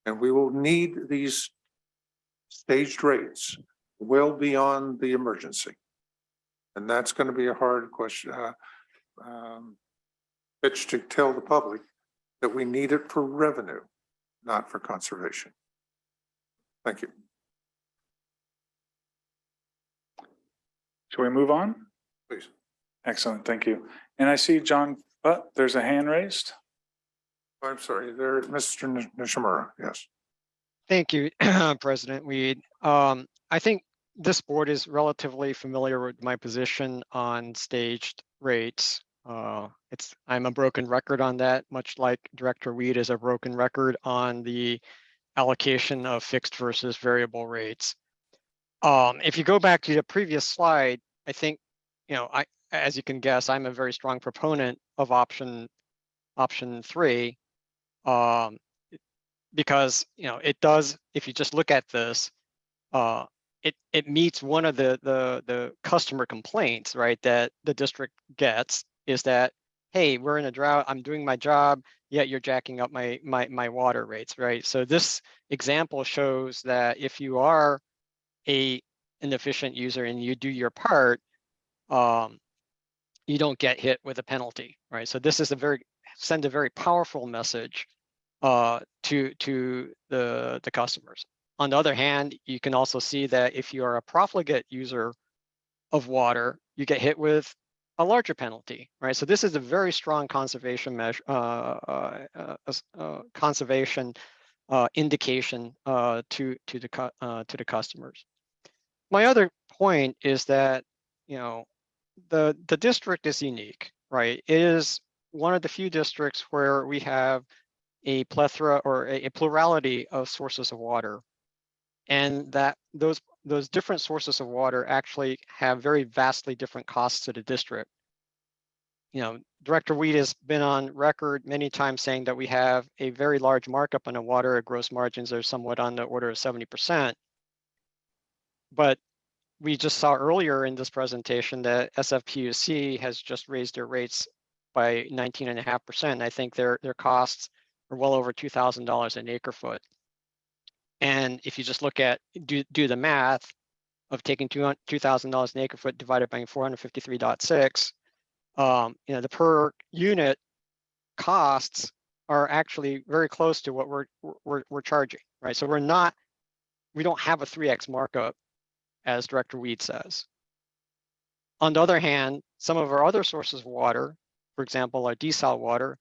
And we will need these staged rates well beyond the emergency. And that's going to be a hard question, pitch to tell the public that we need it for revenue, not for conservation. Thank you. Shall we move on? Please. Excellent, thank you. And I see John, there's a hand raised. I'm sorry, there, Mr. Nishimura, yes. Thank you, President Weed. I think this board is relatively familiar with my position on staged rates. I'm a broken record on that, much like Director Weed is a broken record on the allocation of fixed versus variable rates. If you go back to the previous slide, I think, as you can guess, I'm a very strong proponent of option 3. Because it does, if you just look at this, it meets one of the customer complaints, right, that the district gets is that, hey, we're in a drought, I'm doing my job, yet you're jacking up my water rates, right? So this example shows that if you are an efficient user and you do your part, you don't get hit with a penalty, right? So this is send a very powerful message to the customers. On the other hand, you can also see that if you are a profligate user of water, you get hit with a larger penalty, right? So this is a very strong conservation measure, conservation indication to the customers. My other point is that the district is unique, right? It is one of the few districts where we have a plethora or a plurality of sources of water, and that those different sources of water actually have very vastly different costs to the district. Director Weed has been on record many times saying that we have a very large markup on the water. Gross margins are somewhat on the order of 70%. But we just saw earlier in this presentation that SFPUC has just raised their rates by 19.5%. I think their costs are well over $2,000 an acre foot. And if you just look at, do the math, of taking $2,000 an acre foot divided by 453.6, the per unit costs are actually very close to what we're charging, right? So we don't have a 3x markup, as Director Weed says. On the other hand, some of our other sources of water, for example, our desal water,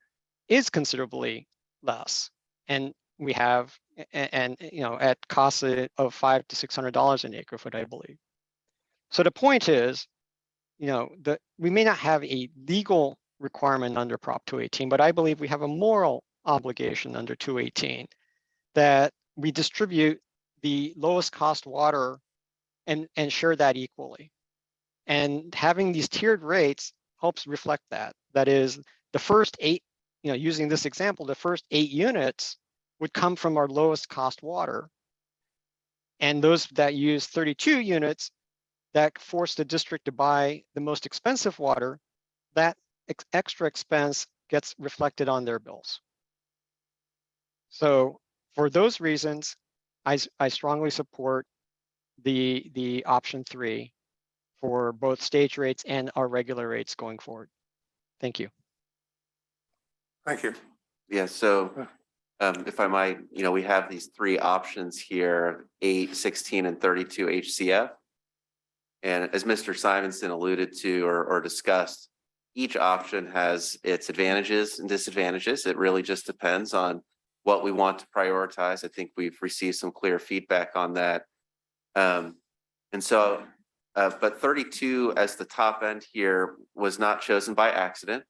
is considerably less, and we have at costs of $500 to $600 an acre foot, I believe. So the point is, that we may not have a legal requirement under Prop 218, but I believe we have a moral obligation under 218 that we distribute the lowest cost water and share that equally. And having these tiered rates helps reflect that. That is, the first 8, using this example, the first 8 units would come from our lowest cost water. And those that use 32 units that force the district to buy the most expensive water, that extra expense gets reflected on their bills. So for those reasons, I strongly support the option 3 for both stage rates and our regular rates going forward. Thank you. Thank you. Yeah, so if I might, we have these 3 options here, 8, 16, and 32 HCF. And as Mr. Simonson alluded to or discussed, each option has its advantages and disadvantages. It really just depends on what we want to prioritize. I think we've received some clear feedback on that. But 32 as the top end here was not chosen by accident.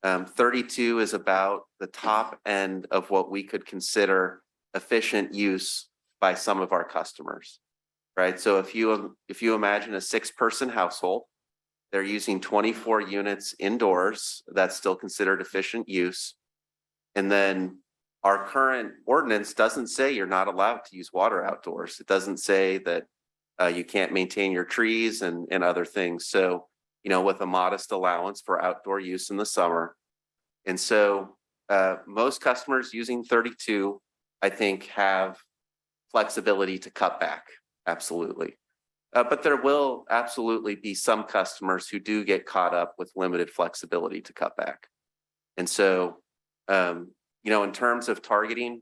32 is about the top end of what we could consider efficient use by some of our customers, right? So if you imagine a 6-person household, they're using 24 units indoors, that's still considered efficient use. And then our current ordinance doesn't say you're not allowed to use water outdoors. It doesn't say that you can't maintain your trees and other things. So, with a modest allowance for outdoor use in the summer. And so most customers using 32, I think, have flexibility to cut back. Absolutely. But there will absolutely be some customers who do get caught up with limited flexibility to cut back. And so, in terms of targeting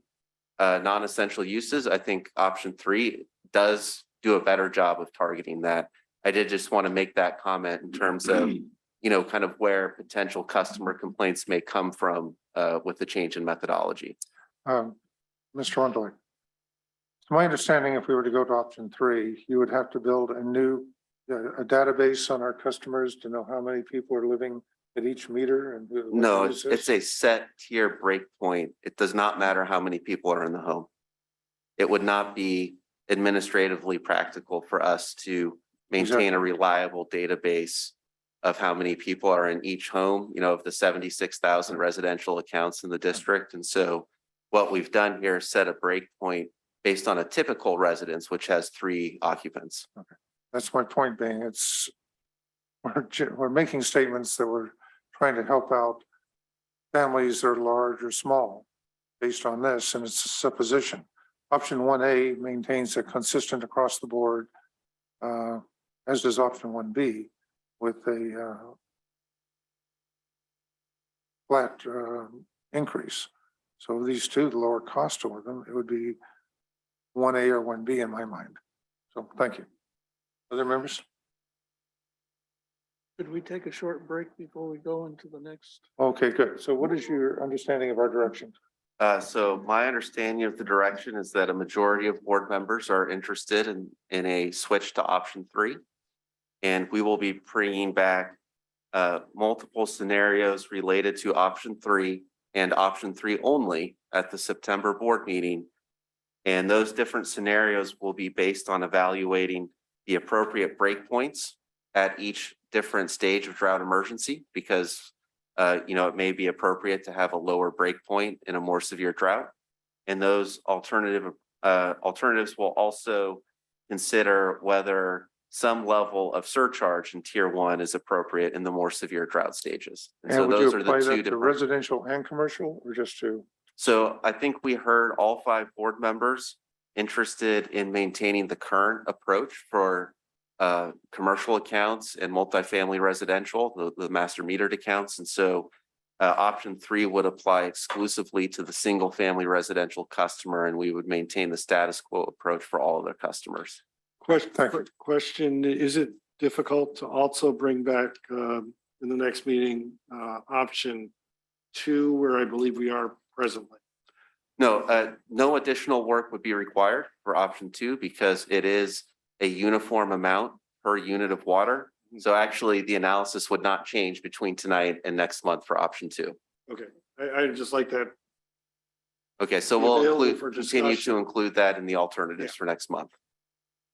non-essential uses, I think option 3 does do a better job of targeting that. I did just want to make that comment in terms of, kind of where potential customer complaints may come from with the change in methodology. Mr. Wunderlich, it's my understanding if we were to go to option 3, you would have to build a database on our customers to know how many people are living at each meter and who. No, it's a set tier breakpoint. It does not matter how many people are in the home. It would not be administratively practical for us to maintain a reliable database of how many people are in each home, of the 76,000 residential accounts in the district. And so what we've done here is set a breakpoint based on a typical residence, which has 3 occupants. Okay, that's my point being, we're making statements that we're trying to help out families that are large or small based on this, and it's a supposition. Option 1A maintains a consistent across the board, as does option 1B, with a flat increase. So these 2, the lower cost to them, it would be 1A or 1B in my mind. So thank you. Other members? Could we take a short break before we go into the next? Okay, good. So what is your understanding of our direction? So my understanding of the direction is that a majority of board members are interested in a switch to option 3. And we will be bringing back multiple scenarios related to option 3 and option 3 only at the September board meeting. And those different scenarios will be based on evaluating the appropriate breakpoints at each different stage of drought emergency, because it may be appropriate to have a lower breakpoint in a more severe drought. And those alternatives will also consider whether some level of surcharge in tier 1 is appropriate in the more severe drought stages. And so those are the 2 different. Residential and commercial, or just 2? So I think we heard all 5 board members interested in maintaining the current approach for commercial accounts and multifamily residential, the master metered accounts. And so option 3 would apply exclusively to the single family residential customer, and we would maintain the status quo approach for all of their customers. Question, is it difficult to also bring back in the next meeting option 2, where I believe we are presently? No, no additional work would be required for option 2 because it is a uniform amount per unit of water. So actually the analysis would not change between tonight and next month for option 2. Okay, I just like that. Okay, so Be we'll available for continue discussion. to include that in the alternatives for next month.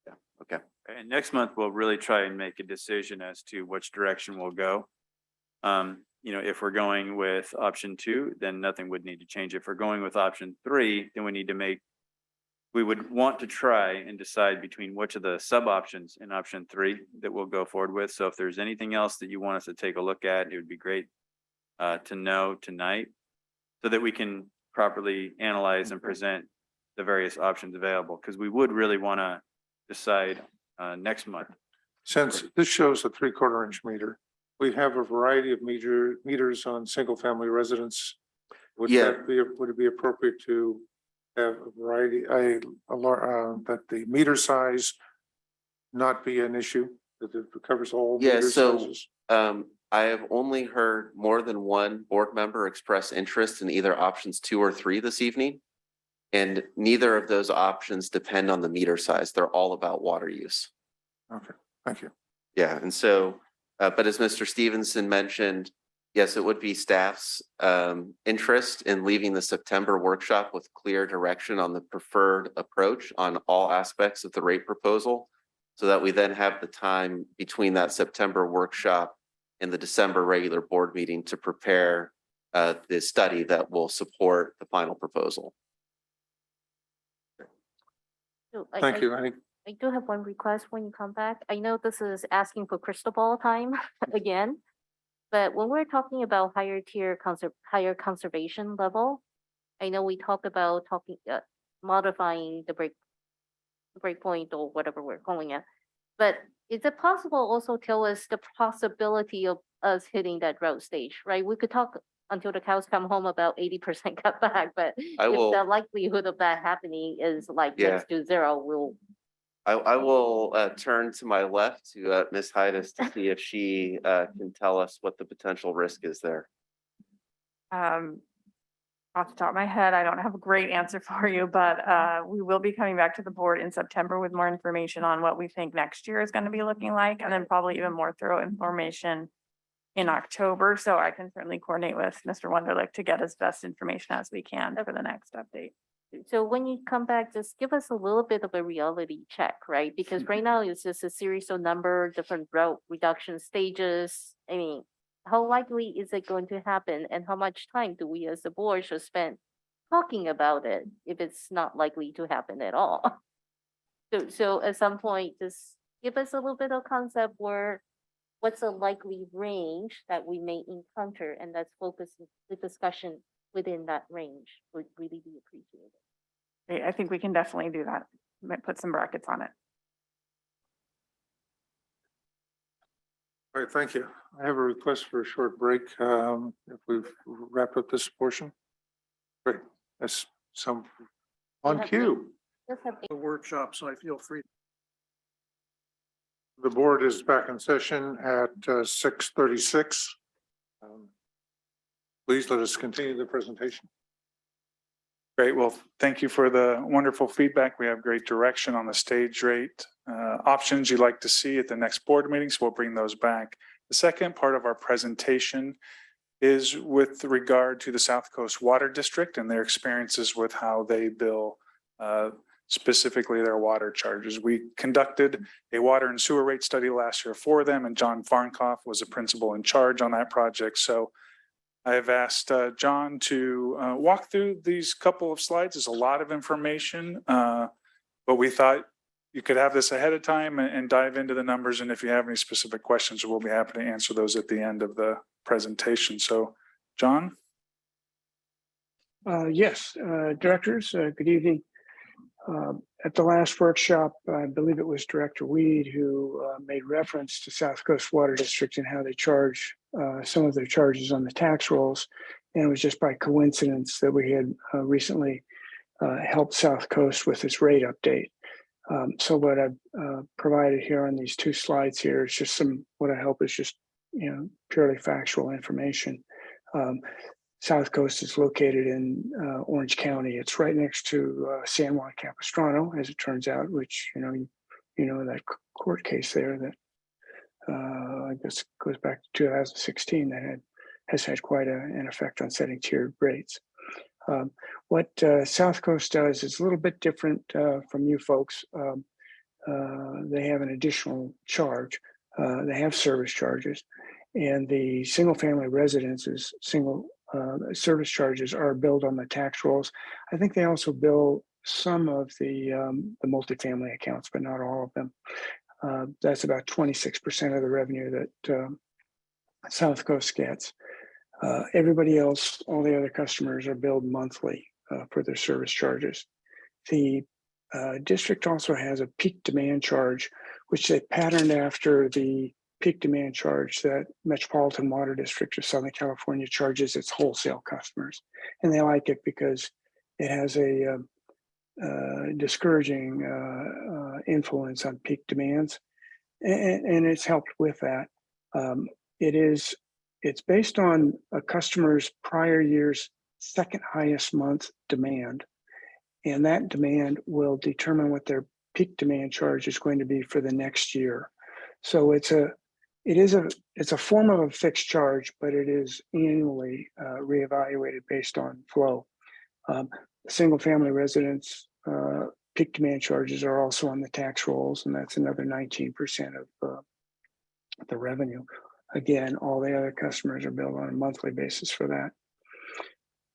Yeah, okay. And next month, we'll really try and make a decision as to which direction we'll go. You know, if we're going with option 2, then nothing would need to change. If we're going with option 3, then we would want to try and decide between which of the sub options in option 3 that we'll go forward with. So if there's anything else that you want us to take a look at, it would be great to know tonight so that we can properly analyze and present the various options available, because we would really want to decide next month. Since this shows a 3/4 inch meter, we have a variety of meters on single family residence. Would it be appropriate to have a variety, that the meter size not be an issue, that it covers all Yeah, meter so sizes? I have only heard more than one board member express interest in either options 2 or 3 this evening. And neither of those options depend on the meter size. They're all about water use. Okay, thank you. Yeah, and so, but as Mr. Stevenson mentioned, yes, it would be staff's interest in leaving the September workshop with clear direction on the preferred approach on all aspects of the rate proposal, so that we then have the time between that September workshop and the December regular board meeting to prepare the study that will support the final proposal. So Thank you. I do have one request when you come back. I know this is asking for crystal ball time again, but when we're talking about higher tier higher conservation level, I know we talked about modifying the breakpoint or whatever we're calling it. But is it possible also tell us the possibility of us hitting that drought stage, right? We could talk until the cows come home about 80% cutback, but if the likelihood of that happening is like next to 0, I will turn to my left to Ms. Heides to see if she can tell us what the potential risk is there. Off the top of my head, I don't have a great answer for you, but we will be coming back to the board in September with more information on what we think next year is going to be looking like, and then probably even more thorough information in October. So I can certainly coordinate with Mr. Wunderlich to get as best information as we can for the next update. so when you come back, just give us a little bit of a reality check, right? Because right now it's just a series of different drought reduction stages. I mean, how likely is it going to happen, and how much time do we as the board should spend talking about it if it's not likely to happen at all? So at some point, just give us a little bit of concept where what's a likely range that we may encounter, and let's focus the discussion within that range would really be appreciated. I think we can definitely do that. Might put some brackets on it. All right, thank you. I have a request for a short break. If we've wrapped up this portion. Great, that's some on cue. The workshop, so I feel free. The board is back in session at 6:36. Please let us continue the presentation. Great. Well, thank you for the wonderful feedback. We have great direction on the stage rate options you'd like to see at the next board meeting, so we'll bring those back. The second part of our presentation is with regard to the South Coast Water District and their experiences with how they bill specifically their water charges. We conducted a water and sewer rate study last year for them, and John Farnkoff was a principal in charge on that project. So I have asked John to walk through these couple of slides. There's a lot of information, but we thought you could have this ahead of time and dive into the numbers. And if you have any specific questions, we'll be happy to answer those at the end of the presentation. So, John? Yes, directors, good evening. At the last workshop, I believe it was Director Weed who made reference to South Coast Water District and how they charge some of their charges on the tax rolls. And it was just by coincidence that we had recently helped South Coast with this rate update. So what I've provided here on these two slides here is just what I hope is just, purely factual information. South Coast is located in Orange County. It's right next to San Juan Capistrano, as it turns out, which, that court case there that I guess goes back to 2016 that has had quite an effect on setting tiered rates. What South Coast does is a little bit different from you folks. They have an additional charge. They have service charges, and the single family residences service charges are billed on the tax rolls. I think they also bill some of the multifamily accounts, but not all of them. That's about 26% of the revenue that South Coast gets. Everybody else, all the other customers are billed monthly for their service charges. The district also has a peak demand charge, which they patterned after the peak demand charge that Metropolitan Water District of Southern California charges its wholesale customers. And they like it because it has a discouraging influence on peak demands. And it's helped with that. It's based on a customer's prior year's second highest month demand. And that demand will determine what their peak demand charge is going to be for the next year. So it's a form of a fixed charge, but it is annually reevaluated based on flow. Single family residents peak demand charges are also on the tax rolls, and that's another 19% of the revenue. Again, all the other customers are billed on a monthly basis for that.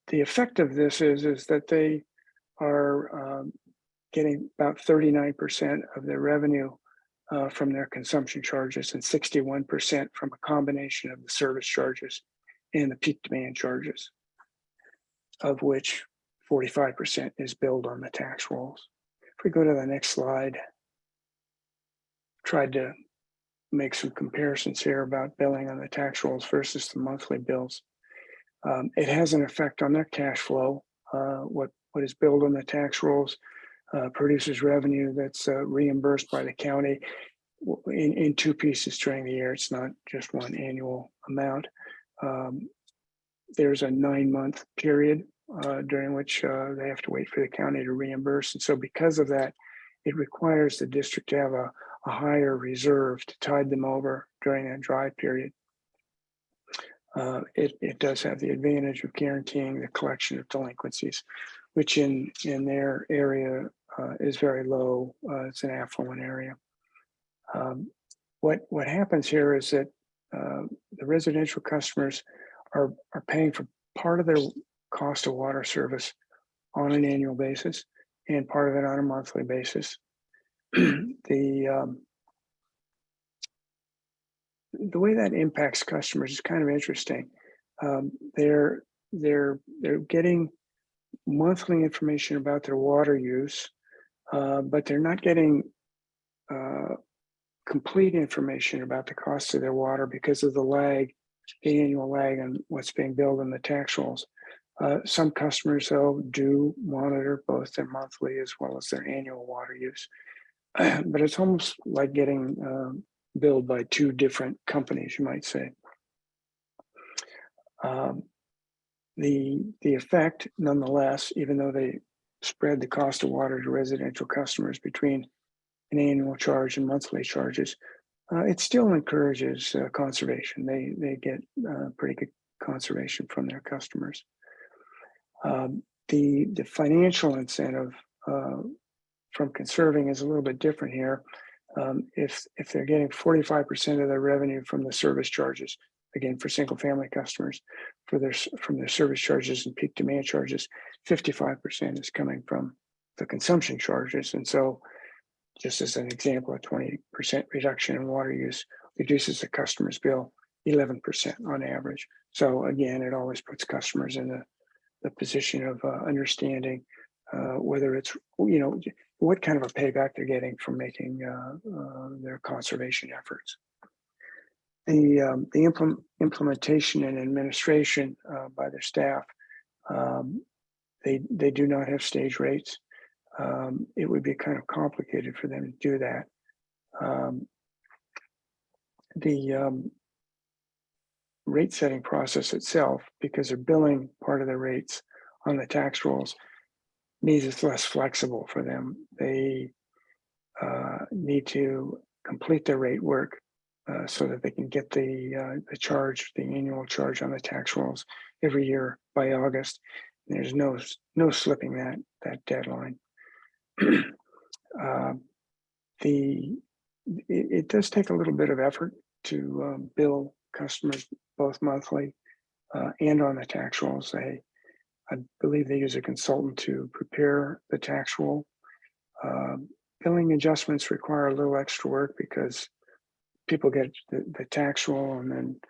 The effect of this is that they are getting about 39% of their revenue from their consumption charges and 61% from a combination of the service charges and the peak demand charges, of which 45% is billed on the tax rolls. If we go to the next slide, tried to make some comparisons here about billing on the tax rolls versus the monthly bills. It has an effect on their cash flow. What is billed on the tax rolls produces revenue that's reimbursed by the county in two pieces during the year. It's not just one annual amount. There's a 9-month period during which they have to wait for the county to reimburse. And so because of that, it requires the district to have a higher reserve to tide them over during that dry period. It does have the advantage of guaranteeing the collection of delinquencies, which in their area is very low. It's an affluent area. What happens here is that the residential customers are paying for part of their cost of water service on an annual basis and part of it on a monthly basis. The way that impacts customers is kind of interesting. They're getting monthly information about their water use, but they're not getting complete information about the cost of their water because of the annual lag on what's being billed in the tax rolls. Some customers, though, do monitor both their monthly as well as their annual water use. But it's almost like getting billed by two different companies, you might say. The effect, nonetheless, even though they spread the cost of water to residential customers between an annual charge and monthly charges, it still encourages conservation. They get pretty good conservation from their customers. The financial incentive from conserving is a little bit different here. If they're getting 45% of their revenue from the service charges, again for single family customers, from their service charges and peak demand charges, 55% is coming from the consumption charges. And so, just as an example, a 20% reduction in water use reduces the customer's bill 11% on average. So again, it always puts customers in the position of understanding whether it's, you know, what kind of a payback they're getting from making their conservation efforts. The implementation and administration by their staff, they do not have stage rates. It would be kind of complicated for them to do that. The rate setting process itself, because they're billing part of the rates on the tax rolls, means it's less flexible for them. They need to complete their rate work so that they can get the charge, the annual charge on the tax rolls every year by August. There's no slipping that deadline. It does take a little bit of effort to bill customers both monthly and on the tax rolls. I believe they use a consultant to prepare the tax roll. Billing adjustments require a little extra work because people get the tax roll and then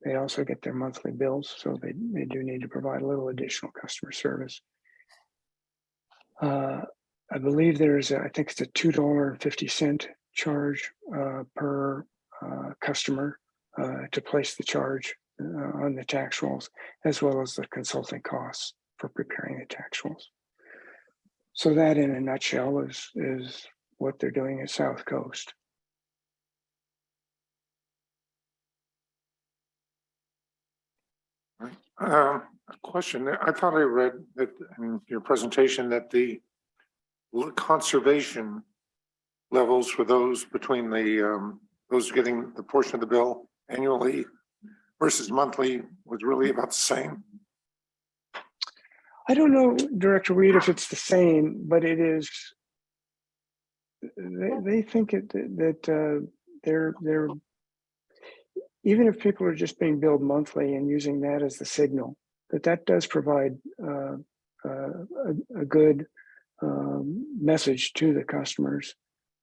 they also get their monthly bills. So they do need to provide a little additional customer service. I believe there's, I think it's a $2.50 charge per customer to place the charge on the tax rolls, as well as the consulting costs for preparing the tax rolls. So that in a nutshell is what they're doing at South Coast. A question. I thought I read that in your presentation that the conservation levels for those between the those getting the portion of the bill annually versus monthly was really about the same. I don't know, Director Reed, if it's the same, but it is. They think that they're even if people are just being billed monthly and using that as the signal, that does provide a good message to the customers,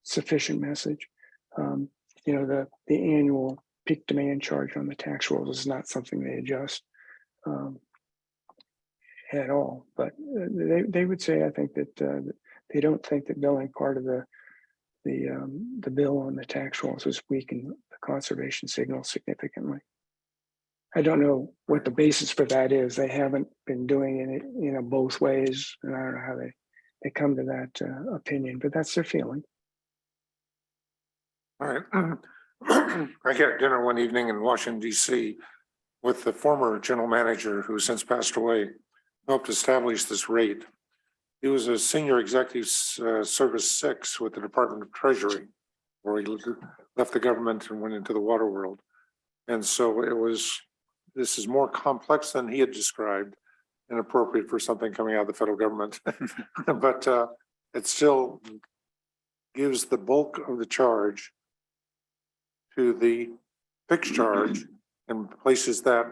sufficient message. You know, the annual peak demand charge on the tax rolls is not something they adjust at all. But they would say, I think that they don't think that billing part of the bill on the tax rolls has weakened the conservation signal significantly. I don't know what the basis for that is. They haven't been doing it, you know, both ways, and I don't know how they come to that opinion, but that's their feeling. All right. I had dinner one evening in Washington, D.C. with the former general manager who since passed away, helped establish this rate. He was a senior executive service 6 with the Department of Treasury, where he left the government and went into the water world. And so this is more complex than he had described, and appropriate for something coming out of the federal government. But it still gives the bulk of the charge to the fixed charge and places that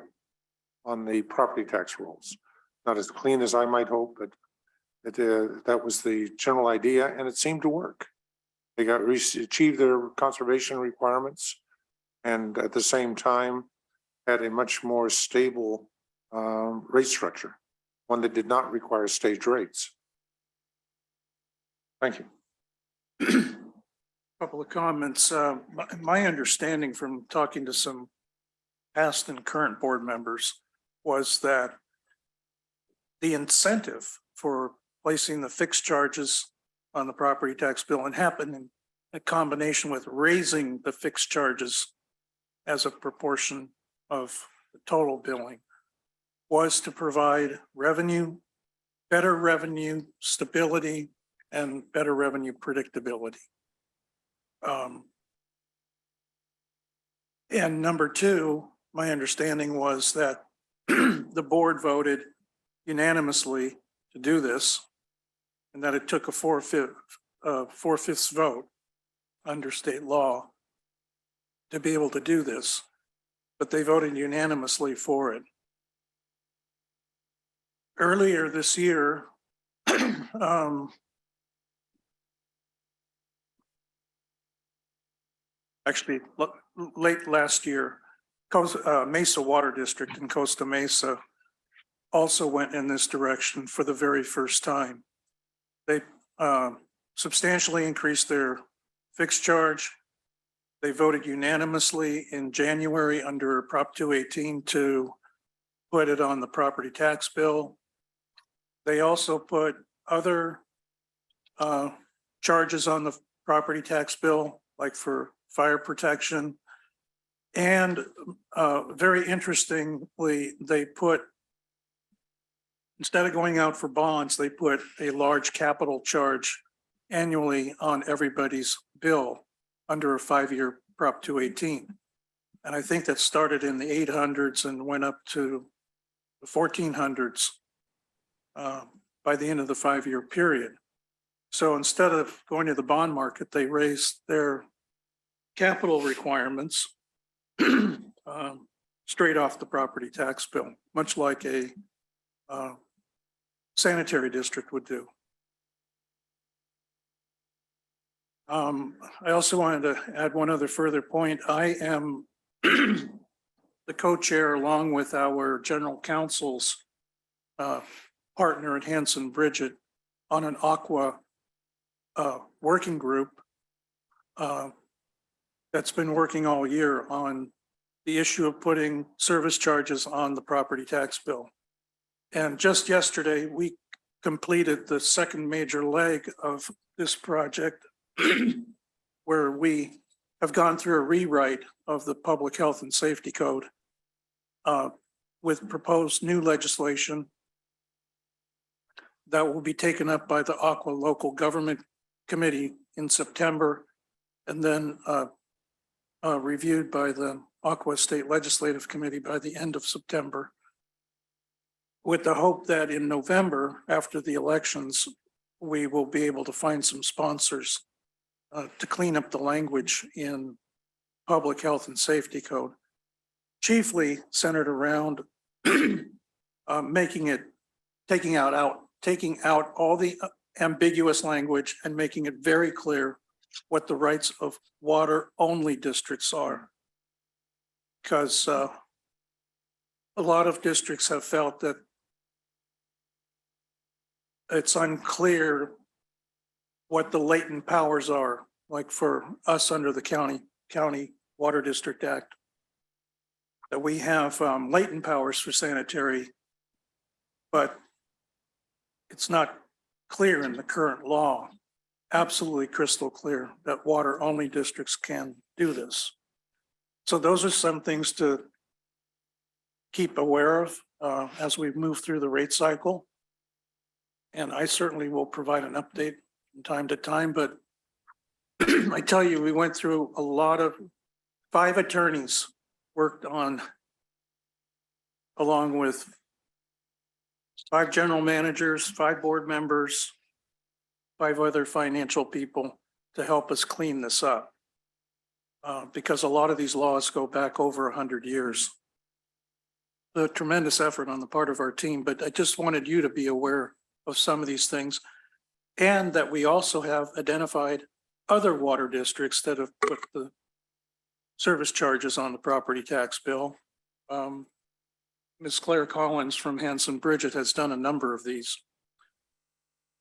on the property tax rolls. Not as clean as I might hope, but that was the general idea, and it seemed to work. They achieved their conservation requirements, and at the same time had a much more stable rate structure, one that did not require stage rates. Thank you. Couple of comments. My understanding from talking to some past and current board members was that the incentive for placing the fixed charges on the property tax bill and happened in a combination with raising the fixed charges as a proportion of the total billing was to provide revenue, better revenue stability, and better revenue predictability. And number two, my understanding was that the board voted unanimously to do this, and that it took a four-fifths vote under state law to be able to do this, but they voted unanimously for it. Earlier this year, actually late last year, Mesa Water District in Costa Mesa also went in this direction for the very first time. They substantially increased their fixed charge. They voted unanimously in January under Prop 218 to put it on the property tax bill. They also put other charges on the property tax bill, like for fire protection. And very interestingly, they put, instead of going out for bonds, they put a large capital charge annually on everybody's bill under a 5-year Prop 218. And I think that started in the 800s and went up to the 1400s by the end of the 5-year period. So instead of going to the bond market, they raised their capital requirements straight off the property tax bill, much like a sanitary district would do. I also wanted to add one other further point. I am the co-chair along with our general counsel's partner at Hanson Bridget on an aqua working group that's been working all year on the issue of putting service charges on the property tax bill. And just yesterday, we completed the second major leg of this project where we have gone through a rewrite of the Public Health and Safety Code with proposed new legislation that will be taken up by the Aqua Local Government Committee in September and then reviewed by the Aqua State Legislative Committee by the end of September, with the hope that in November, after the elections, we will be able to find some sponsors to clean up the language in Public Health and Safety Code, chiefly centered around taking out all the ambiguous language and making it very clear what the rights of water-only districts are. Because a lot of districts have felt that it's unclear what the latent powers are, like for us under the County Water District Act, that we have latent powers for sanitary, but it's not clear in the current law, absolutely crystal clear that water-only districts can do this. So those are some things to keep aware of as we move through the rate cycle. And I certainly will provide an update from time to time, but I tell you, we went through a lot of 5 attorneys worked on, along with 5 general managers, 5 board members, 5 other financial people to help us clean this up. Because a lot of these laws go back over 100 years. A tremendous effort on the part of our team, but I just wanted you to be aware of some of these things, and that we also have identified other water districts that have put the service charges on the property tax bill. Ms. Claire Collins from Hanson Bridget has done a number of these.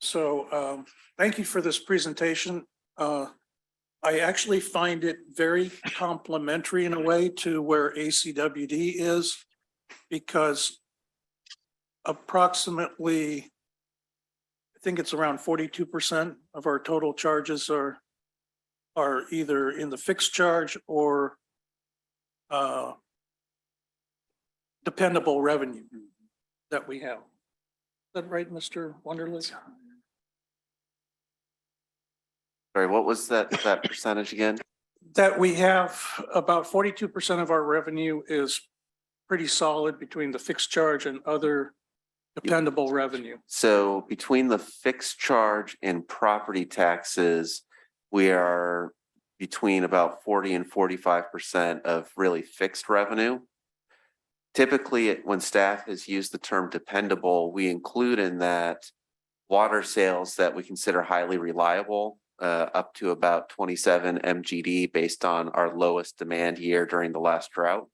So thank you for this presentation. I actually find it very complementary in a way to where ACWD is, because approximately, I think it's around 42% of our total charges are either in the fixed charge or dependable revenue that we have. Is that right, Mr. Wonderlich? Sorry, what was that percentage again? That we have about 42% of our revenue is pretty solid between the fixed charge and other dependable revenue. So between the fixed charge and property taxes, we are between about 40 and 45% of really fixed revenue. Typically, when staff has used the term dependable, we include in that water sales that we consider highly reliable, up to about 27 MGD based on our lowest demand year during the last drought.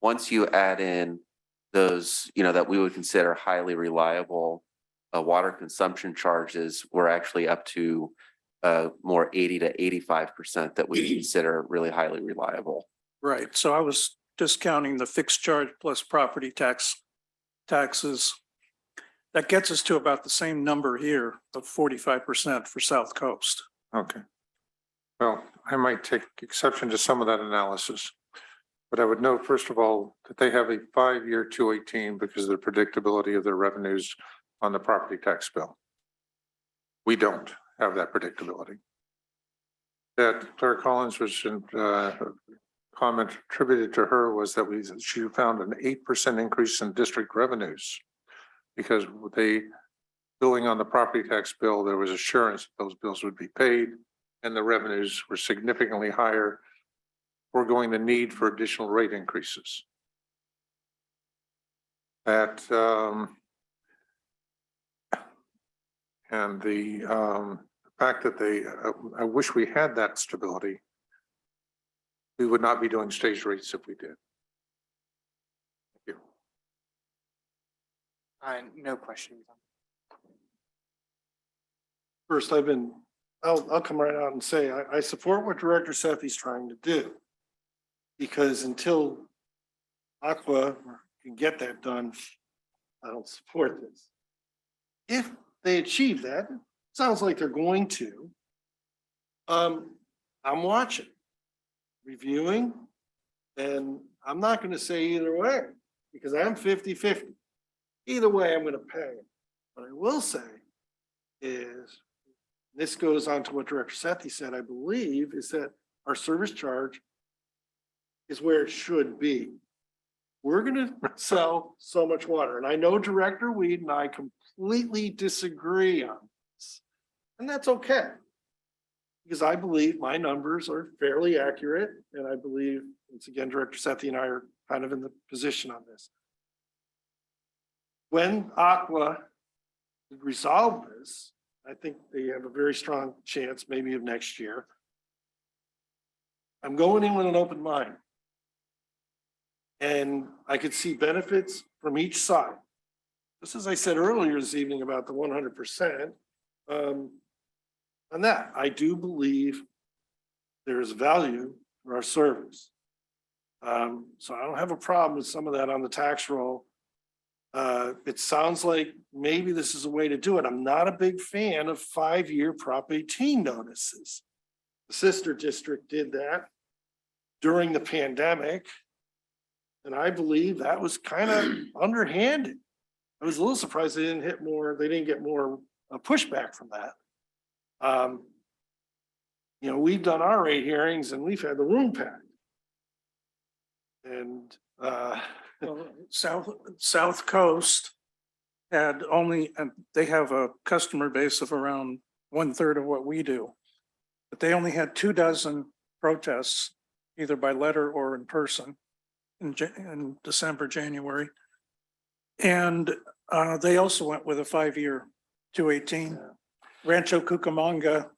Once you add in those, that we would consider highly reliable, water consumption charges, we're actually up to more 80 to 85% that we consider really highly reliable. Right, so I was discounting the fixed charge plus property taxes. That gets us to about the same number here of 45% for South Coast. Okay. Well, I might take exception to some of that analysis. But I would note, first of all, that they have a 5-year 218 because of the predictability of their revenues on the property tax bill. We don't have that predictability. That Claire Collins was comment attributed to her was that she found an 8% increase in district revenues because they billing on the property tax bill, there was assurance that those bills would be paid and the revenues were significantly higher, foregoing the need for additional rate increases. That and the fact that I wish we had that stability. We would not be doing stage rates if we did. Thank you. No questions. First, I'll come right out and say, I support what Director Sethy's trying to do. Because until Aqua can get that done, I don't support this. If they achieve that, sounds like they're going to. I'm watching, reviewing, and I'm not going to say either way because I'm 50-50. Either way, I'm going to pay. What I will say is, this goes on to what Director Sethy said, I believe, is that our service charge is where it should be. We're going to sell so much water. And I know Director Weed and I completely disagree on this. And that's okay. Because I believe my numbers are fairly accurate. And I believe, once again, Director Sethy and I are kind of in the position on this. When Aqua resolve this, I think they have a very strong chance, maybe of next year. I'm going in with an open mind. And I could see benefits from each side. Just as I said earlier this evening about the 100%, on that, I do believe there is value for our service. So I don't have a problem with some of that on the tax roll. It sounds like maybe this is a way to do it. I'm not a big fan of 5-year Prop 18 notices. The sister district did that during the pandemic. And I believe that was kind of underhanded. I was a little surprised they didn't get more pushback from that. You know, we've done our rate hearings and we've had the room packed. And Well, South Coast had only, and they have a customer base of around 1/3 of what we do. But they only had 24 protests, either by letter or in person in December, January. And they also went with a 5-year 218. Yeah. Rancho Cucamonga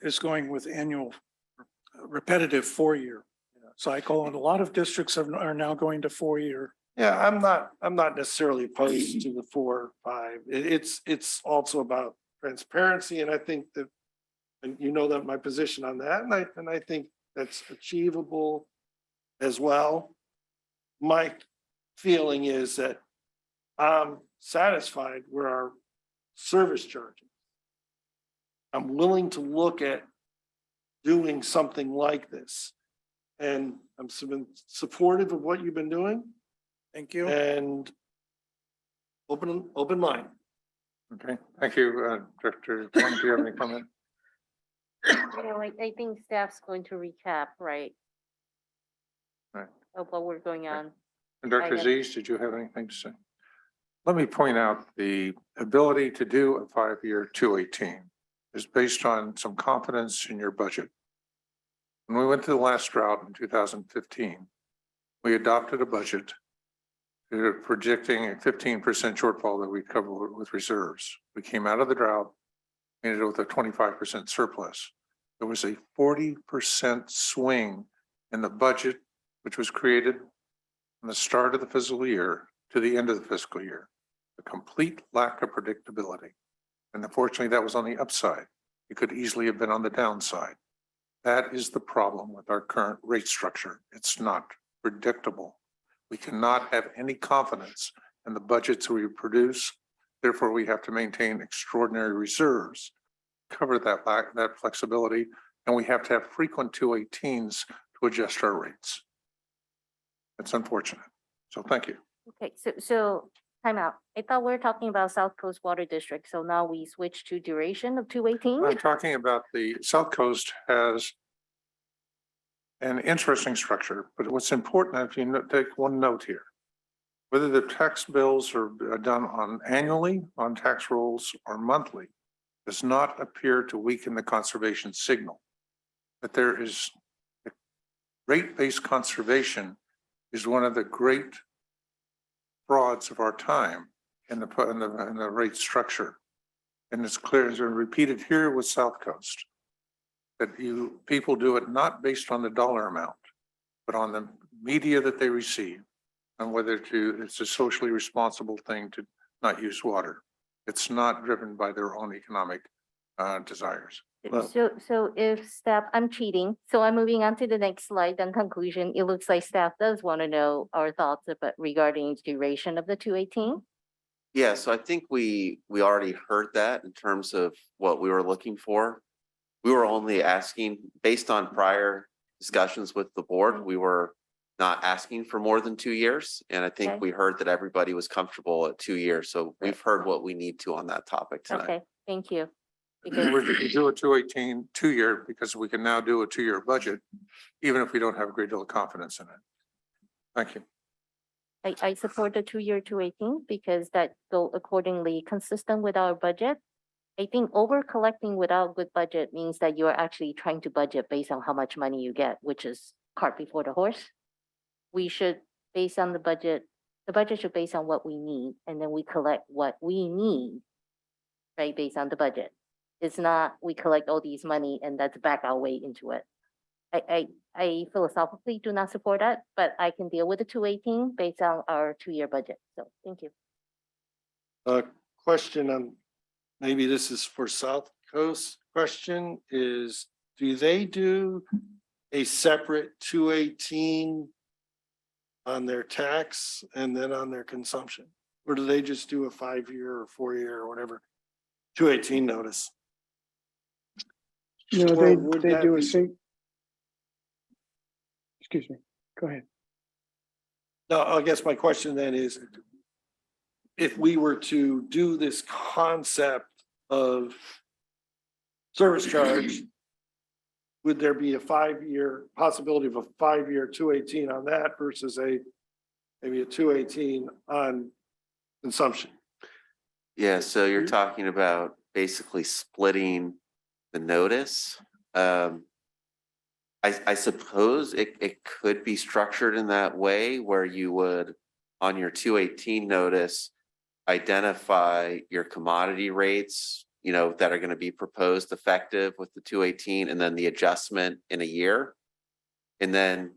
is going with annual repetitive 4-year cycle, and a lot of districts are now going to 4-year. yeah, I'm not necessarily opposed to the 4 or 5. It's also about transparency, and I think that, and you know that my position on that, and I think that's achievable as well. My feeling is that I'm satisfied with our service charges. I'm willing to look at doing something like this. And I'm supportive of what you've been doing. Thank you. And open mind. Okay, thank you, Director. Do you have any comment? You know, I think staff's going to recap, right? Right. Of what we're going on. And Dr. Aziz, did you have anything to say? Let me point out the ability to do a 5-year 218 is based on some confidence in your budget. When we went to the last drought in 2015, we adopted a budget projecting a 15% shortfall that we'd cover with reserves. We came out of the drought, ended with a 25% surplus. There was a 40% swing in the budget, which was created from the start of the fiscal year to the end of the fiscal year. a complete lack of predictability. And unfortunately, that was on the upside. It could easily have been on the downside. That is the problem with our current rate structure. It's not predictable. We cannot have any confidence in the budgets we produce. Therefore, we have to maintain extraordinary reserves, cover that flexibility, and we have to have frequent 218s to adjust our rates. It's unfortunate. So thank you. Okay, so time out. I thought we were talking about South Coast Water District, so now we switch to duration of 218? I'm talking about the South Coast has an interesting structure, but what's important, if you take one note here, whether the tax bills are done on annually, on tax rolls, or monthly, does not appear to weaken the conservation signal. That there is rate-based conservation is one of the great frauds of our time in the rate structure. And it's clear, as repeated here with South Coast, that people do it not based on the dollar amount, but on the media that they receive and whether it's a socially responsible thing to not use water. It's not driven by their own economic desires. So if staff, I'm cheating, so I'm moving on to the next slide. On conclusion, it looks like staff does want to know our thoughts about regarding duration of the 218. Yeah, so I think we already heard that in terms of what we were looking for. We were only asking, based on prior discussions with the board, we were not asking for more than 2 years. And I think Okay. we heard that everybody was comfortable at 2 years. So we've heard what we need to on that topic tonight. Okay, thank you. We Because do a 218 2-year because we can now do a 2-year budget, even if we don't have a great deal of confidence in it. Thank you. I support the 2-year 218 because that go accordingly consistent with our budget. I think over collecting without good budget means that you're actually trying to budget based on how much money you get, which is cart before the horse. We should, based on the budget should based on what we need, and then we collect what we need, right, based on the budget. It's not, we collect all these money and that's back our way into it. I philosophically do not support that, but I can deal with the 218 based on our 2-year budget. So thank you. Question on, maybe this is for South Coast, question is, do they do a separate 218 on their tax and then on their consumption? Or do they just do a 5-year or 4-year or whatever 218 notice? No, Or would they that do a be- excuse me, go ahead. No, I guess my question then is, if we were to do this concept of service charge, would there be a 5-year possibility of a 5-year 218 on that versus maybe a 218 on consumption? Yeah, so you're talking about basically splitting the notice. I suppose it could be structured in that way where you would, on your 218 notice, identify your commodity rates, that are going to be proposed effective with the 218, and then the adjustment in a year, and then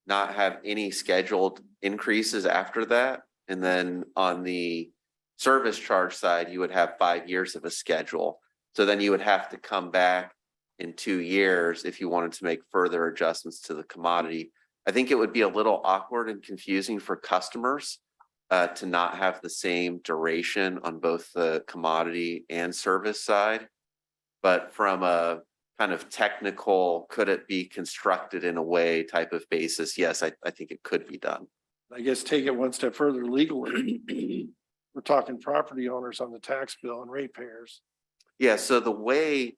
not have any scheduled increases after that. And then on the service charge side, you would have 5 years of a schedule. So then you would have to come back in 2 years if you wanted to make further adjustments to the commodity. I think it would be a little awkward and confusing for customers to not have the same duration on both the commodity and service side. But from a kind of technical, could it be constructed in a way type of basis? Yes, I think it could be done. I guess take it one step further legally. We're talking property owners on the tax bill and ratepayers. Yeah, so the way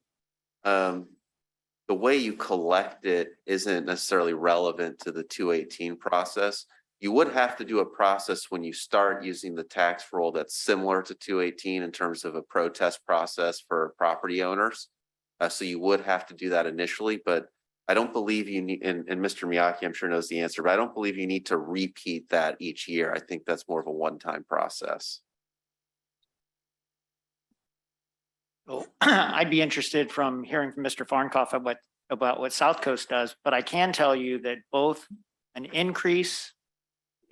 you collect it isn't necessarily relevant to the 218 process. You would have to do a process when you start using the tax roll that's similar to 218 in terms of a protest process for property owners. So you would have to do that initially, but I don't believe you need, and Mr. Miyake, I'm sure knows the answer, but I don't believe you need to repeat that each year. I think that's more of a one-time process. Well, I'd be interested from hearing from Mr. Farnkoff about what South Coast does, but I can tell you that both an increase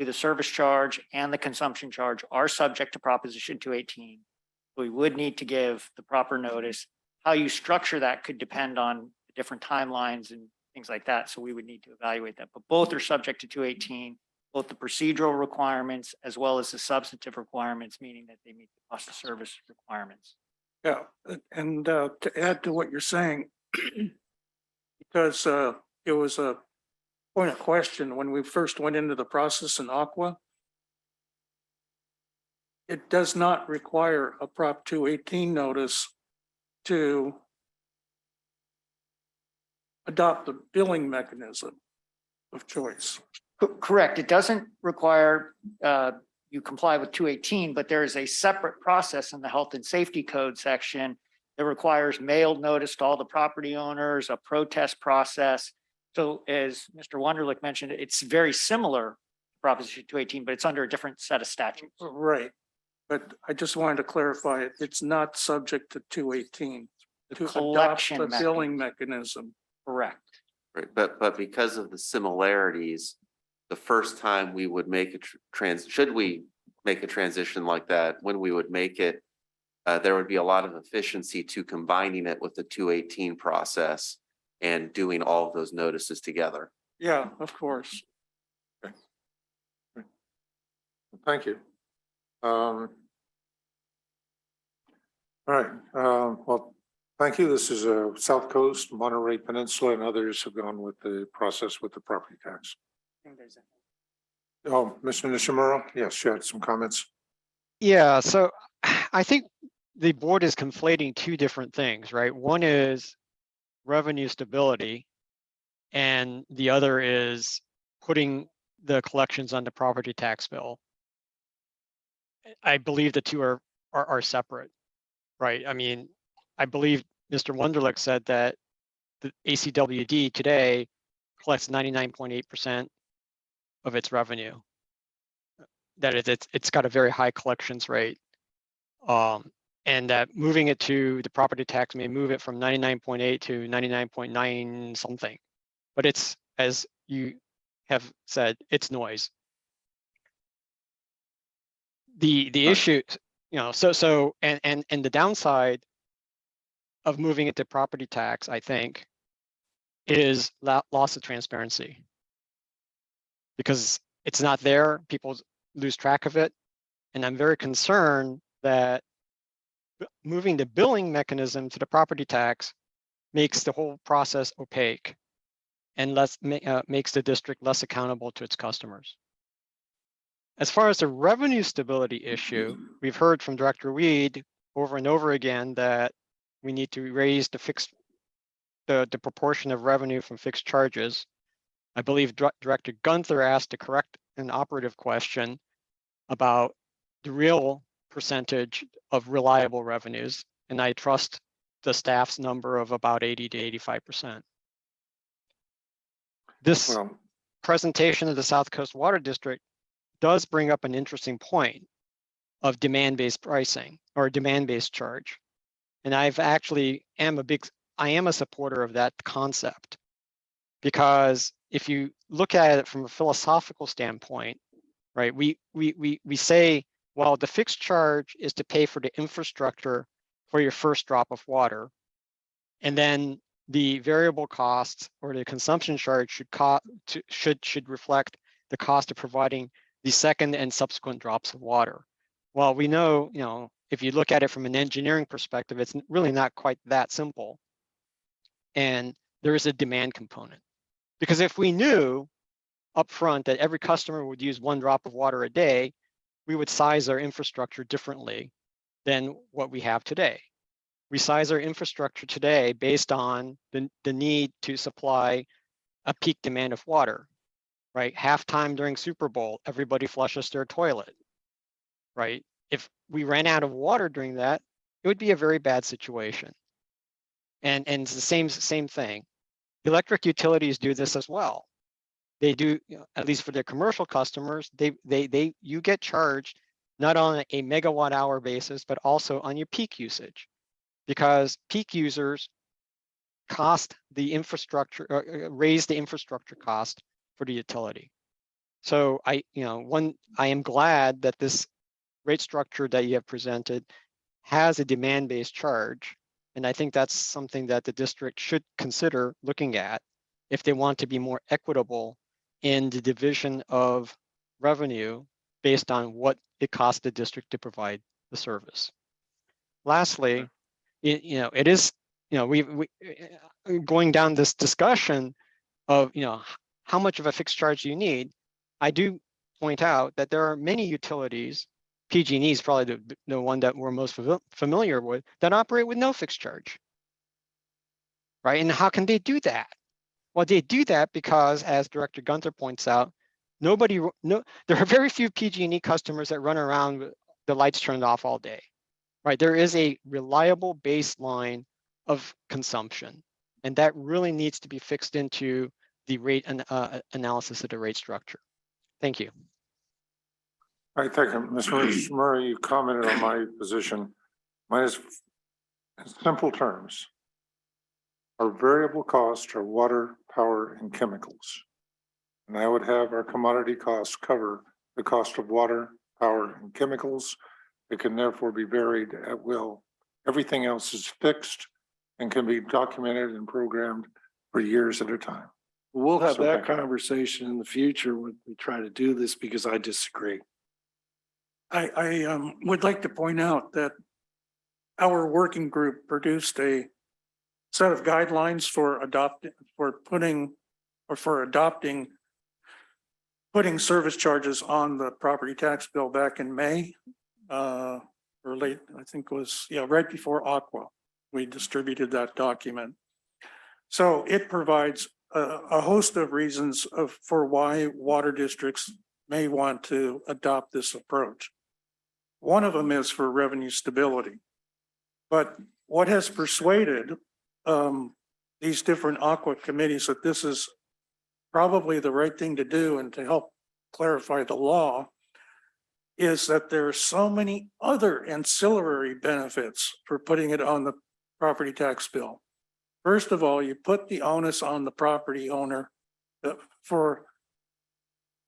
the service charge and the consumption charge are subject to Proposition 218. We would need to give the proper notice. How you structure that could depend on different timelines and things like that. So we would need to evaluate that, but both are subject to 218, both the procedural requirements as well as the substantive requirements, meaning that they meet the cost of service requirements. Yeah, and to add to what you're saying, because it was a point of question when we first went into the process in Aqua. It does not require a Prop 218 notice to adopt the billing mechanism of choice. Correct. It doesn't require you comply with 218, but there is a separate process in the health and safety code section that requires mailed notice to all the property owners, a protest process. So as Mr. Wunderlich mentioned, it's very similar to Proposition 218, but it's under a different set of statutes. Right. But I just wanted to clarify it. It's not subject to 218 to adopt collection the billing mechanism. Correct. Right, but because of the similarities, the first time we would make a should we make a transition like that, when we would make it, there would be a lot of efficiency to combining it with the 218 process and doing all of those notices together. Yeah, of course. Thank you. All right, well, thank you. This is South Coast, Monterey Peninsula, and others have gone with the process with the property tax. Oh, Mr. Nishimura, yes, you had some comments. Yeah, so I think the board is conflating two different things, right? One is revenue stability, and the other is putting the collections on the property tax bill. I believe the two are separate, right? I mean, I believe Mr. Wunderlich said that the ACWD today collects 99.8% of its revenue. That is, it's got a very high collections rate. And that moving it to the property tax may move it from 99.8 to 99.9 something. But it's, as you have said, it's noise. The issue, you know, and the downside of moving it to property tax, I think, is loss of transparency. Because it's not there, people lose track of it. And I'm very concerned that moving the billing mechanism to the property tax makes the whole process opaque and makes the district less accountable to its customers. As far as the revenue stability issue, we've heard from Director Weed over and over again that we need to raise the proportion of revenue from fixed charges. I believe Director Gunther asked a correct and operative question about the real percentage of reliable revenues, and I trust the staff's number of about 80 to 85%. This presentation of the South Coast Water District does bring up an interesting point of demand-based pricing or demand-based charge. And I am a supporter of that concept, because if you look at it from a philosophical standpoint, right, we say, well, the fixed charge is to pay for the infrastructure for your first drop of water, and then the variable costs or the consumption charge should reflect the cost of providing the second and subsequent drops of water. Well, we know, you know, if you look at it from an engineering perspective, it's really not quite that simple. And there is a demand component. Because if we knew upfront that every customer would use 1 drop of water a day, we would size our infrastructure differently than what we have today. We size our infrastructure today based on the need to supply a peak demand of water, right? Halftime during Super Bowl, everybody flushes their toilet, right? If we ran out of water during that, it would be a very bad situation. And it's the same thing. Electric utilities do this as well. They do, you know, at least for their commercial customers, you get charged not on a megawatt hour basis, but also on your peak usage, because peak users cost the infrastructure, raise the infrastructure cost for the utility. So I am glad that this rate structure that you have presented has a demand-based charge. And I think that's something that the district should consider looking at if they want to be more equitable in the division of revenue based on what it costs the district to provide the service. Lastly, it is, we going down this discussion of, how much of a fixed charge do you need? I do point out that there are many utilities, PG&E is probably the one that we're most familiar with, that operate with no fixed charge, right? And how can they do that? Well, they do that because, as Director Gunther points out, there are very few PG&E customers that run around with the lights turned off all day, right? There is a reliable baseline of consumption, and that really needs to be fixed into the rate analysis of the rate structure. Thank you. All right, thank you. Mr. Murray, you commented on my position. Mine is, in simple terms, our variable costs are water, power, and chemicals. And I would have our commodity costs cover the cost of water, power, and chemicals. It can therefore be varied at will. Everything else is fixed and can be documented and programmed for years at a time. We'll have So that thank you. conversation in the future when we try to do this, because I disagree. I would like to point out that our working group produced a set of guidelines for putting service charges on the property tax bill back in May, or late, I think it was, right before Aqua. We distributed that document. So it provides a host of reasons for why water districts may want to adopt this approach. One of them is for revenue stability. But what has persuaded these different Aqua committees that this is probably the right thing to do and to help clarify the law is that there are so many other ancillary benefits for putting it on the property tax bill. First of all, you put the onus on the property owner for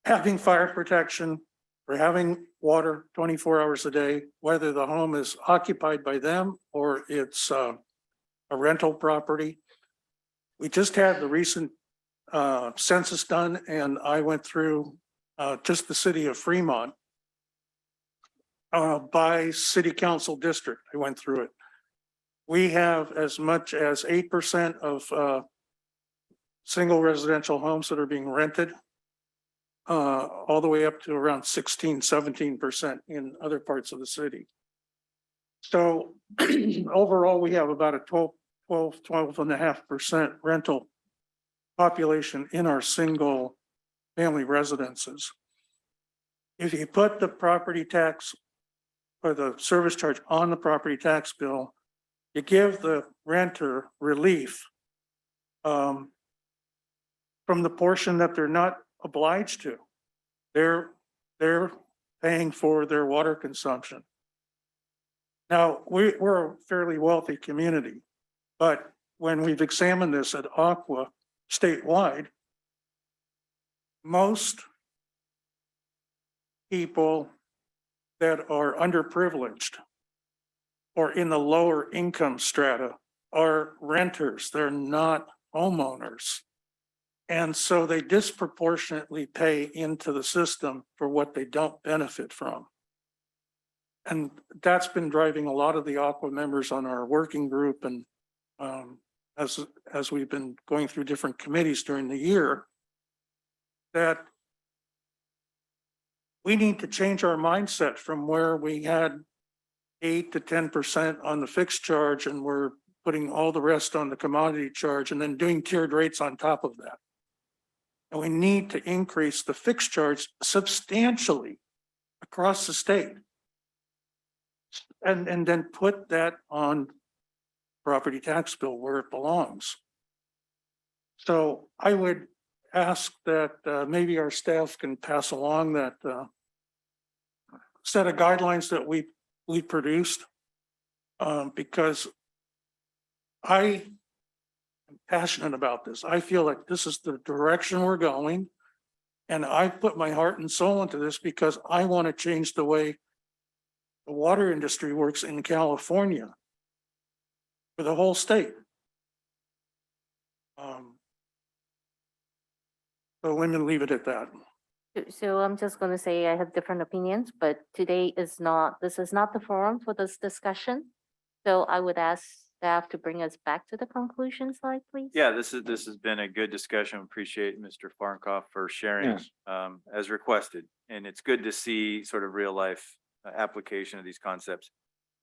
having fire protection, for having water 24 hours a day, whether the home is occupied by them or it's a rental property. We just had the recent census done, and I went through just the city of Fremont by city council district. I went through it. We have as much as 8% of single residential homes that are being rented, all the way up to around 16, 17% in other parts of the city. So overall, we have about a 12.5% rental population in our single family residences. If you put the property tax or the service charge on the property tax bill, you give the renter relief from the portion that they're not obliged to. They're paying for their water consumption. Now, we're a fairly wealthy community, but when we've examined this at Aqua statewide, most people that are underprivileged or in the lower income strata are renters. They're not homeowners. And so they disproportionately pay into the system for what they don't benefit from. And that's been driving a lot of the Aqua members on our working group. And as we've been going through different committees during the year, that we need to change our mindset from where we had 8 to 10% on the fixed charge and we're putting all the rest on the commodity charge and then doing tiered rates on top of that. And we need to increase the fixed charge substantially across the state. And then put that on property tax bill where it belongs. So I would ask that maybe our staff can pass along that set of guidelines that we produced, because I am passionate about this. I feel like this is the direction we're going. And I put my heart and soul into this because I want to change the way the water industry works in California for the whole state. So let me leave it at that. So I'm just gonna say I have different opinions, but today is not, this is not the forum for this discussion. So I would ask staff to bring us back to the conclusion slide, please. Yeah, this has been a good discussion. Appreciate Mr. Farnkoff for sharing Yes. as requested. And it's good to see sort of real life application of these concepts.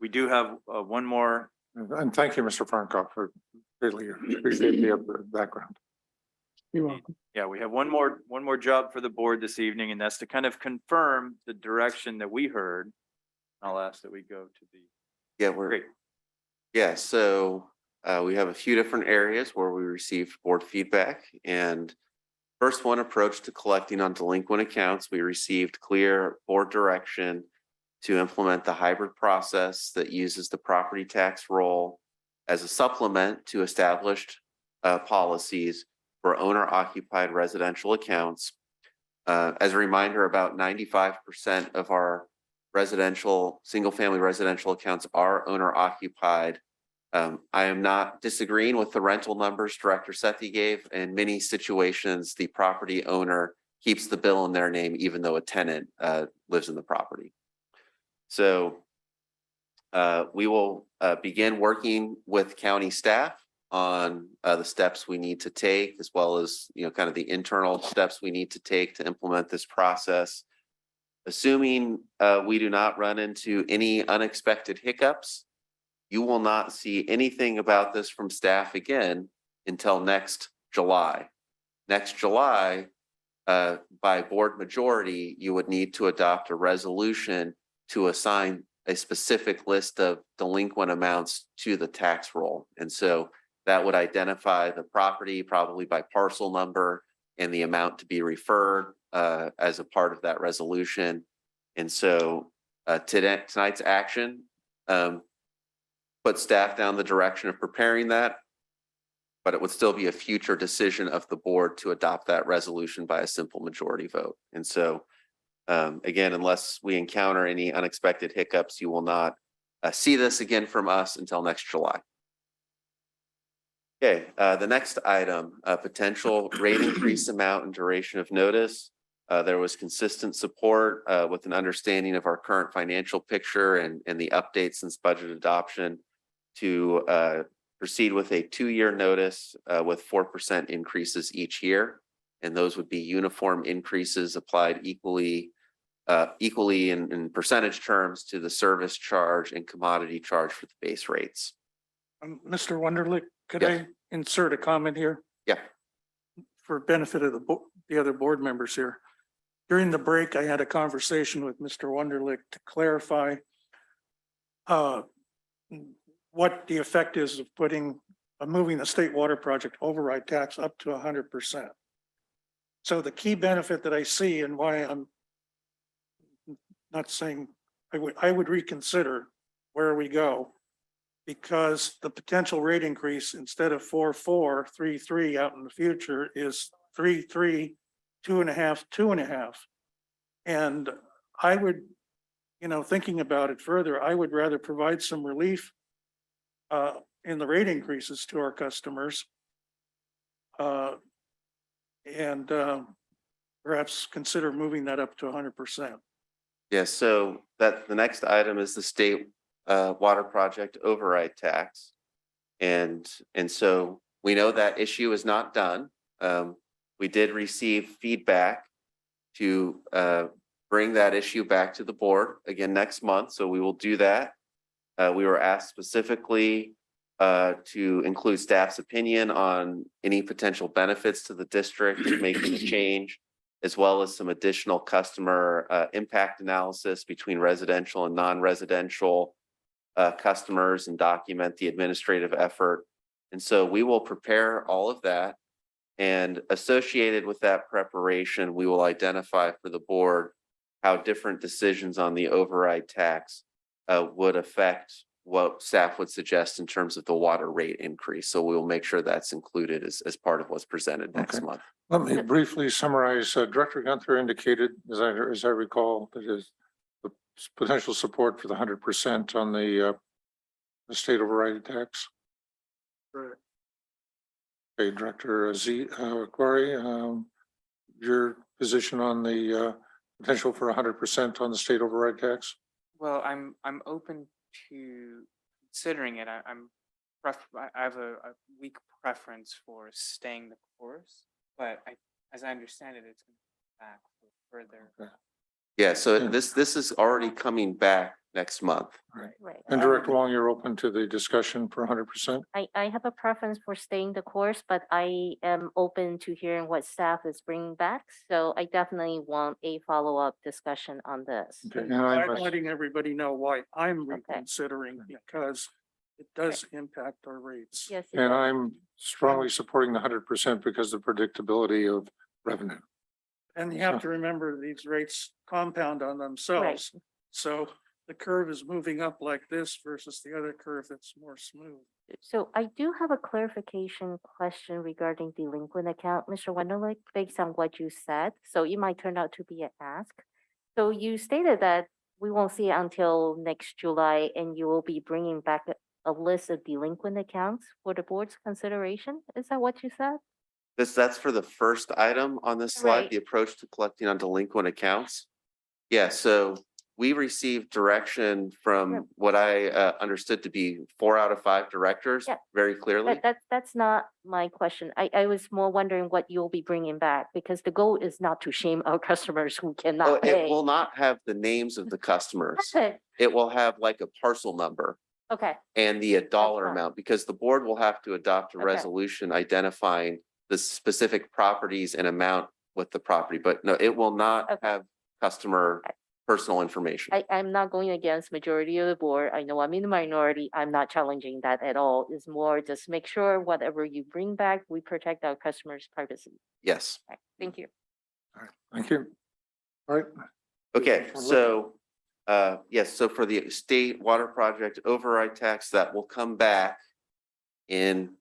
We do have one more. And thank you, Mr. Farnkoff, for really appreciate the background. You're welcome. Yeah, we have one more job for the board this evening, and that's to kind of confirm the direction that we heard. I'll ask that we go to the. Yeah, we're Great. Yeah, so we have a few different areas where we received board feedback. And first one, approach to collecting on delinquent accounts. We received clear board direction to implement the hybrid process that uses the property tax roll as a supplement to established policies for owner-occupied residential accounts. As a reminder, about 95% of our single-family residential accounts are owner-occupied. I am not disagreeing with the rental numbers Director Sethy gave. In many situations, the property owner keeps the bill in their name, even though a tenant lives in the property. So we will begin working with county staff on the steps we need to take, as well as, kind of the internal steps we need to take to implement this process. Assuming we do not run into any unexpected hiccups, you will not see anything about this from staff again until next July. Next July, by board majority, you would need to adopt a resolution to assign a specific list of delinquent amounts to the tax roll. And so that would identify the property, probably by parcel number, and the amount to be referred as a part of that resolution. And so tonight's action put staff down the direction of preparing that, but it would still be a future decision of the board to adopt that resolution by a simple majority vote. And so again, unless we encounter any unexpected hiccups, you will not see this again from us until next July. Okay, the next item, potential rate increase amount and duration of notice. There was consistent support with an understanding of our current financial picture and the updates since budget adoption to proceed with a 2-year notice with 4% increases each year. And those would be uniform increases applied equally in percentage terms to the service charge and commodity charge for the base rates. Mr. Wunderlich, could Yes. I insert a comment here? Yeah. For benefit of the other board members here. During the break, I had a conversation with Mr. Wunderlich to clarify what the effect is of moving the state water project override tax up to 100%. So the key benefit that I see and why I'm not saying I would reconsider where we go, because the potential rate increase instead of 4.433 out in the future is 3.3, 2.5, 2.5. And I would, thinking about it further, I would rather provide some relief in the rate increases to our customers and perhaps consider moving that up to 100%. Yes, so that the next item is the state water project override tax. And so we know that issue is not done. We did receive feedback to bring that issue back to the board again next month. So we will do that. We were asked specifically to include staff's opinion on any potential benefits to the district of making the change, as well as some additional customer impact analysis between residential and non-residential customers and document the administrative effort. And so we will prepare all of that, and associated with that preparation, we will identify for the board how different decisions on the override tax would affect what staff would suggest in terms of the water rate increase. So we will make sure that's included as part of what's presented next Okay. month. Let me briefly summarize. Director Gunther indicated, as I recall, that is the potential support for the 100% on the state override tax. Right. Okay, Director Aziz, Akbari, your position on the potential for 100% on the state override tax? Well, I'm open to considering it. I have a weak preference for staying the course, but as I understand it, it's going to come back for further. Yeah, so this is already coming back next month. Right. And Director Huang, you're open to the discussion for 100%? I have a preference for staying the course, but I am open to hearing what staff is bringing back. So I definitely want a follow-up discussion on this. Okay, and I'm letting everybody know why I'm Okay. reconsidering, because it does impact our rates. Yes. it And does. I'm strongly supporting the 100% because of the predictability of revenue. And you have to remember, these rates compound on themselves. So the curve is moving up like this versus the other curve that's more smooth. So I do have a clarification question regarding delinquent account, Mr. Wonderlick, based on what you said. So it might turn out to be an ask. So you stated that we won't see it until next July, and you will be bringing back a list of delinquent accounts for the board's consideration. Is that what you said? That's for the first item on this slide, Right. the approach to collecting on delinquent accounts. Yeah, so we received direction from what I understood to be 4 out of 5 directors Yeah. very clearly. That's not my question. I was more wondering what you'll be bringing back, because the goal is not to shame our customers who Oh, cannot it pay. will not have the names of the customers. Okay, It will have like a parcel number okay, and the dollar fine. amount, because the board will have to adopt a Okay. resolution identifying the specific properties and amount with the property, but no, it will not Okay. have customer personal information. I'm not going against majority of the board. I know I'm in the minority. I'm not challenging that at all. It's more just make sure whatever you bring back, we protect our customers' privacy. Yes. Okay, thank you. All right, thank you. All right. Okay, so, yes, so for the state water project override tax, that will come back in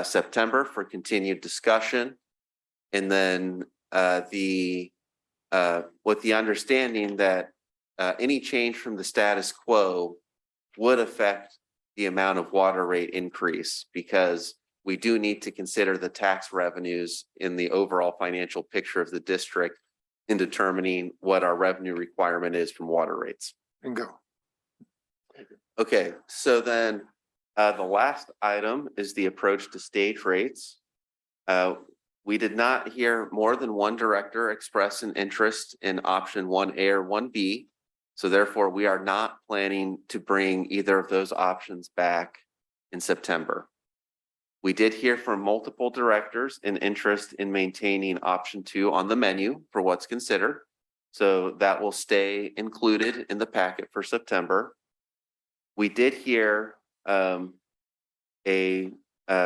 September for continued discussion. And then with the understanding that any change from the status quo would affect the amount of water rate increase, because we do need to consider the tax revenues in the overall financial picture of the district in determining what our revenue requirement is from water rates. Bingo. Okay, so then the last item is the approach to stage rates. We did not hear more than one director express an interest in option 1A or 1B. So therefore, we are not planning to bring either of those options back in September. We did hear from multiple directors an interest in maintaining option 2 on the menu for what's considered. So that will stay included in the packet for September. We did hear a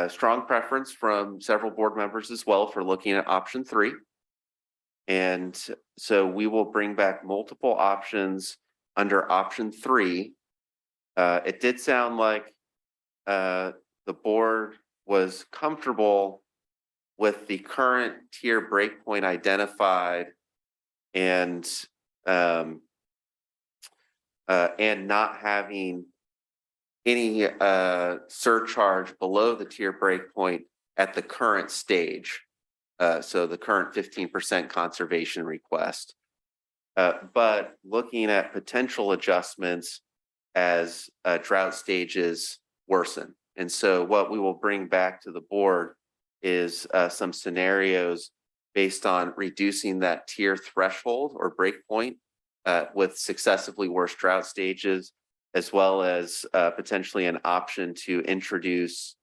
strong preference from several board members as well for looking at option 3. And so we will bring back multiple options under option 3. It did sound like the board was comfortable with the current tier breakpoint identified and not having any surcharge below the tier breakpoint at the current stage. So the current 15% conservation request. But looking at potential adjustments as drought stages worsen. And so what we will bring back to the board is some scenarios based on reducing that tier threshold or breakpoint with successively worse drought stages, as well as potentially an option to introduce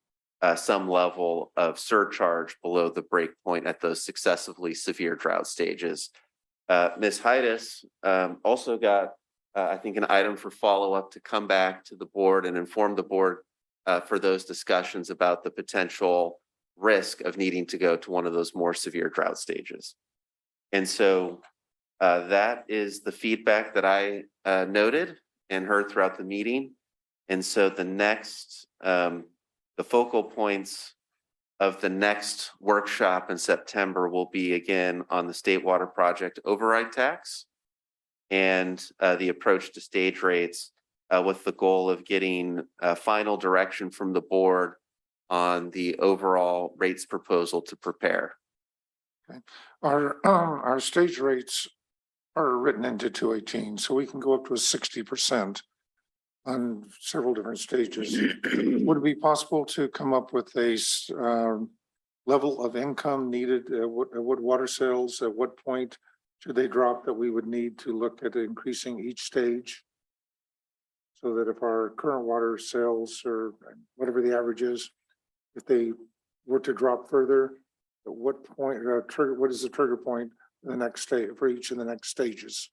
some level of surcharge below the breakpoint at those successively severe drought stages. Ms. Heides also got, I think, an item for follow-up to come back to the board and inform the board for those discussions about the potential risk of needing to go to one of those more severe drought stages. And so that is the feedback that I noted and heard throughout the meeting. And so the next, the focal points of the next workshop in September will be again on the state water project override tax and the approach to stage rates with the goal of getting final direction from the board on the overall rates proposal to prepare. Our stage rates are written into 218, so we can go up to a 60% on several different stages. Would it be possible to come up with a level of income needed at what water sales, at what point should they drop that we would need to look at increasing each stage? So that if our current water sales or whatever the average is, if they were to drop further, at what point, what is the trigger point in the next stage for each of the next stages?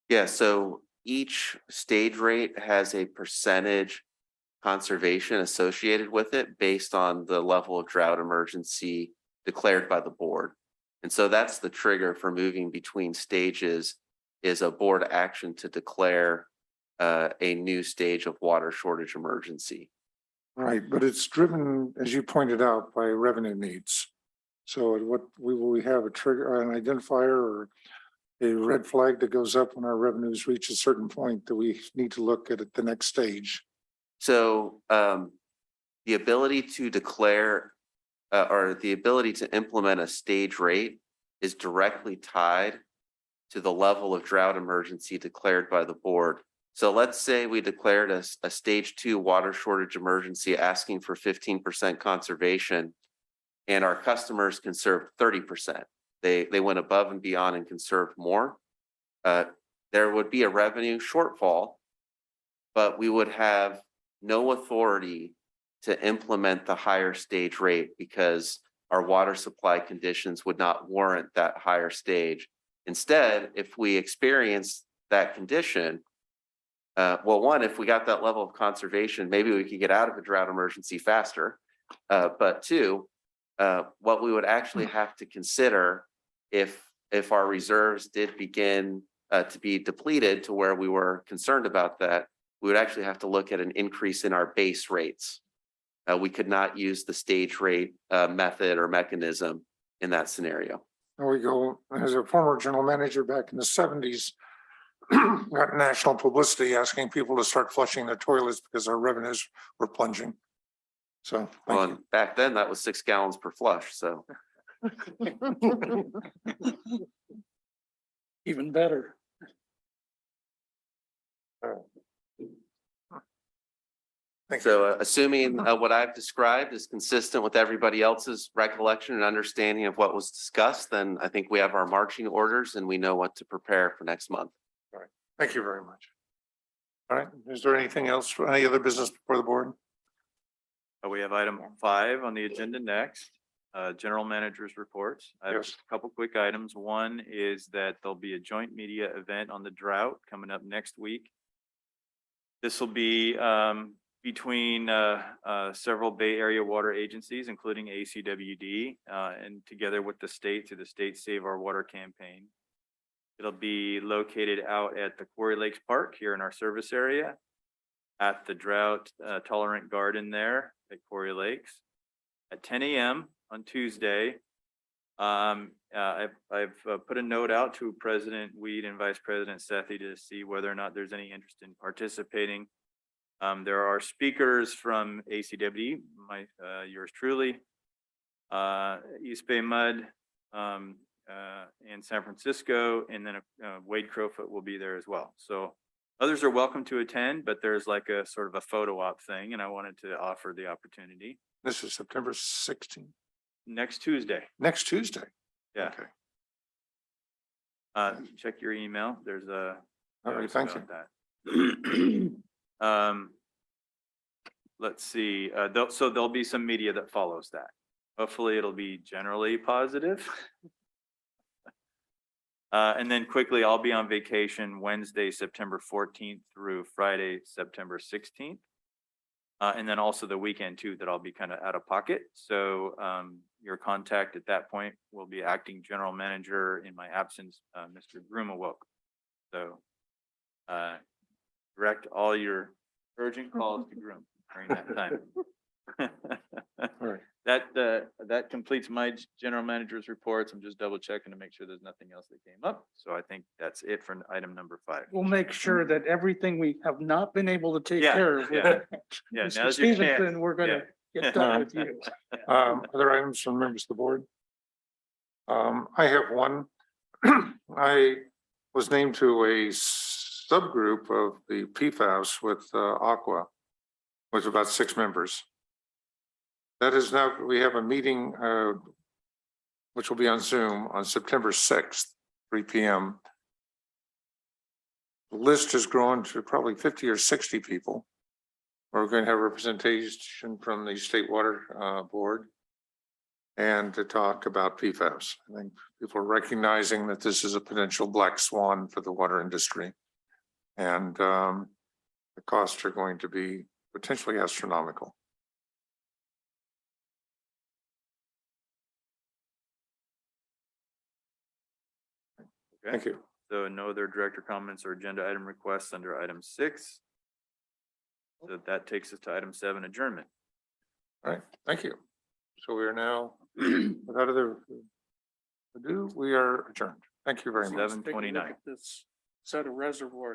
Yeah, so each stage rate has a percentage conservation associated with it based on the level of drought emergency declared by the board. And so that's the trigger for moving between stages, is a board action to declare a new stage of water shortage emergency. Right, but it's driven, as you pointed out, by revenue needs. So what will we have a trigger, an identifier or a red flag that goes up when our revenues reach a certain point that we need to look at the next stage? So the ability to declare or the ability to implement a stage rate is directly tied to the level of drought emergency declared by the board. So let's say we declared a stage 2 water shortage emergency asking for 15% conservation, and our customers conserved 30%. They went above and beyond and conserved more. There would be a revenue shortfall, but we would have no authority to implement the higher stage rate because our water supply conditions would not warrant that higher stage. Instead, if we experience that condition, well, one, if we got that level of conservation, maybe we could get out of a drought emergency faster. But two, what we would actually have to consider if our reserves did begin to be depleted to where we were concerned about that, we would actually have to look at an increase in our base rates. We could not use the stage rate method or mechanism in that scenario. There we go. As a former general manager back in the 70s, got national publicity asking people to start flushing their toilets because our revenues were plunging. So Well, and back then that was 6 gallons per flush. So Even better. assuming what I've described is consistent with everybody else's recollection and understanding of what was discussed, then I think we have our marching orders and we know what to prepare for next month. All right. Thank you very much. All right. Is there anything else for any other business before the board? We have item 5 on the agenda next, general manager's reports. I have Yes. a couple quick items. One is that there'll be a joint media event on the drought coming up next week. This will be between several Bay Area water agencies, including ACWD, and together with the state through the State Save Our Water campaign. It'll be located out at the Quarry Lakes Park here in our service area, at the drought tolerant garden there at Quarry Lakes at 10 a.m. on Tuesday. I've put a note out to President Weed and Vice President Sethy to see whether or not there's any interest in participating. There are speakers from ACWD, yours truly, East Bay Mud, and San Francisco, and then Wade Crowfoot will be there as well. So others are welcome to attend, but there's like a sort of a photo op thing, and I wanted to offer the opportunity. This is September 16th. Next Tuesday. Next Tuesday. Yeah. Okay. Check your email. There's a. All right, thank you. That. Let's see. So there'll be some media that follows that. Hopefully it'll be generally positive. And then quickly, I'll be on vacation Wednesday, September 14th through Friday, September 16th. And then also the weekend too, that I'll be kind of out of pocket. So your contact at that point will be acting general manager in my absence, Mr. Grumawok. So direct all your urgent calls to groom during that time. All right. That completes my general manager's reports. I'm just double checking to make sure there's nothing else that came up. So I think that's it for item number 5. We'll make sure that everything we have not been able to take Yeah, care of with yeah. Yeah, Mr. now's your chance. Stevenson, we're gonna get done with you. Other items from members of the board? I have one. I was named to a subgroup of the PFAS with Aqua, with about 6 members. That is now, we have a meeting, which will be on Zoom on September 6th, 3 p.m. The list has grown to probably 50 or 60 people. We're going to have representation from the State Water Board and to talk about PFAS. I think people are recognizing that this is a potential black swan for the water industry. And the costs are going to be potentially astronomical. Thank you. So no other director comments or agenda item requests under item 6. So that takes us to item 7, adjournment. All right, thank you. So we are now, without other ado, we are adjourned. Thank you very much. 7:29. This set of reservoirs